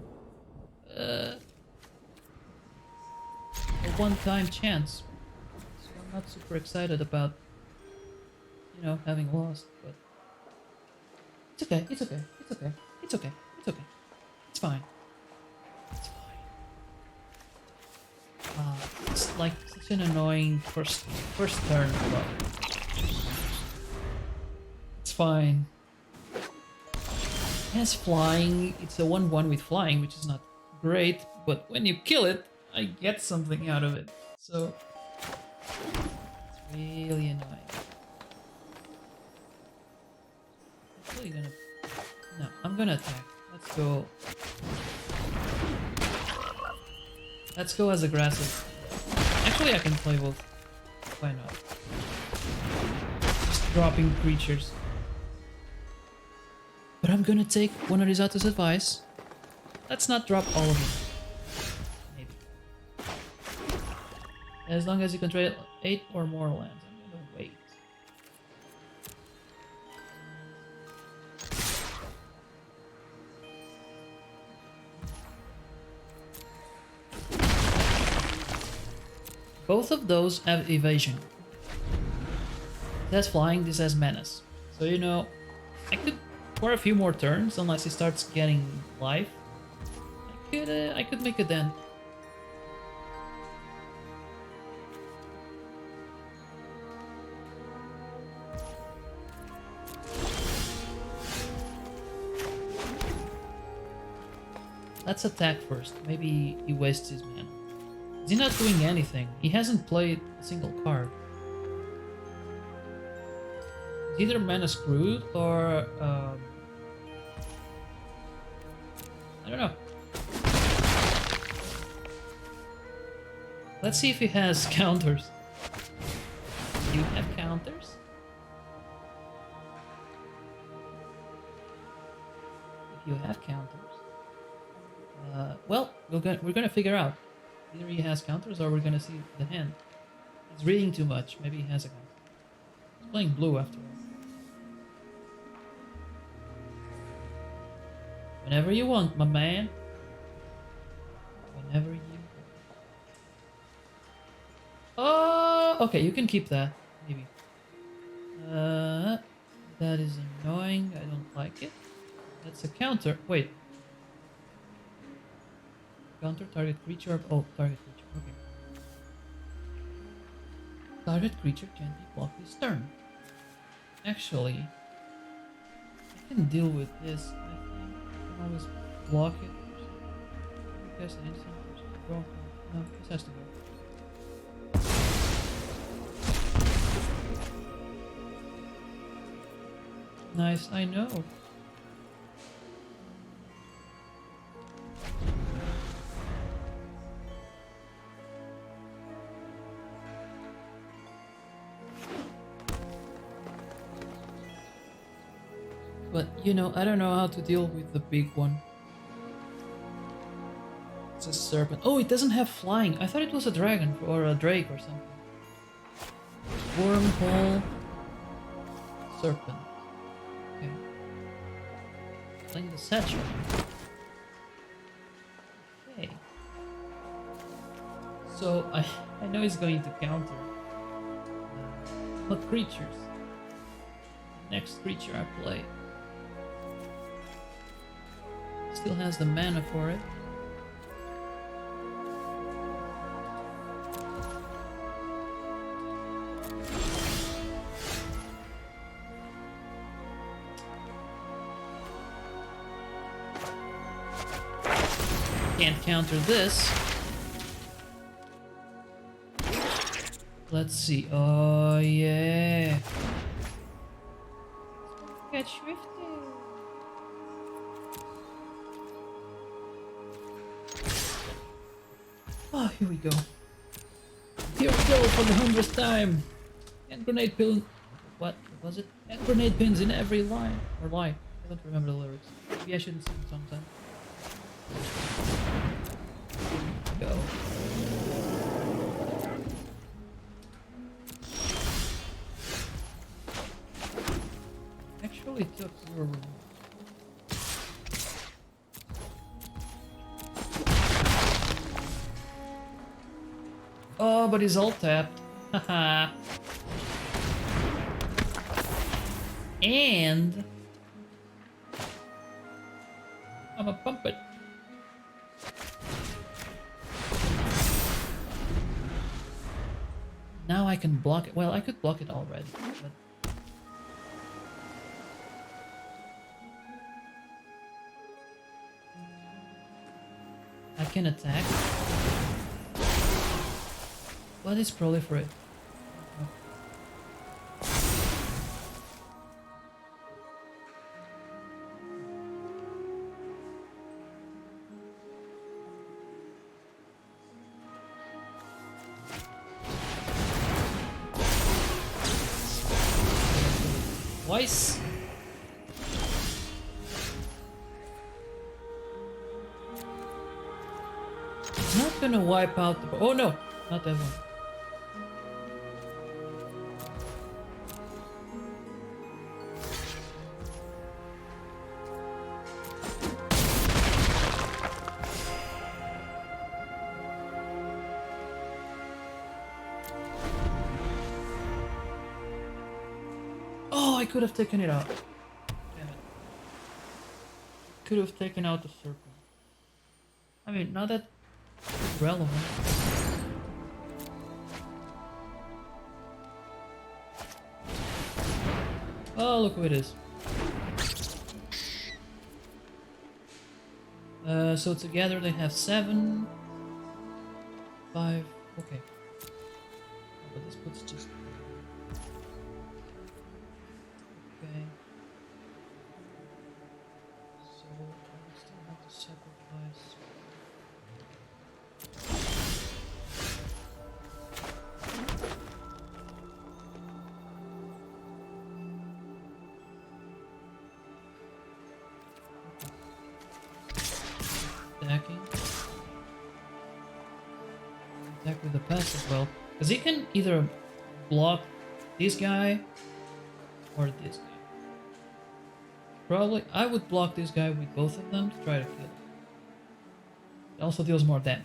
a one-time chance. So I'm not super excited about, you know, having lost, but it's okay, it's okay, it's okay, it's okay, it's okay. It's fine. It's fine. It's like such an annoying first turn, but it's fine. It has flying. It's a 1/1 with flying, which is not great, but when you kill it, I get something out of it. So it's really annoying. I'm really gonna. No, I'm gonna attack. Let's go. Let's go as aggressive. Actually, I can play both. Why not? Just dropping creatures. But I'm gonna take one of Risato's advice. Let's not drop all of them. Maybe. As long as you control 8 or more lands, I'm gonna wait. Both of those have evasion. This has flying, this has menace. So you know, I could, for a few more turns, unless he starts getting life, I could make a dent. Let's attack first. Maybe he wastes his mana. He's not doing anything. He hasn't played a single card. He's either mana screwed or I don't know. Let's see if he has counters. Do you have counters? If you have counters, well, we're gonna figure out. Either he has counters or we're gonna see the hand. He's reading too much. Maybe he has a counter. He's playing blue after all. Whenever you want, my man. Whenever you want. Oh, okay, you can keep that. Maybe. That is annoying. I don't like it. That's a counter. Wait. Counter target creature. Oh, target creature. Okay. Target creature can't be blocked this turn. Actually, I can deal with this. I think I can always block it. Cast an instant. Draw. No, this has to go. Nice. I know. But, you know, I don't know how to deal with the big one. It's a serpent. Oh, it doesn't have flying. I thought it was a dragon or a drake or something. Wormhole. Serpent. Okay. Playing the satchel. Okay. So, I know he's going to counter. What creatures? Next creature I play. Still has the mana for it. Can't counter this. Let's see. Oh yeah. Get swifted. Oh, here we go. Here we go for the 100th time. And grenade pin. What was it? And grenade pins in every line or line. I don't remember the lyrics. Maybe I shouldn't sing sometime. Go. Actually took 0 removal. Oh, but he's all tapped. Haha. And I'm a pump it. Now I can block it. Well, I could block it already, but I can attack. What is proliferate? Twice. It's not gonna wipe out the. Oh no, not that one. Oh, I could have taken it out. Damn it. Could have taken out the circle. I mean, not that relevant. Oh, look who it is. So together they have 7, 5. Okay. But this puts just. Okay. So I still have to sacrifice. Attacking. Attack with the pass as well. Because he can either block this guy or this guy. Probably, I would block this guy with both of them to try to kill him. It also deals more damage.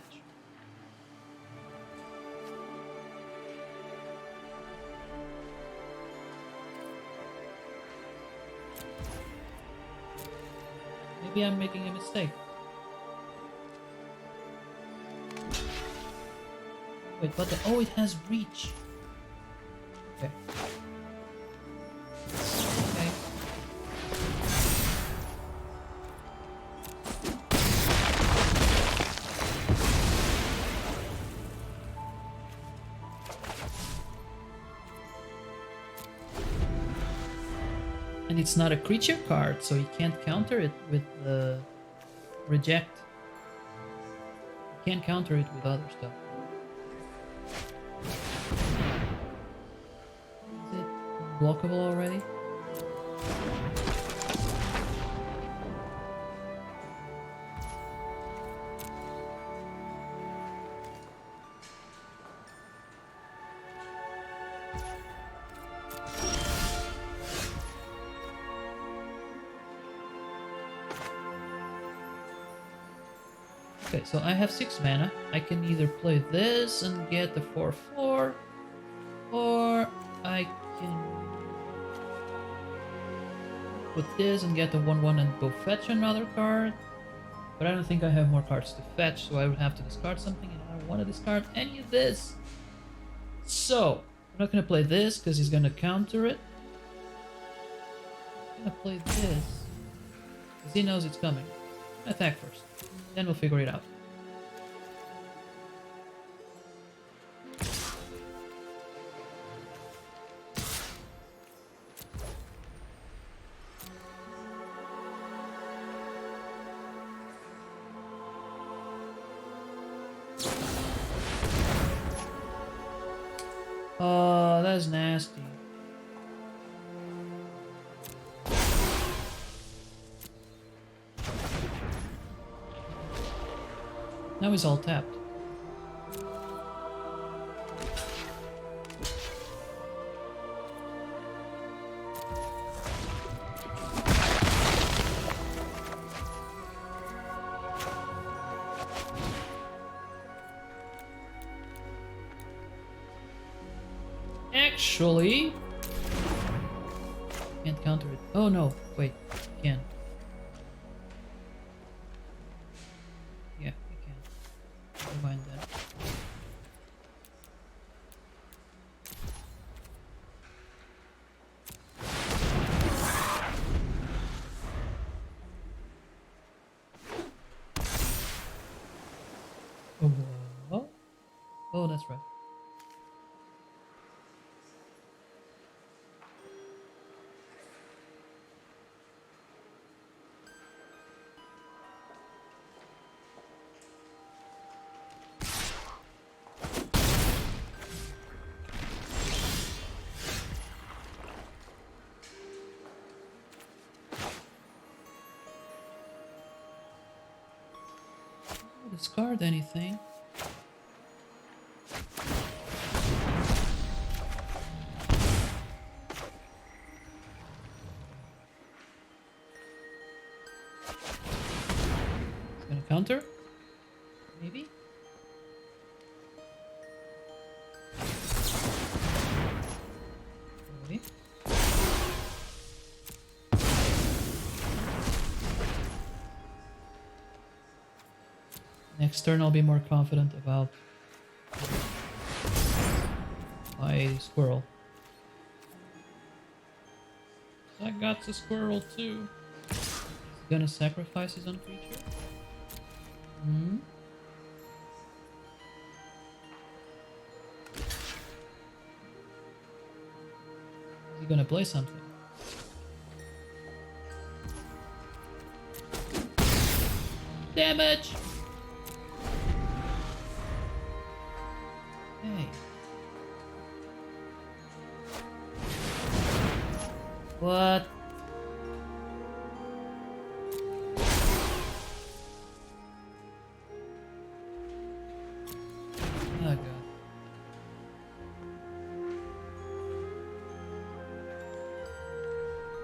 Maybe I'm making a mistake. Wait, what the? Oh, it has reach. Okay. Okay. And it's not a creature card, so you can't counter it with the reject. You can't counter it with other stuff. Is it blockable already? Okay, so I have 6 mana. I can either play this and get the 4/4, or I can put this and get the 1/1 and go fetch another card. But I don't think I have more cards to fetch, so I would have to discard something, and I don't want to discard any of this. So, I'm not going to play this, because he's going to counter it. I'm going to play this, because he knows it's coming. Attack first, then we'll figure it out. Oh, that's nasty. Now he's all tapped. Actually, can't counter it. Oh no, wait, can. Yeah, I can. Never mind that. Oh, oh, that's right. Discard anything. It's gonna counter? Maybe? Maybe. Next turn I'll be more confident about my squirrel. I got the squirrel too. He's gonna sacrifice his own creature? Hmm? Is he gonna play something? Damage! Hey. What? Oh god.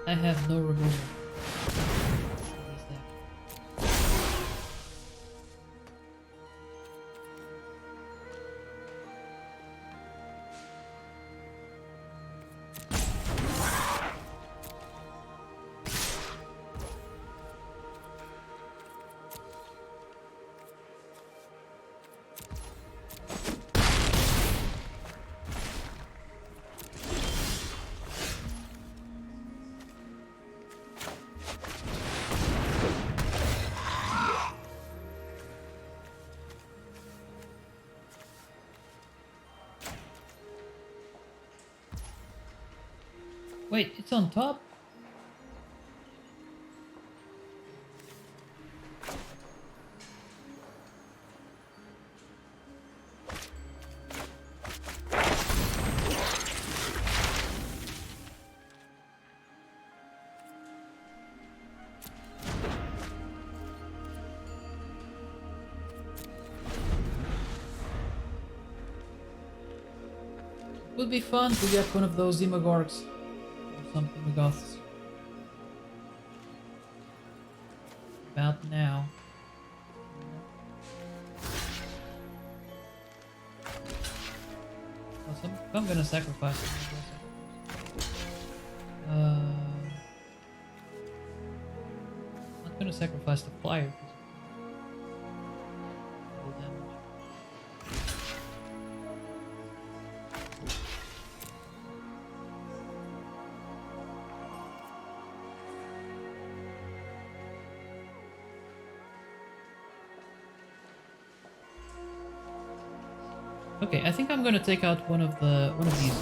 I have no removal. What is that? Wait, it's on top? Would be fun to get one of those Demogorgs. Something with us. About now. Well, I'm gonna sacrifice it. I'm not gonna sacrifice the flyer. Okay, I think I'm gonna take out one of these.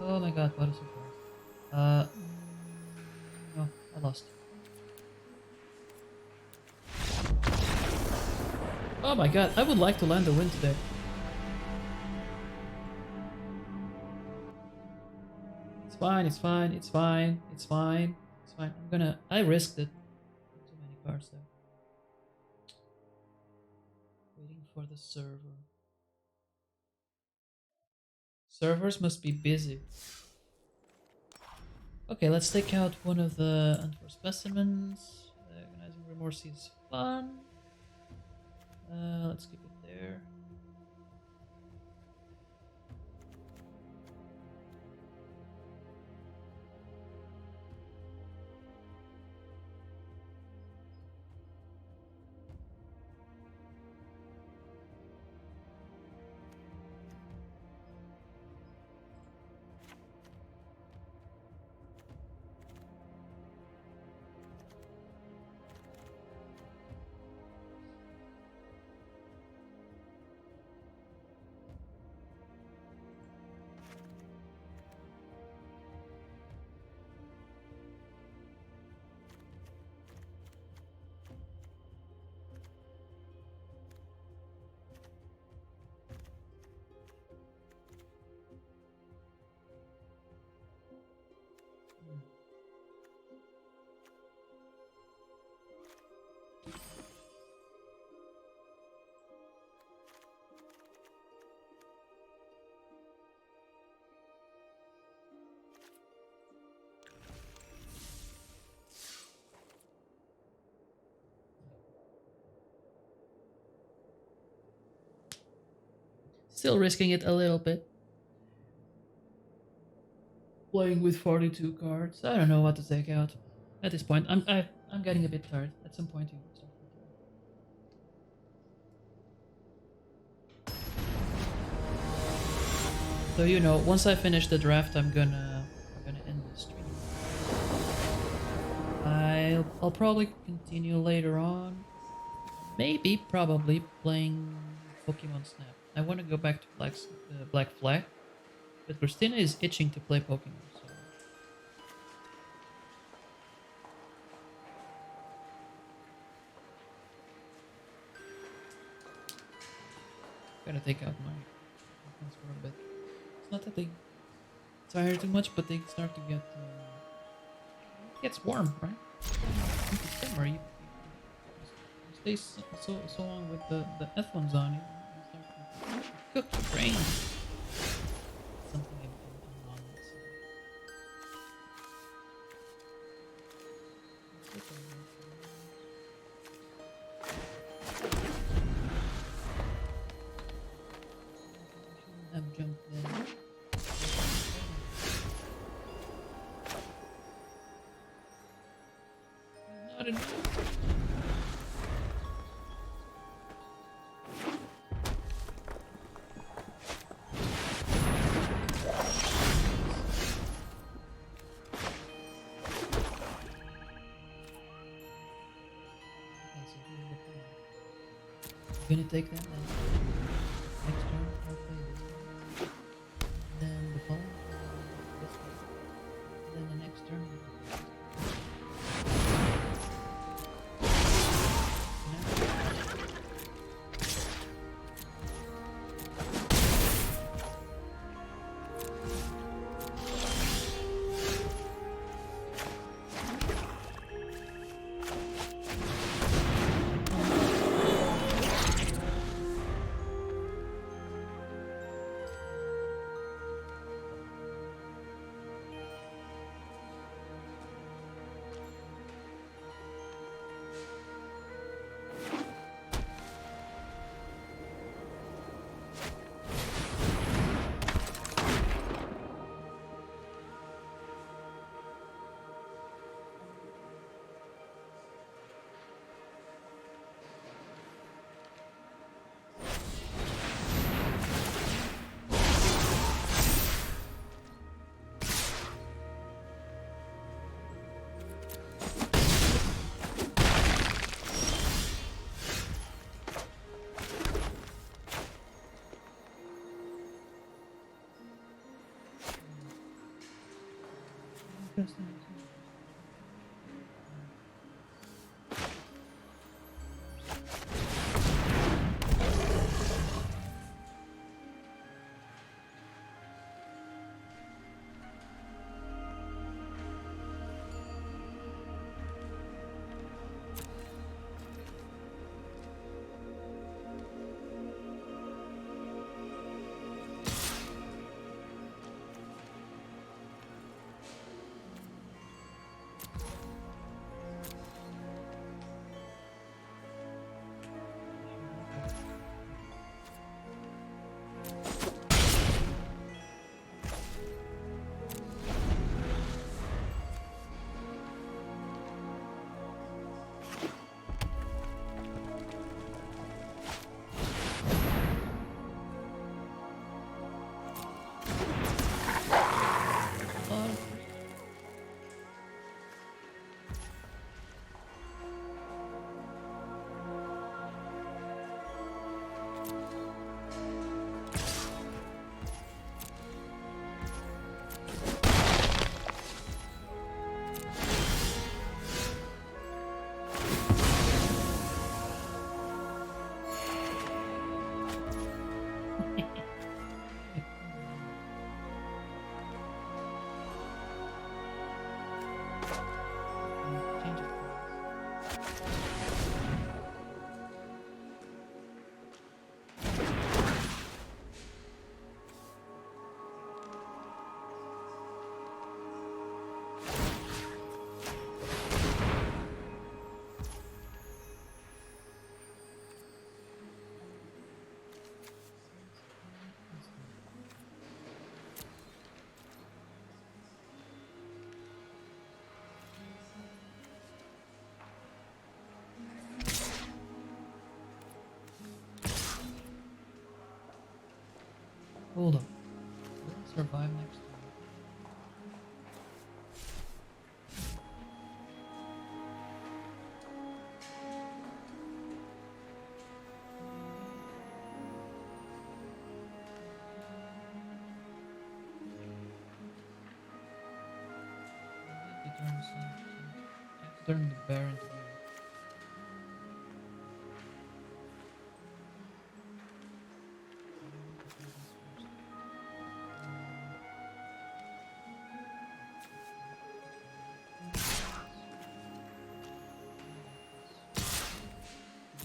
Oh my god, what a surprise. No, I lost. Oh my god, I would like to land a win today. It's fine, it's fine, it's fine, it's fine, it's fine. I risked it. Too many cards there. Waiting for the server. Servers must be busy. Okay, let's take out one of the unforced specimens. Agonizing Remorse is fun. Let's keep it there. Still risking it a little bit. Playing with 42 cards. I don't know what to take out. At this point, I'm getting a bit tired. At some point, you start getting tired. So you know, once I finish the draft, I'm gonna end the stream. I'll probably continue later on. Maybe, probably playing Pokemon Snap. I want to go back to Black Flag, but Christina is itching to play Pokemon. So. Gotta take out my Pokemon for a bit. It's not that they tire too much, but they start to get. It gets warm, right? It's summer. You stay so long with the headphones on. You start to cook your brain. Something in lungs. Have jumped in. Not enough. Gonna take that then. Next turn, I'll play this one. Then the following turn, this one. Then the next turn. Change it. Hold on. Will I survive next time? Turn the bear into you.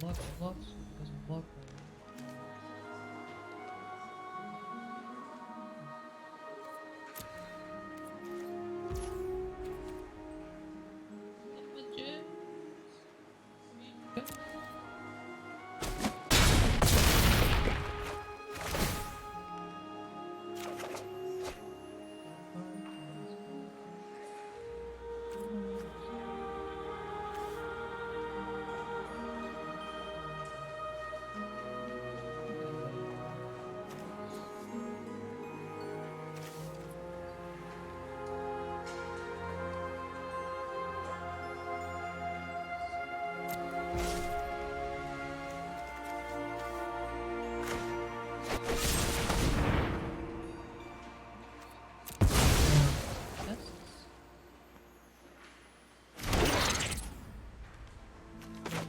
Blocks, it doesn't block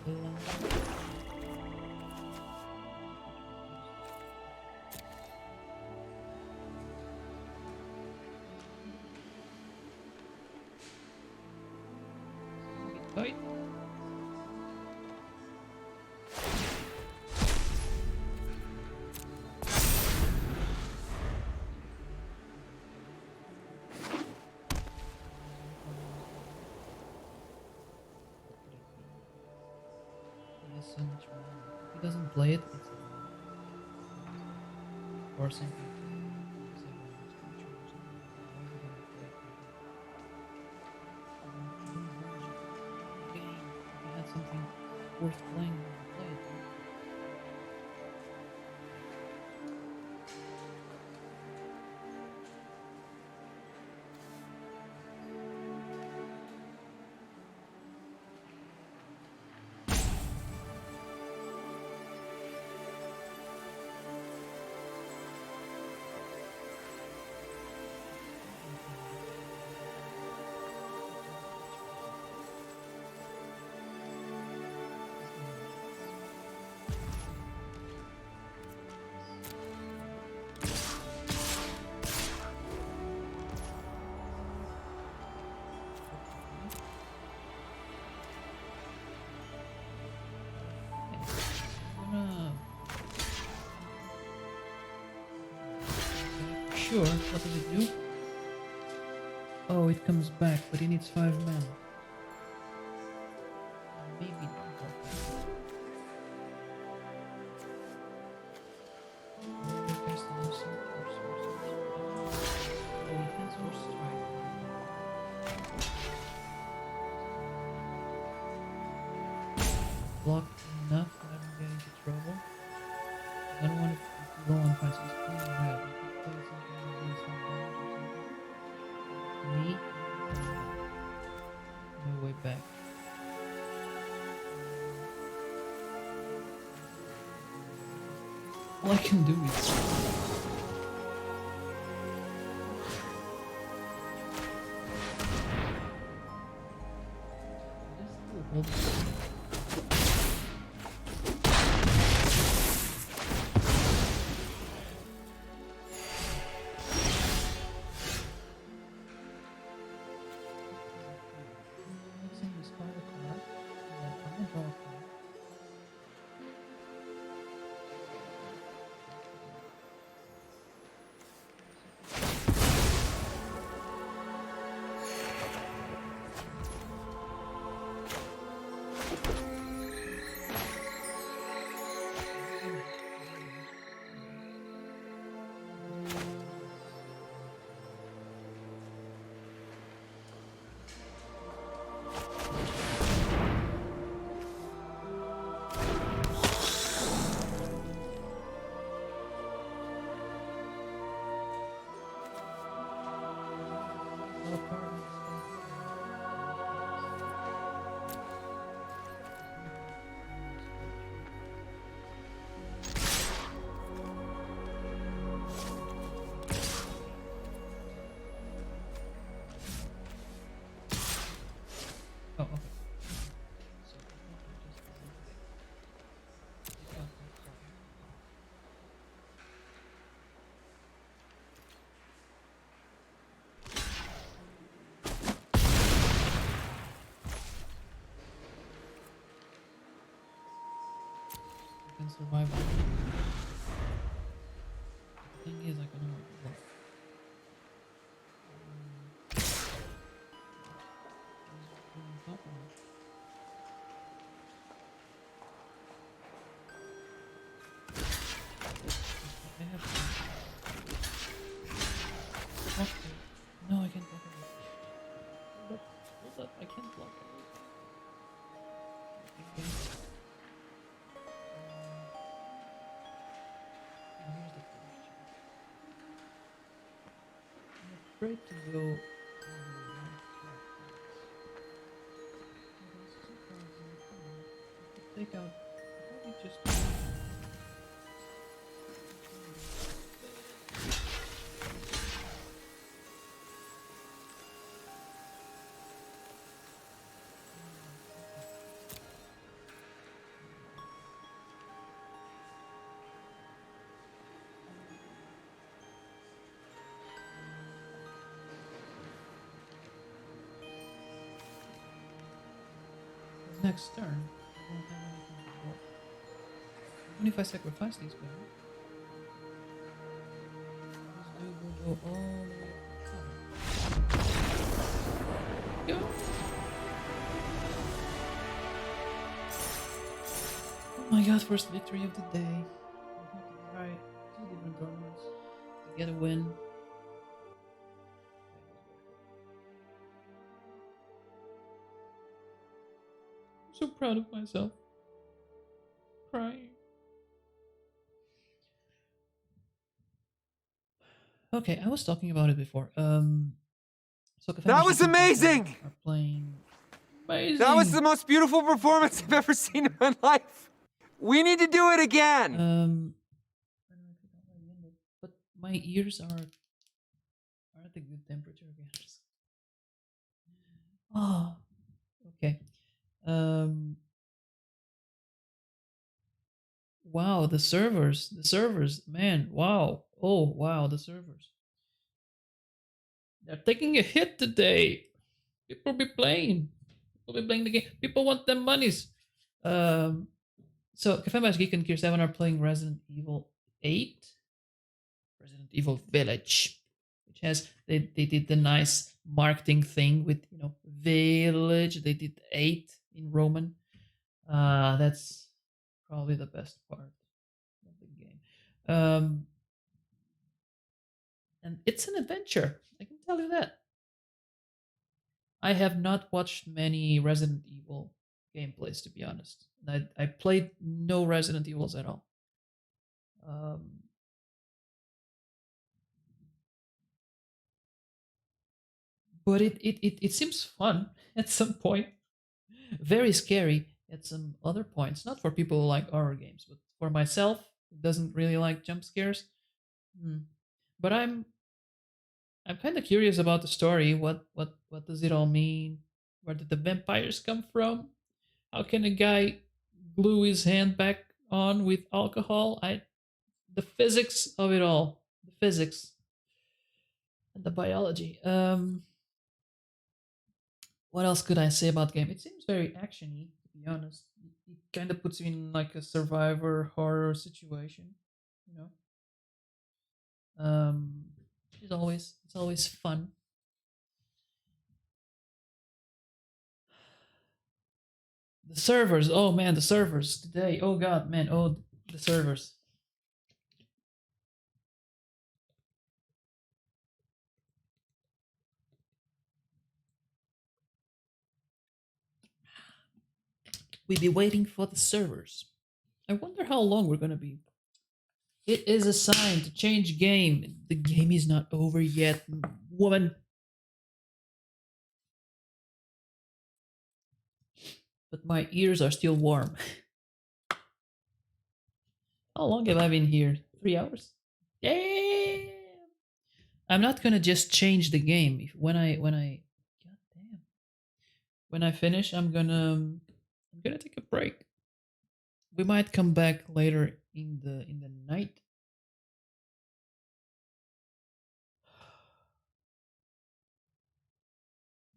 very well. Bye. He has so much money. If he doesn't play it, it's or something. Something worth playing when you play it. sure. What does it do? Oh, it comes back, but it needs 5 mana. Maybe not. Oh, it has more strike. Block enough that I don't get into trouble. I don't want it to go on prices. Red. If it plays something that deals some damage or something. Me? No way back. All I can do is hold. Mixing this card a card. Yeah, I'm gonna draw a card. Oh, okay. So, I can survive. The thing is, I can only block. I have to block it. No, I can't block it. Hold up, I can't block it. Okay. Here's the question. I'm afraid to go. Take out. How do you just? Next turn, I won't have anything to block. Even if I sacrifice these guys, this dude will go all the way up. Go! Oh my god, first victory of the day. I have to try 2 different tournaments to get a win. I'm so proud of myself. Crying. Okay, I was talking about it before. So That was amazing! Are playing amazing. That was the most beautiful performance I've ever seen in my life. We need to do it again. I don't know if it already ended, but my ears are at a good temperature again. Oh, okay. Wow, the servers, man, wow. Oh, wow, the servers. They're taking a hit today. People be playing. People be playing the game. People want their monies. So Cafe Mash Geek and Gear 7 are playing Resident Evil 8. Resident Evil Village. has they did the nice marketing thing with, you know, village. They did 8 in Roman. That's probably the best part of the game. And it's an adventure, I can tell you that. I have not watched many Resident Evil gameplays, to be honest. I played no Resident Evils at all. But it seems fun at some point. Very scary at some other points. Not for people who like horror games, but for myself, who doesn't really like jump scares. But I'm kind of curious about the story. What does it all mean? Where did the vampires come from? How can a guy glue his hand back on with alcohol? The physics of it all. The physics and the biology. What else could I say about the game? It seems very actiony, to be honest. It kind of puts you in like a survivor horror situation, you know. It's always fun. The servers, oh man, the servers today. Oh god, man, oh the servers. We be waiting for the servers. I wonder how long we're gonna be. It is a sign to change game. The game is not over yet, woman. But my ears are still warm. How long have I been here? 3 hours? Damn! I'm not gonna just change the game. When I god damn. When I finish, I'm gonna take a break. We might come back later in the night.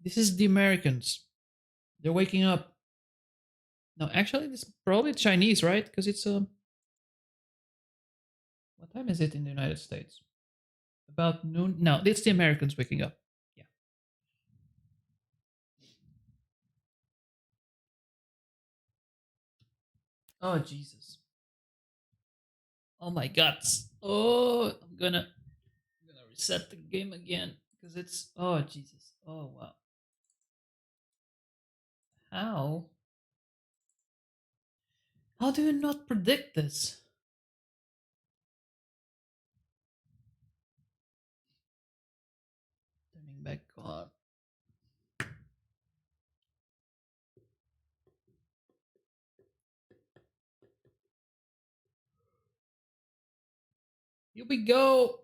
This is the Americans. They're waking up. No, actually, this is probably Chinese, right? Because it's what time is it in the United States? About noon? No, it's the Americans waking up. Yeah. Oh, Jesus. Oh, my guts. Oh, I'm gonna reset the game again. Because it's... Oh, Jesus. Oh, wow. How? How do you not predict this? Turning back on. Here we go.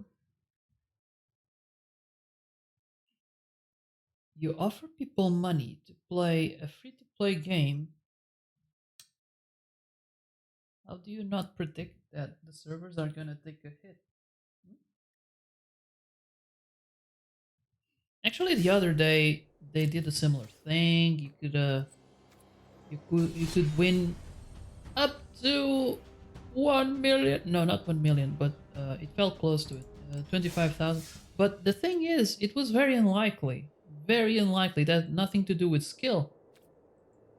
You offer people money to play a free-to-play game. How do you not predict that the servers are gonna take a hit? Actually, the other day they did a similar thing. You could win up to 1 million. No, not 1 million, but it felt close to it. 25,000. But the thing is, it was very unlikely. Very unlikely. That had nothing to do with skill.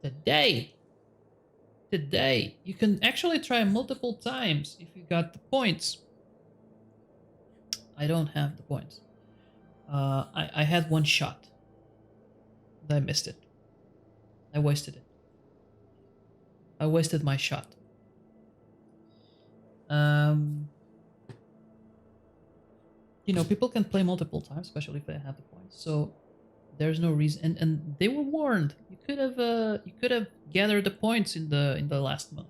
Today, you can actually try multiple times if you got the points. I don't have the points. I had one shot. I missed it. I wasted it. I wasted my shot. You know, people can play multiple times, especially if they have the points. So there's no reason, and they were warned. You could have gathered the points in the last month.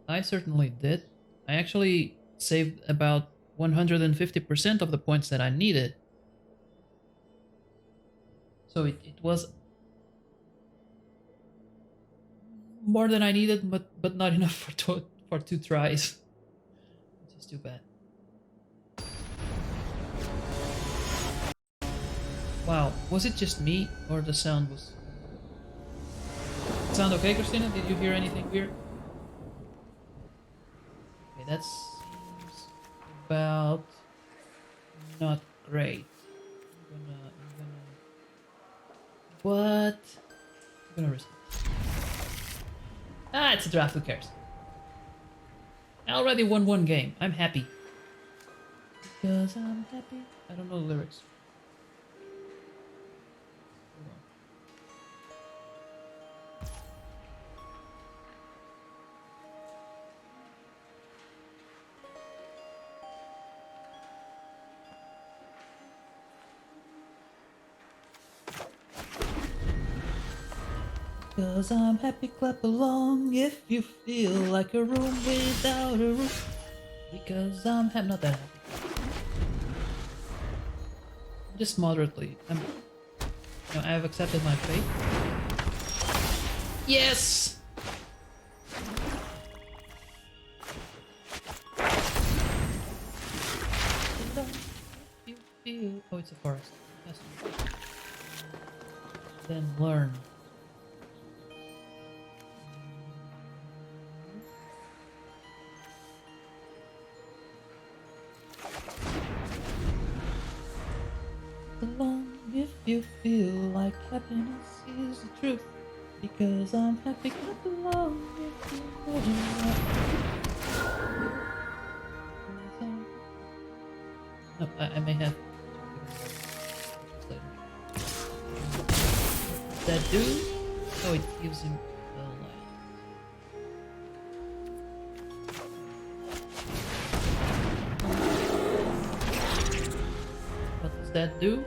I certainly did. I actually saved about 150% of the points that I needed. So it was more than I needed, but not enough for two tries. Which is too bad. Wow, was it just me or the sound was... Sound okay, Christina? Did you hear anything weird? Okay, that seems about not great. What? I'm gonna risk it. Ah, it's a draft, who cares? I already won one game. I'm happy. Because I'm happy. I don't know the lyrics. Hold on. Cause I'm happy, clap along if you feel like a room without a roof. Because I'm not that happy. Just moderately. I have accepted my fate. Yes! You feel... Oh, it's a forest. Yes. Then learn. Along if you feel like happiness is the truth. Because I'm happy, clap along if you no, I may have that do? Oh, it gives him the light. What does that do?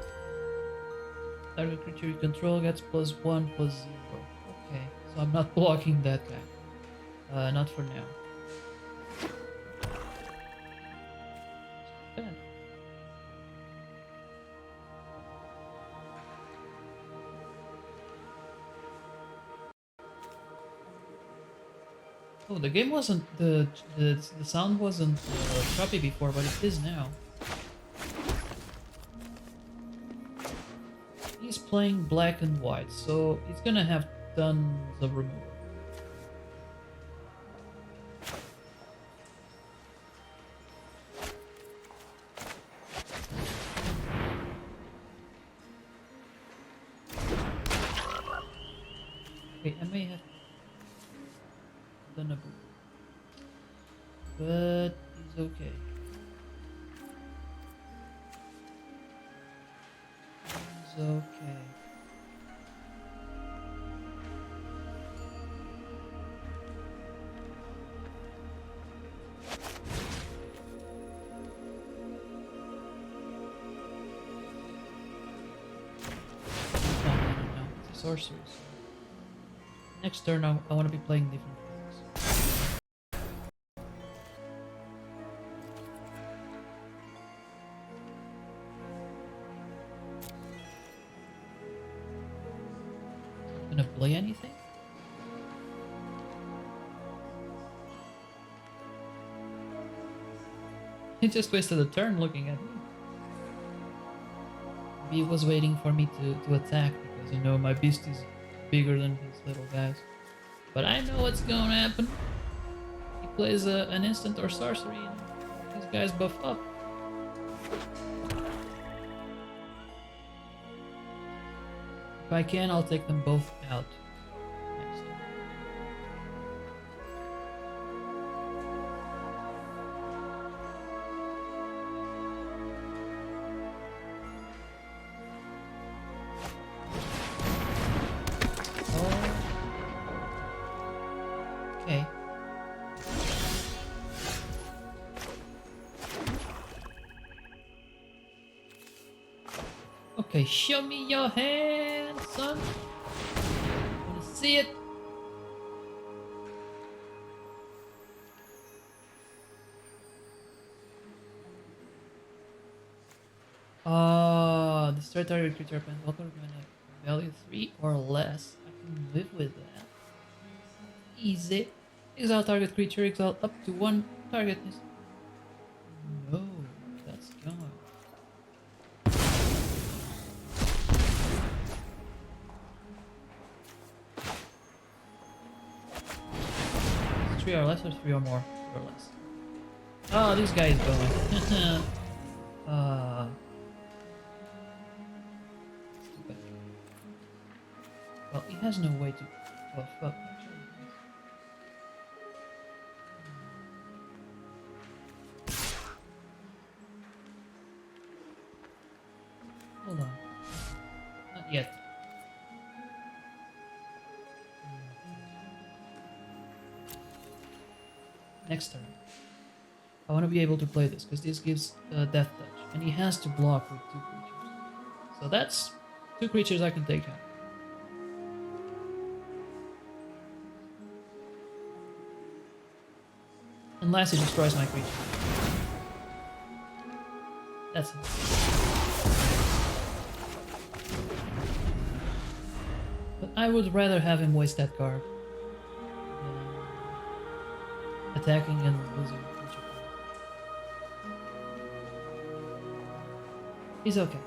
Target creature you control gets +1/+0. Okay, so I'm not blocking that guy. Not for now. Bad. Oh, the game wasn't the sound wasn't choppy before, but it is now. He's playing black and white, so he's gonna have tons of removal. Okay, I may have done a boo, but he's okay. He's okay. No, it's a sorcery. So next turn, I want to be playing different things. Gonna play anything? He just wasted a turn looking at me. He was waiting for me to attack because, you know, my beast is bigger than his little guys. But I know what's gonna happen. He plays an instant or sorcery and these guys buff up. If I can, I'll take them both out next turn. Okay. Okay, show me your hand, son. Wanna see it? Destroy target creature upon welcome value 3 or less. I can live with that. Easy. Exile target creature, exile up to 1 target. No, that's gone. 3 or less or 3 or more? 3 or less. Oh, this guy is going. Well, he has no way to. Oh fuck! Actually, hold on. Not yet. Next turn. I want to be able to play this because this gives death touch, and he has to block with 2 creatures. So that's 2 creatures I can take out. Unless he destroys my creature. That's it. But I would rather have him waste that card than attacking and losing a creature. He's okay.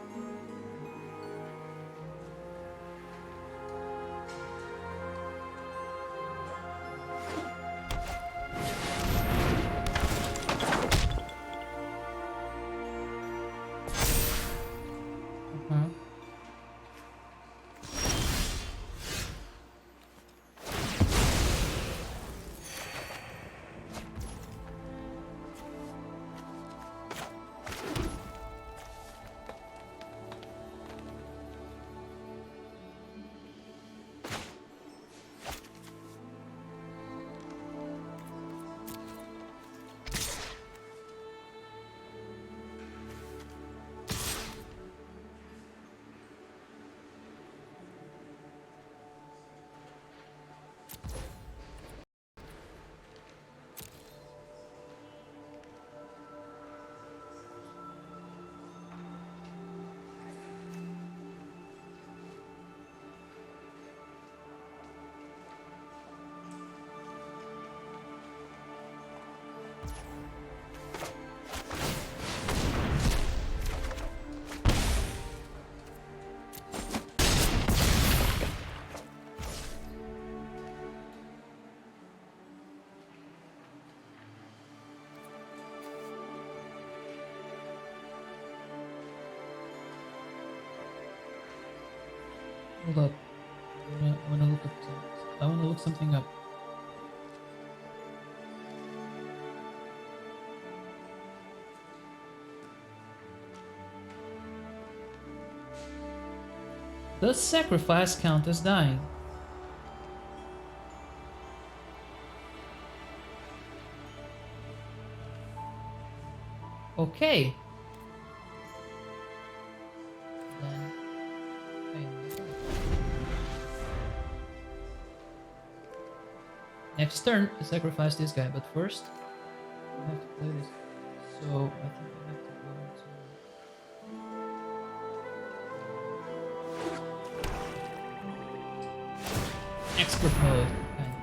Hold up. I wanna look up. I wanna look something up. Does sacrifice count as dying? Okay. Then next turn, I sacrifice this guy, but first I have to play this. So I think I have to go into expert mode. Kind of.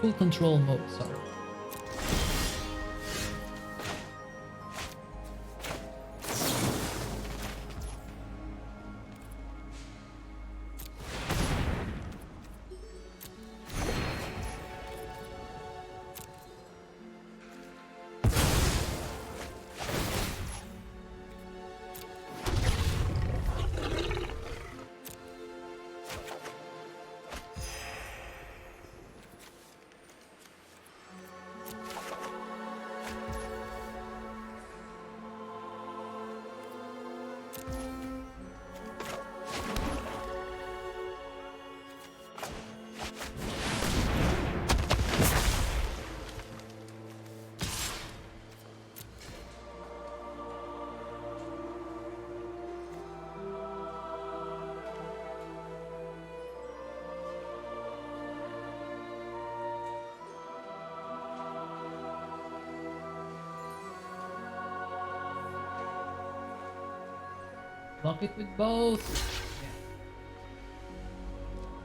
Full control mode, sorry. Block it with both. Yeah.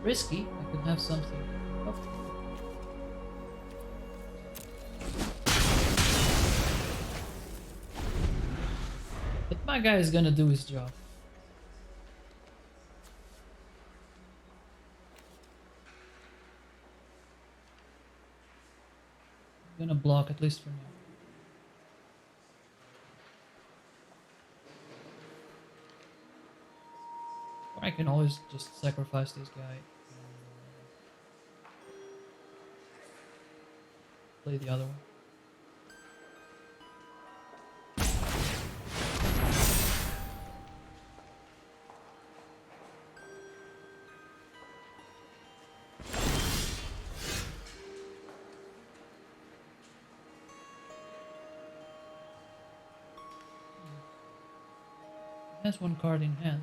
Risky. I could have something. Oh. My guy is gonna do his job. I'm gonna block at least for now. Or I can always just sacrifice this guy and play the other one. He has one card in hand.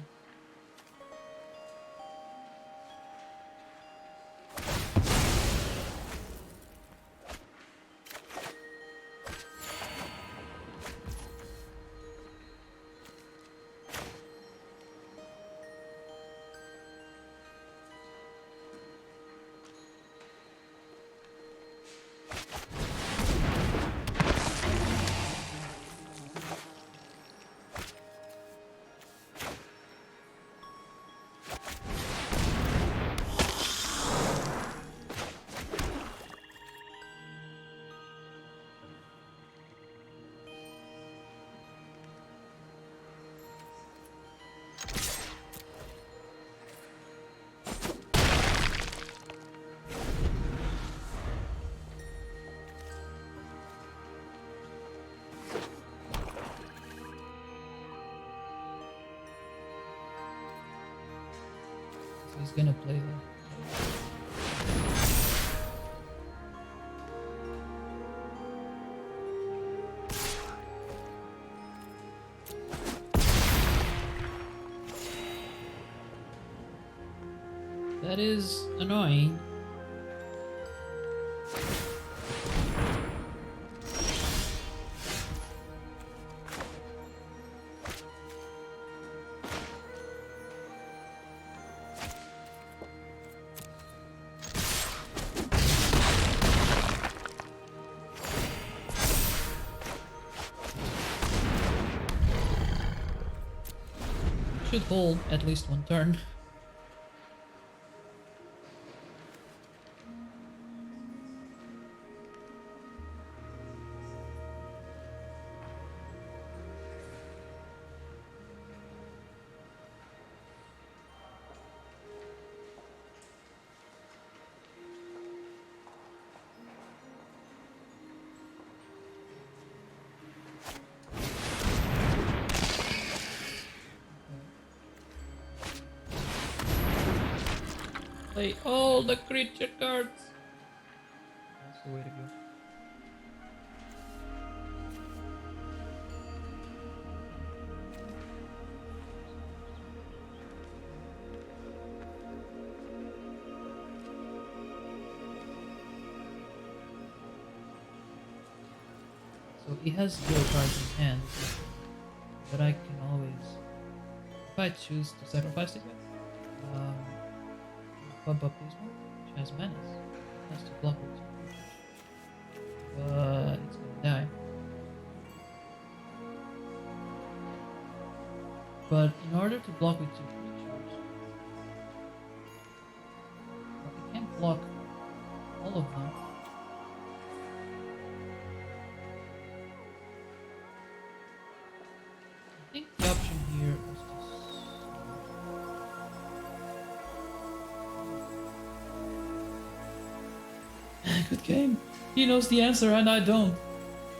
So he's gonna play that. That is annoying. Should hold at least one turn. Play all the creature cards. That's the way to go. So he has dual cards in hand, but I can always, if I choose to sacrifice it, bump up this one, which has menace. It has to block with 2 creatures. But it's gonna die. But in order to block with 2 creatures, well, it can't block all of them. I think the option here is to... Good game. He knows the answer and I don't.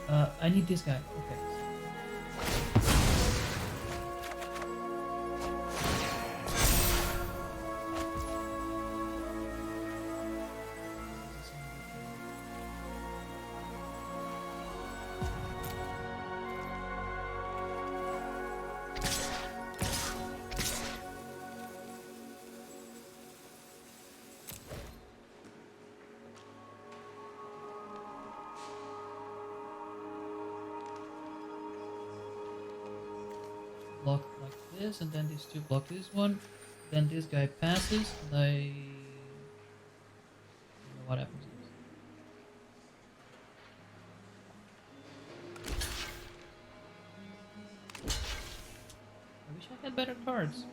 I need this guy. Okay. Block like this, and then these two block this one. Then this guy passes, and I don't know what happens next. Get better cards.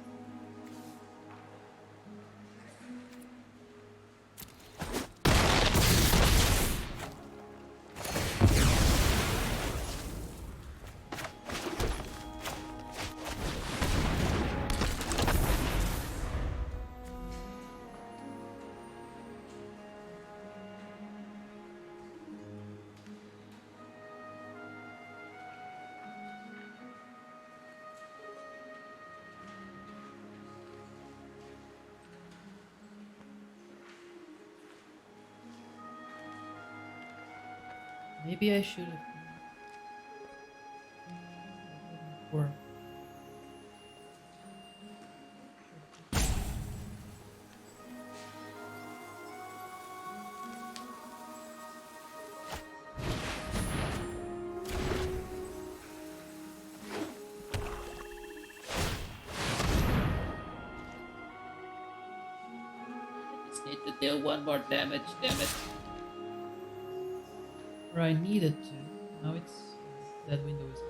Maybe I should have. Or I just need to deal one more damage, damn it. Or I needed to. Now it's that window is gone.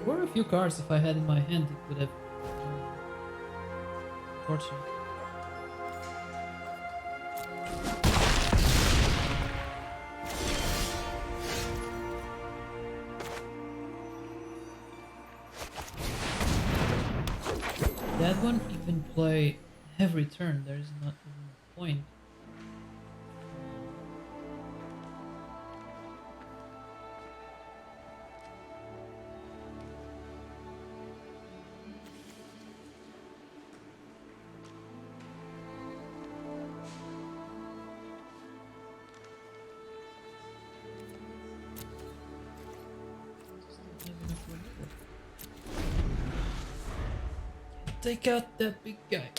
There were a few cards if I had in my hand it would have tortured. That one even play every turn, there is not even a point. Take out that big guy.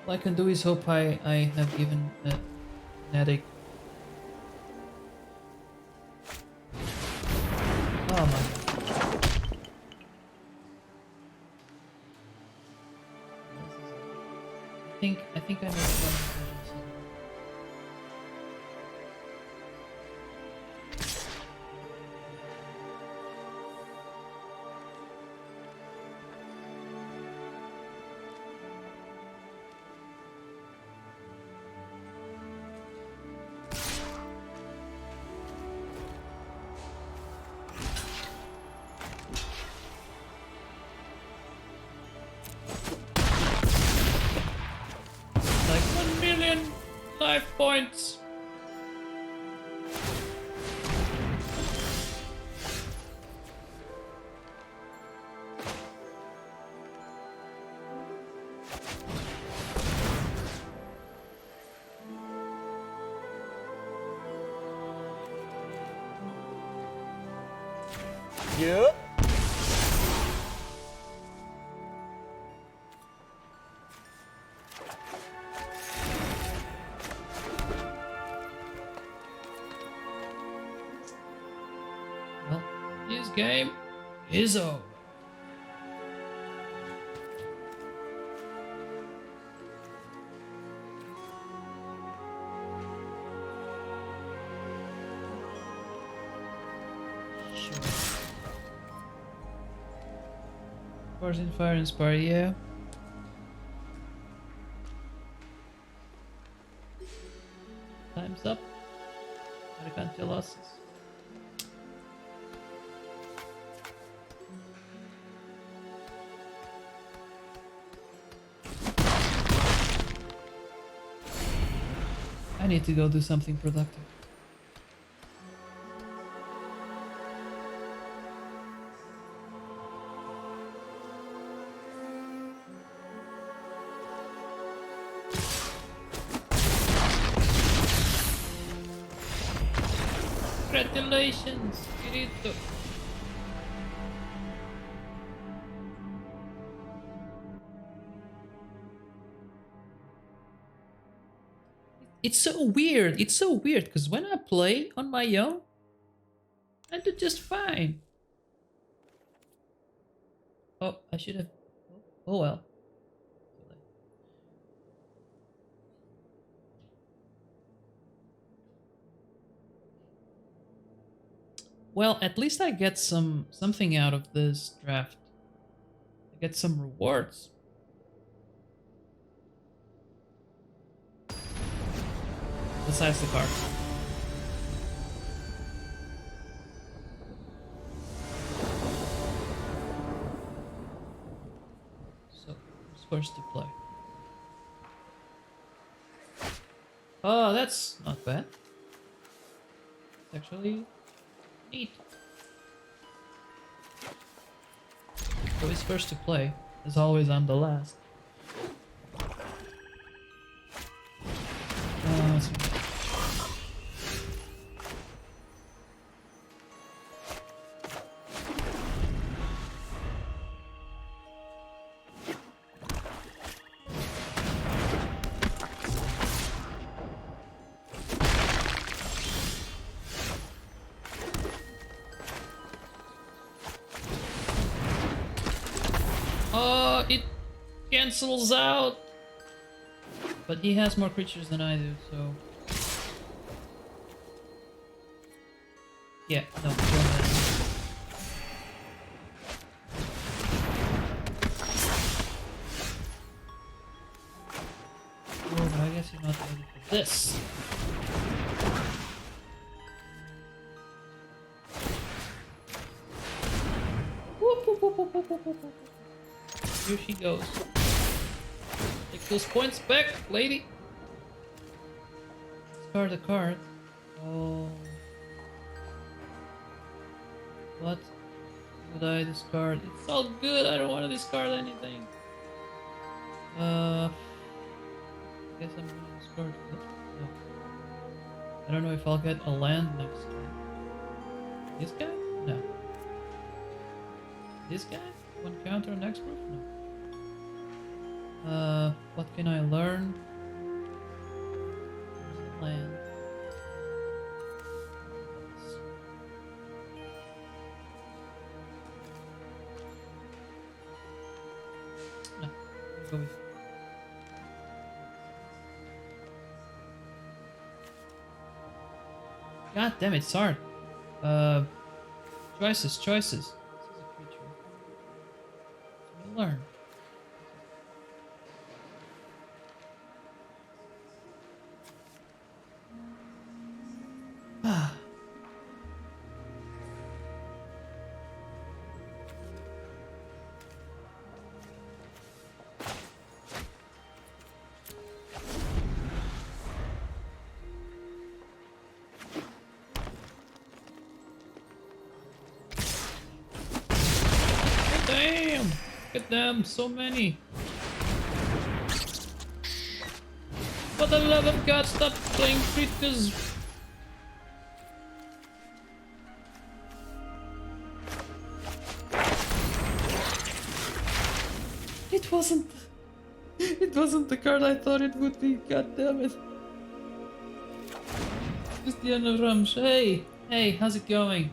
All I can do is hope I have given Fnatic. Oh my. I think I made one decision. Like 1 million life points. Yep. Well, this game is over. Sure. Force in Fire Inspire, yeah. Time's up. Mercantile losses. I need to go do something productive. Congratulations, Kirito. it's so weird. It's so weird because when I play on my own, I do just fine. Oh, I should have. Oh well. Well, at least I get something out of this draft. I get some rewards. Besides the card. So, who's first to play? Oh, that's not bad. It's actually neat. So he's first to play. As always, I'm the last. Let's see. Oh, it cancels out. But he has more creatures than I do, so... Yeah, no, go ahead. Oh, but I guess you're not ready for this. Whoop, whoop, whoop, whoop, whoop, whoop, whoop. Here she goes. Take those points back, lady. Discard a card. Oh. What would I discard? It's all good. I don't want to discard anything. I guess I'm gonna discard it. No. I don't know if I'll get a land next turn. This guy? No. This guy? One counter next proof? No. What can I learn? Land. No. Go with. God damn it, Sard. Choices. This is a creature. Learn. Damn! Look at them, so many. For the love of God, stop playing creatures. It wasn't. It wasn't the card I thought it would be. God damn it. Just the end of Rams. Hey, how's it going?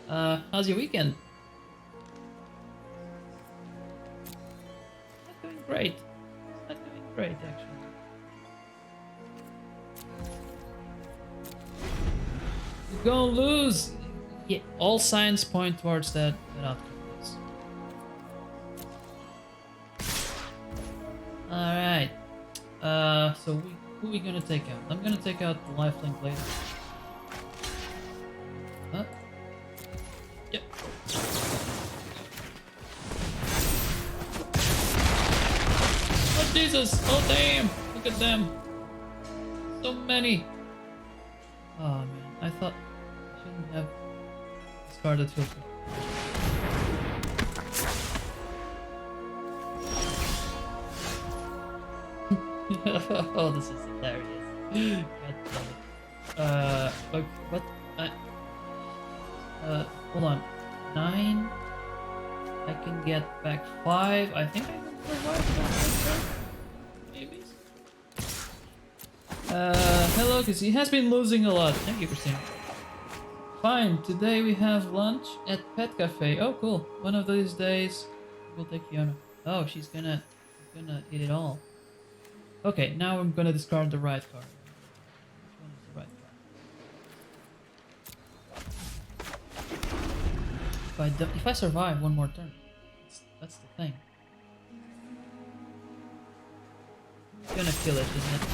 How's your weekend? Not doing great. Not doing great, actually. You're gonna lose. Yeah, all signs point towards that outcome. Yes. All right. So who are we gonna take out? I'm gonna take out the lifelink later. Huh? Yep. Oh Jesus! Oh damn! Look at them! So many! Oh man, I thought I shouldn't have discarded filter. Oh, this is hilarious. God damn it. Okay, what? Hold on. 9. I can get back 5. I think I can survive that. Maybe. Hello, because he has been losing a lot. Thank you, Christina. Fine, today we have lunch at Pet Cafe. Oh, cool. One of these days, we'll take Fiona. Oh, she's gonna eat it all. Okay, now I'm gonna discard the right card. Which one is the right card? If I survive one more turn, that's the thing. It's gonna kill it, isn't it?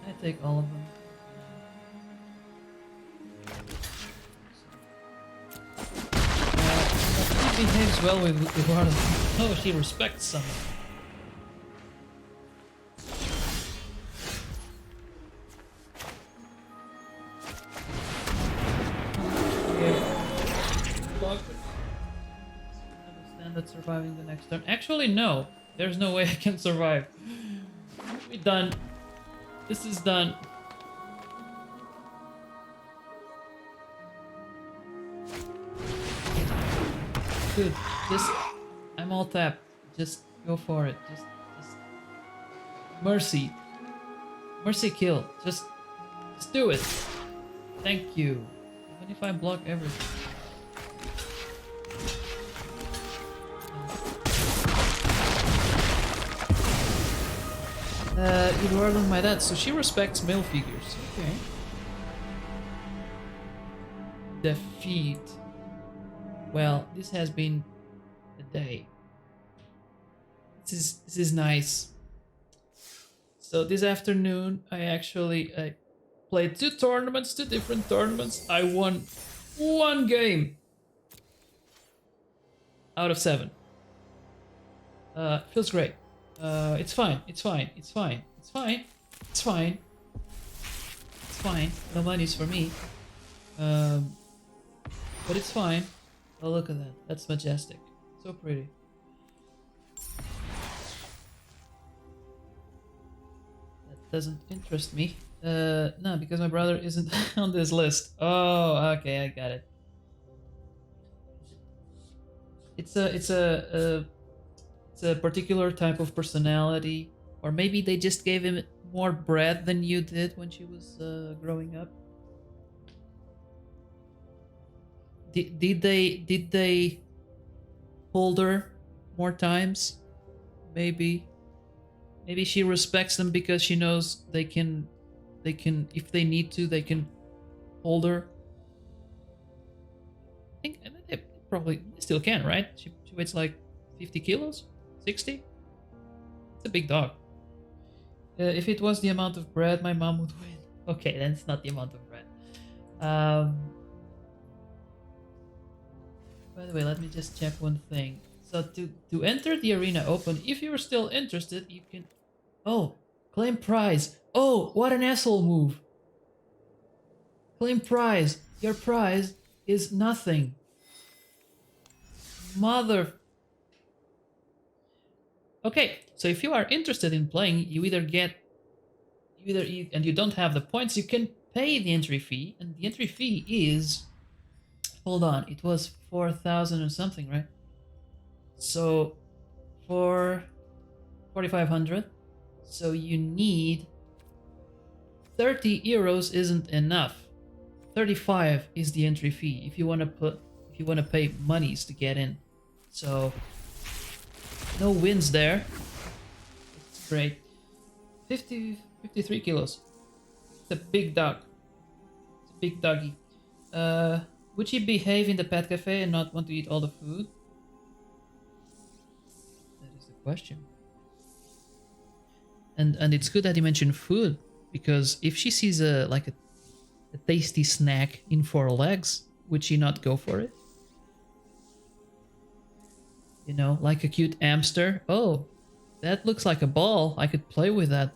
I take all of them. She behaves well with Eduardo. Oh, she respects someone. Understand that surviving the next turn. Actually, no. There's no way I can survive. We're done. This is done. Dude, just I'm all tapped. Just go for it. Just mercy. Mercy kill. Just do it. Thank you. Even if I block everything. Eduardo, my dad. So she respects male figures. Okay. Defeat. Well, this has been a day. This is nice. So this afternoon, I actually played two different tournaments. I won one game out of 7. Feels great. It's fine. It's fine. It's fine. It's fine. It's fine. It's fine. No money's for me. But it's fine. Oh, look at that. That's majestic. So pretty. That doesn't interest me. No, because my brother isn't on this list. Oh, okay, I got it. It's a particular type of personality, or maybe they just gave him more bread than you did when she was growing up. Did they hold her more times? Maybe she respects them because she knows they can if they need to they can hold her. I think they probably still can, right? She weighs like 50 kilos, 60. It's a big dog. If it was the amount of bread, my mom would win. Okay, then it's not the amount of bread. By the way, let me just check one thing. So to enter the arena open, if you're still interested, you can... Oh, claim prize. Oh, what an asshole move. Claim prize. Your prize is nothing. Mother... Okay, so if you are interested in playing, you either and you don't have the points, you can pay the entry fee, and the entry fee is... Hold on, it was 4,000 or something, right? So, for 4,500, so you need 30 euros isn't enough. 35 is the entry fee if you want to pay monies to get in. So, no wins there. It's great. 53 kilos. It's a big dog. It's a big doggy. Would she behave in the pet cafe and not want to eat all the food? That is the question. And it's good that you mentioned food, because if she sees a tasty snack in 4 legs, would she not go for it? You know, like a cute hamster. Oh, that looks like a ball. I could play with that.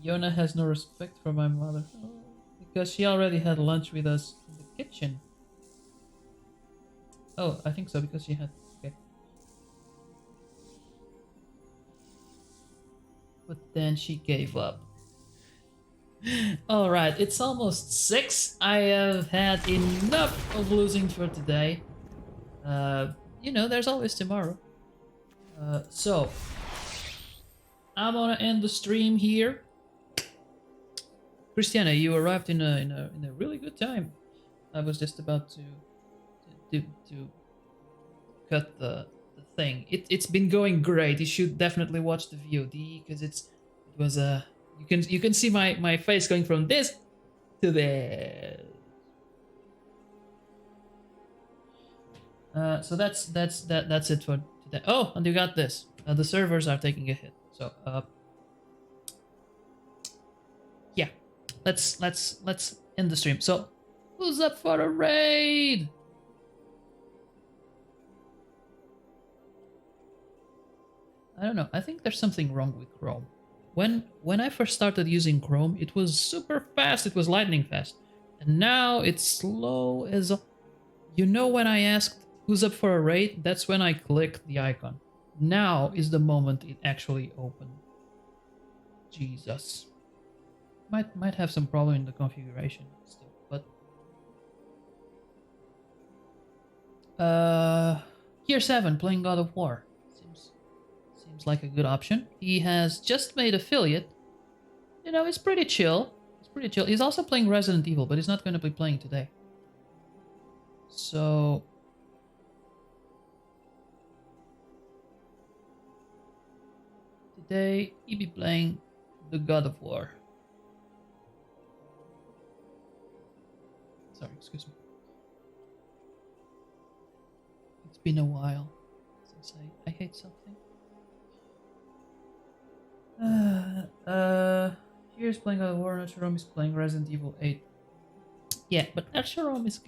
Fiona has no respect for my mother. Oh, because she already had lunch with us in the kitchen. Oh, I think so, because she had... Okay. then she gave up. Alright, it's almost 6. I have had enough of losing for today. You know, there's always tomorrow. So, I'm gonna end the stream here. Christiana, you arrived in a really good time. I was just about to cut the thing. It's been going great. You should definitely watch the VOD because it was you can see my face going from this to this. So that's it for today. Oh, and you got this. The servers are taking a hit. So yeah, let's end the stream. So who's up for a raid? I don't know. I think there's something wrong with Chrome. When I first started using Chrome, it was super fast. It was lightning fast, and now it's slow as. You know, when I asked who's up for a raid, that's when I clicked the icon. Now is the moment it actually opened. Jesus. Might have some problem in the configuration still, but Gear 7 playing God of War. Seems like a good option. He has just made affiliate. You know, it's pretty chill. It's pretty chill. He's also playing Resident Evil, but he's not going to be playing today. So today he'll be playing the God of War. Sorry, excuse me. It's been a while since I hate something. Here's playing God of War. Archerom is playing Resident Evil 8. Yeah, but Archerom is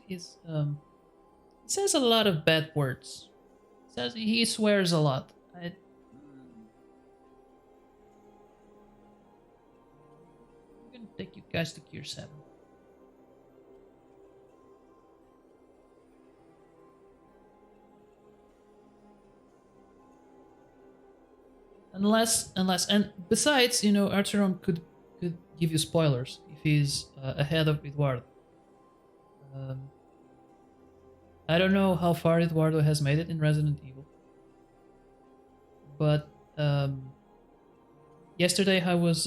says a lot of bad words. Says he swears a lot. I'm gonna take you guys to Gear 7. Unless, and besides, you know, Archeron could give you spoilers if he's ahead of Eduardo. I don't know how far Eduardo has made it in Resident Evil, but yesterday I watched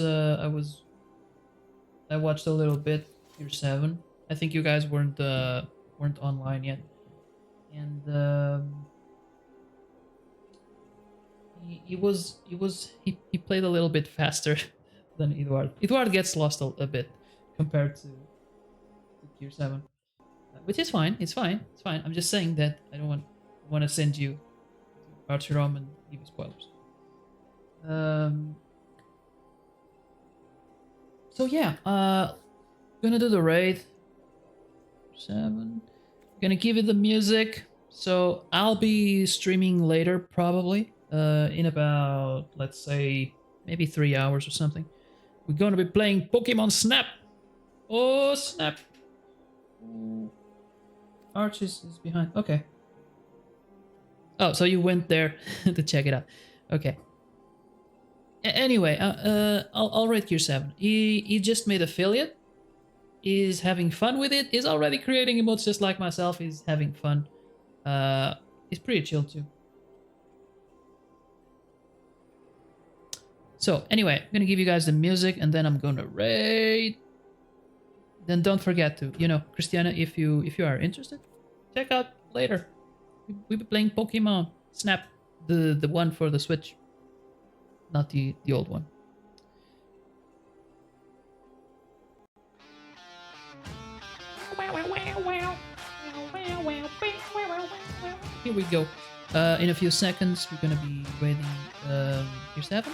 a little bit Gear 7. I think you guys weren't online yet, and he played a little bit faster than Eduardo. Eduardo gets lost a bit compared to Gear 7. Which is fine. It's fine. I'm just saying that I don't want to send you to Archerom and give you spoilers. So yeah, gonna do the raid. 7. Gonna give you the music. So I'll be streaming later, probably in about, let's say, maybe 3 hours or something. We're gonna be playing Pokemon Snap. Oh snap! Arch is behind. Okay. Oh, so you went there to check it out. Okay. Anyway, I'll rate Gear 7. He just made affiliate. He's having fun with it. He's already creating emotes just like myself. He's having fun. He's pretty chill too. So anyway, I'm gonna give you guys the music and then I'm gonna raid. Then don't forget to, you know, Christiana, if you are interested, check out later. We'll be playing Pokemon Snap, the one for the Switch, not the old one. Here we go. In a few seconds, we're gonna be raiding Gear 7.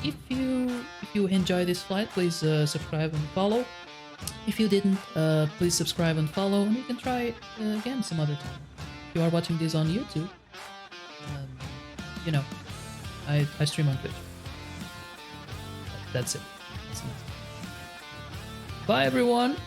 If you enjoy this flight, please subscribe and follow. If you didn't, please subscribe and follow, and we can try it again some other time. If you are watching this on YouTube, you know, I stream on Twitch. That's it. Bye, everyone.